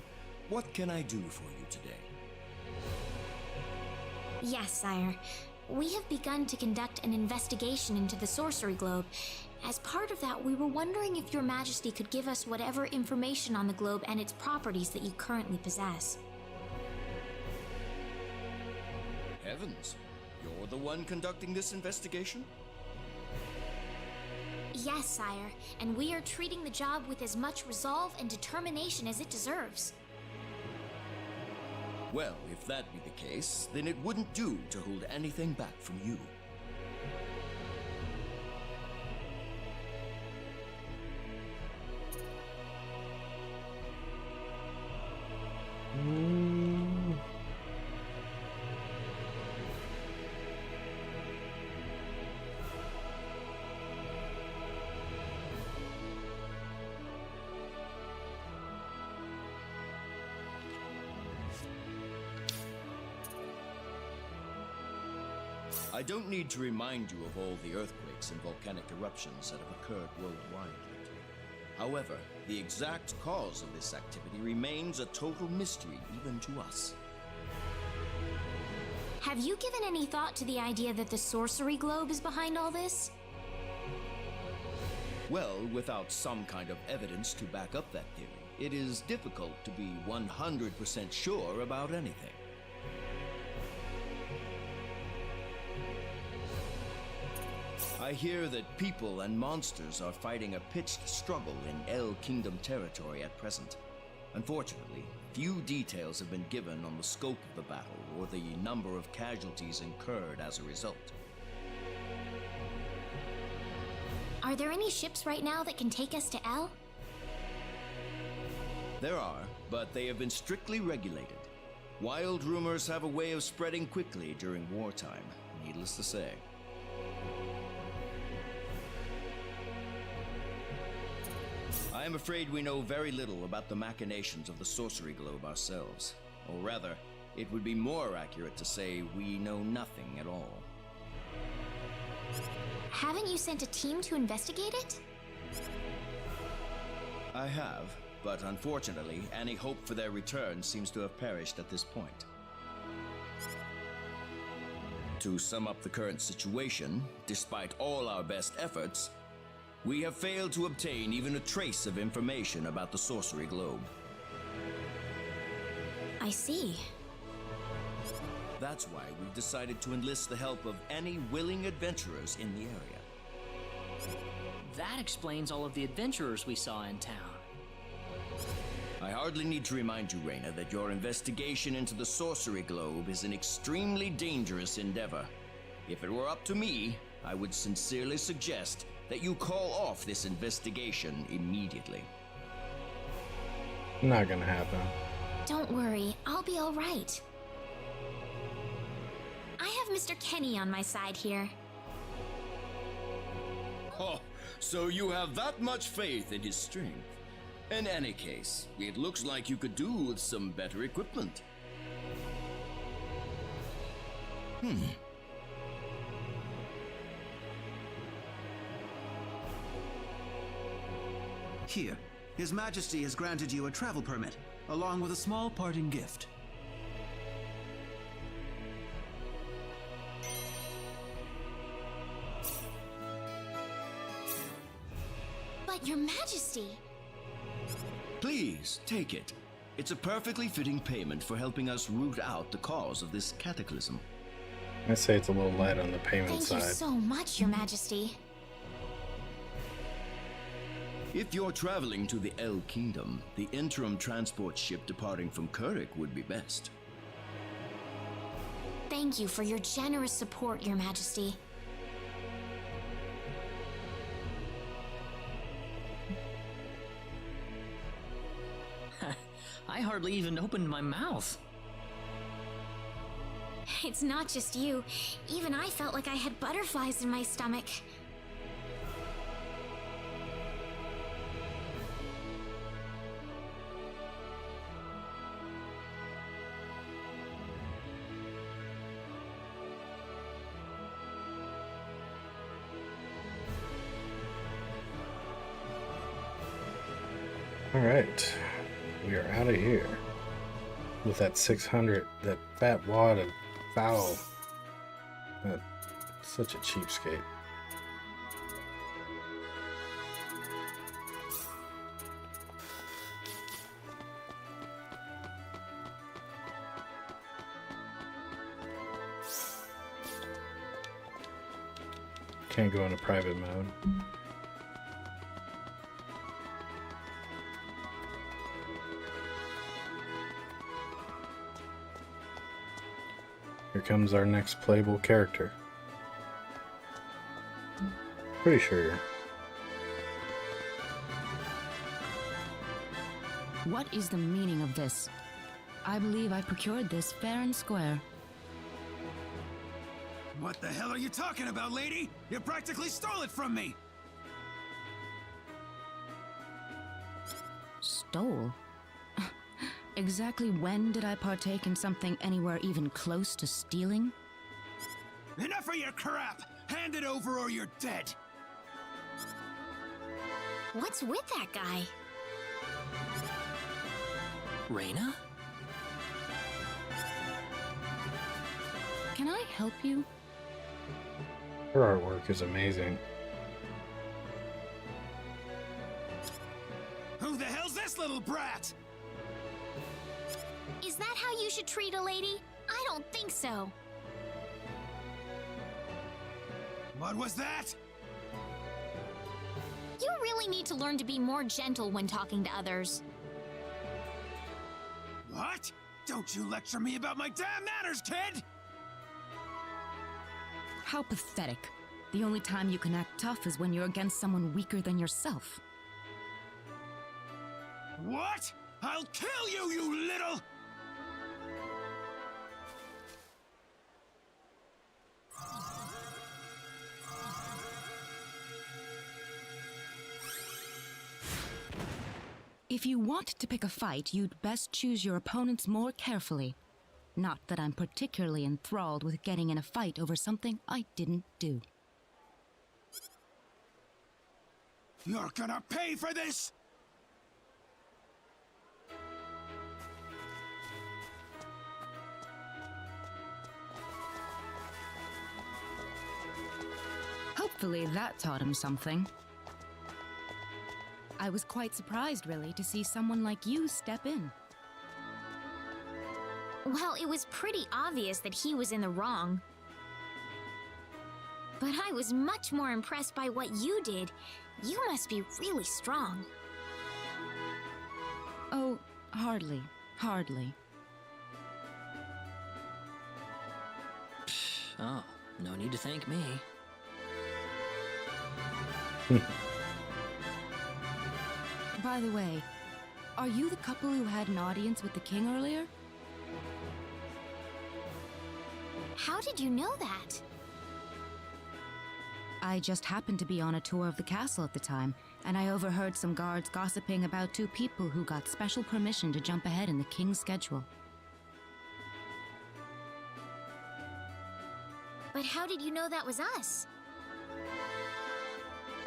What can I do for you today? Yes, sire. We have begun to conduct an investigation into the Sorcery Globe. As part of that, we were wondering if Your Majesty could give us whatever information on the globe and its properties that you currently possess. Heavens, you're the one conducting this investigation? Yes, sire, and we are treating the job with as much resolve and determination as it deserves. Well, if that be the case, then it wouldn't do to hold anything back from you. I don't need to remind you of all the earthquakes and volcanic eruptions that have occurred worldwide lately. However, the exact cause of this activity remains a total mystery even to us. Have you given any thought to the idea that the sorcery globe is behind all this? Well, without some kind of evidence to back up that theory, it is difficult to be 100% sure about anything. I hear that people and monsters are fighting a pitched struggle in El Kingdom territory at present. Unfortunately, few details have been given on the scope of the battle or the number of casualties incurred as a result. Are there any ships right now that can take us to El? There are, but they have been strictly regulated. Wild rumors have a way of spreading quickly during wartime, needless to say. I am afraid we know very little about the machinations of the sorcery globe ourselves. Or rather, it would be more accurate to say we know nothing at all. Haven't you sent a team to investigate it? I have, but unfortunately, any hope for their return seems to have perished at this point. To sum up the current situation, despite all our best efforts, we have failed to obtain even a trace of information about the sorcery globe. I see. That's why we've decided to enlist the help of any willing adventurers in the area. That explains all of the adventurers we saw in town. I hardly need to remind you, Reyna, that your investigation into the sorcery globe is an extremely dangerous endeavor. If it were up to me, I would sincerely suggest that you call off this investigation immediately. Not gonna happen. Don't worry, I'll be all right. I have Mr. Kenny on my side here. Oh, so you have that much faith in his strength. In any case, it looks like you could do with some better equipment. Here, His Majesty has granted you a travel permit, along with a small parting gift. But Your Majesty... Please, take it. It's a perfectly fitting payment for helping us root out the cause of this cataclysm. I say it's a little light on the payment Thank side. you so much, Your Majesty. If you're traveling to the El Kingdom, the interim transport ship departing from Kurik would be best. Thank you for your generous support, Your Majesty. I hardly even opened my mouth. It's not just you. Even I felt like I had butterflies in my stomach. All right, we are out of here with that 600, that fat wad of foul. Such a cheapskate. Can't go into private mode. becomes our next playable character. Pretty sure. What is the meaning of this? I believe I procured this fair and square. What the hell are you talking about, lady? You practically stole it from me! Stole? Exactly when did I partake in something anywhere even close to stealing? Enough of your crap! Hand it over or you're dead! What's with that guy? Reina? Can I help you? Her artwork is amazing. Who the hell's this little brat? Is that how you should treat a lady? I don't think so. What was that? You really need to learn to be more gentle when talking to others. What? Don't you lecture me about my damn manners, kid! How pathetic. The only time you can act tough is when you're against someone weaker than yourself. What? I'll kill you, you little... If you want to pick a fight, you'd best choose your opponents more carefully. Not that I'm particularly enthralled with getting in a fight over something I didn't do. You're gonna pay for this! Hopefully that taught him something. I was quite surprised, really, to see someone like you step in. Well, it was pretty obvious that he was in the wrong. But I was much more impressed by what you did. You must be really strong. Oh, hardly. Hardly. Oh, no need to thank me. By the way, are you the couple who had an audience with the king earlier? How did you know that? I just happened to be on a tour of the castle at the time, and I overheard some guards gossiping about two people who got special permission to jump ahead in the king's schedule. But how did you know that was us?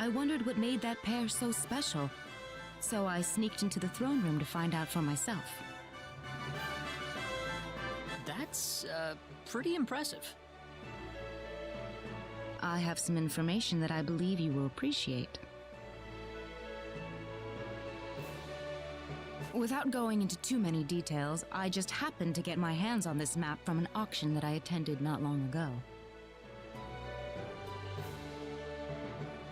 I wondered what made that pair so special, so I sneaked into the throne room to find out for myself. That's, pretty impressive. I have some information that I believe you will appreciate. Without going into too many details, I just happened to get my hands on this map from an auction that I attended not long ago.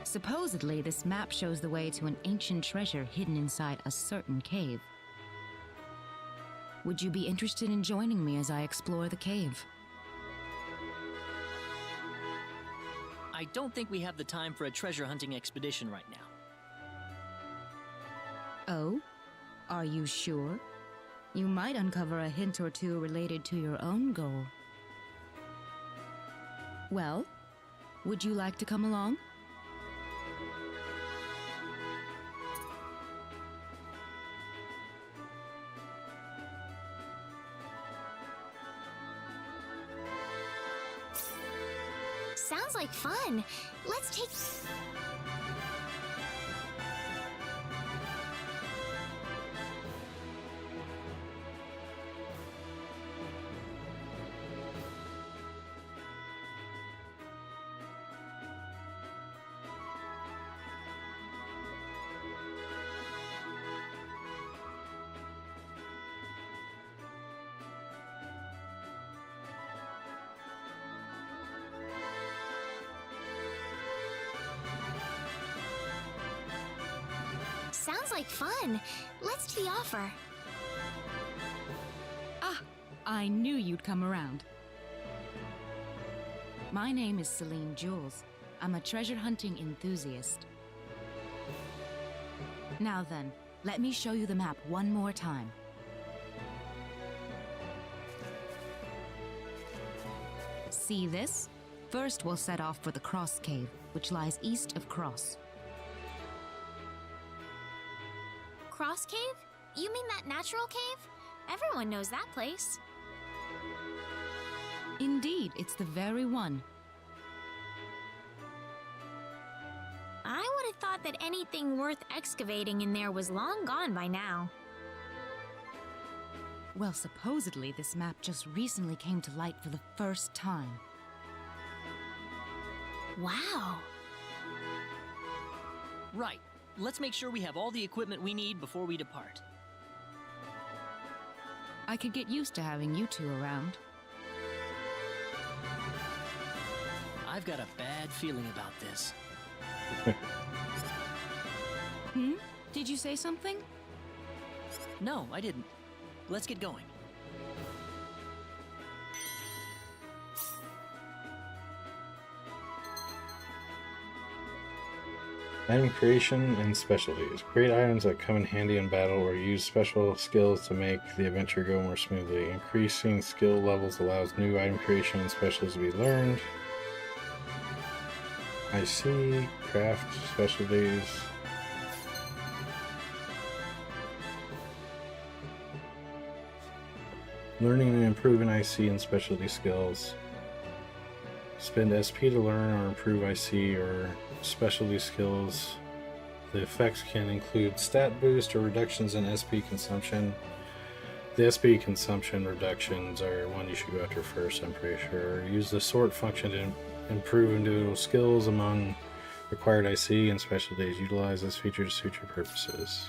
Supposedly, this map shows the way to an ancient treasure hidden inside a certain cave. Would you be interested in joining me as I explore the cave? I don't think we have the time for a treasure hunting expedition right now. Oh? Are you sure? You might uncover a hint or two related to your own goal. Well, would you like to come along? Sounds like fun. Let's take... Sounds like fun. Let's do the offer. Ah, I knew you'd come around. My name is Celine Jules. I'm a treasure hunting enthusiast. Now then, let me show you the map one more time. See this? First, we'll set off for the Cross Cave, which lies east of Cross. Cross Cave? You mean that natural cave? Everyone knows that place. Indeed, it's the very one. I would have thought that anything worth excavating in there was long gone by now. Well, supposedly this map just recently came to light for the first time. Wow. Right. Let's make sure we have all the equipment we need before we depart. I could get used to having you two around. I've got a bad feeling about this. Did you say something? No, I didn't. Let's get going. Item creation and specialties. Create items that come in handy in battle or use special skills to make the adventure go more smoothly. Increasing skill levels allows new item creation and specialties to be learned. IC, craft, specialties. Learning and improving IC and specialty skills. Spend SP to learn or improve IC or specialty skills. The effects can include stat boost or reductions in SP consumption. The SP consumption reductions are one you should go after first, I'm pretty sure. Use the sort function to improve individual skills among required IC and specialties. Utilize this feature to suit your purposes.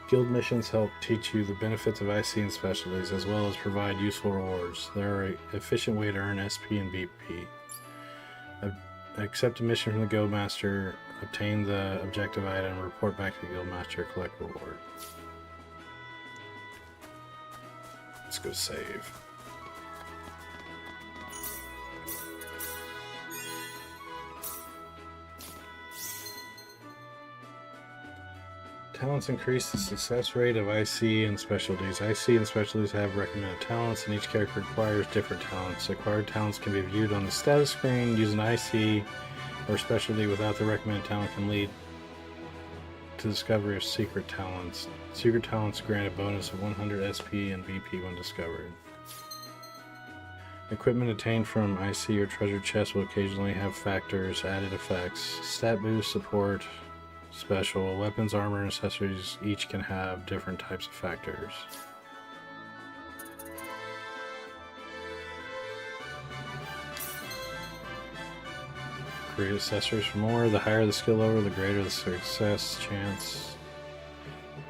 Guild missions help teach you the benefits of IC and specialties, as well as provide useful rewards. They are an efficient way to earn SP and BP. Accept a mission from the Guildmaster, obtain the objective item, report back to the Guildmaster, collect reward. Let's go save. Talents increase the success rate of IC and specialties. IC and specialties have recommended talents, and each character requires different talents. Acquired talents can be viewed on the status screen. Use an IC or specialty without the recommended talent can lead to discovery of secret talents. Secret talents grant a bonus of 100 SP and BP when discovered. Equipment attained from IC or treasure chests will occasionally have factors, added effects. Stat boost, support, special. Weapons, armor, and accessories each can have different types of factors. Create accessories for more. The higher the skill level, the greater the success chance.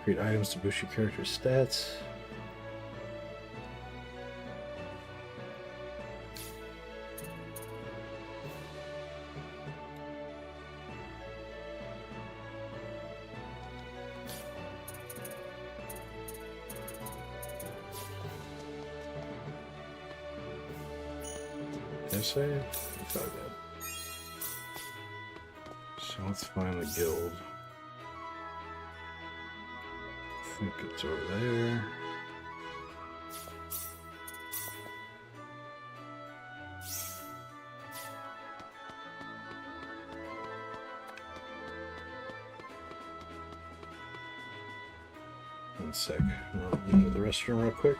Create items to boost your character's stats. Did I say it? I thought I did. So let's find the guild. I think it's over there. One sec. I'll go to the restroom real quick.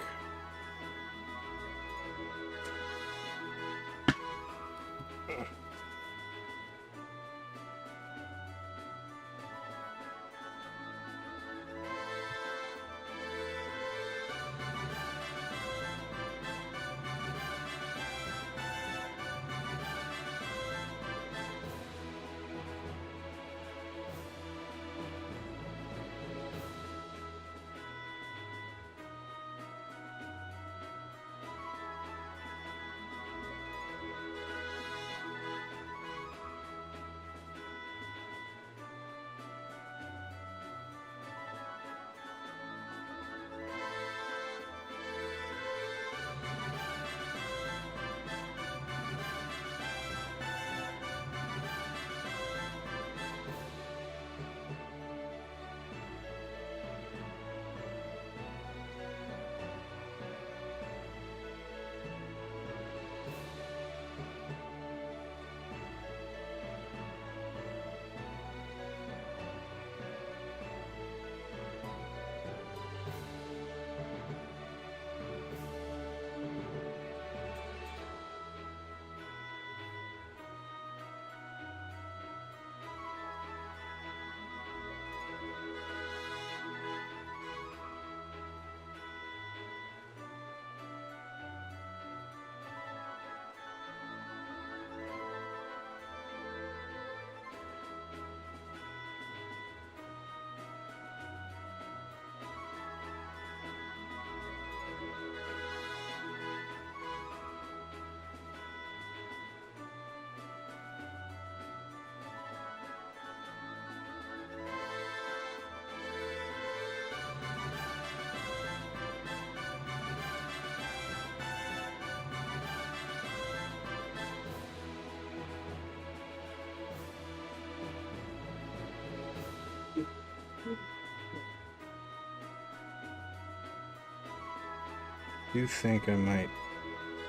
Do you think I might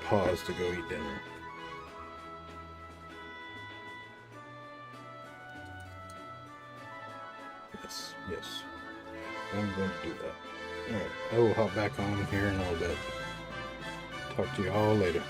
pause to go eat dinner? Yes. I'm going to do that. Alright, I will hop back on here in a little bit. Talk to you all later.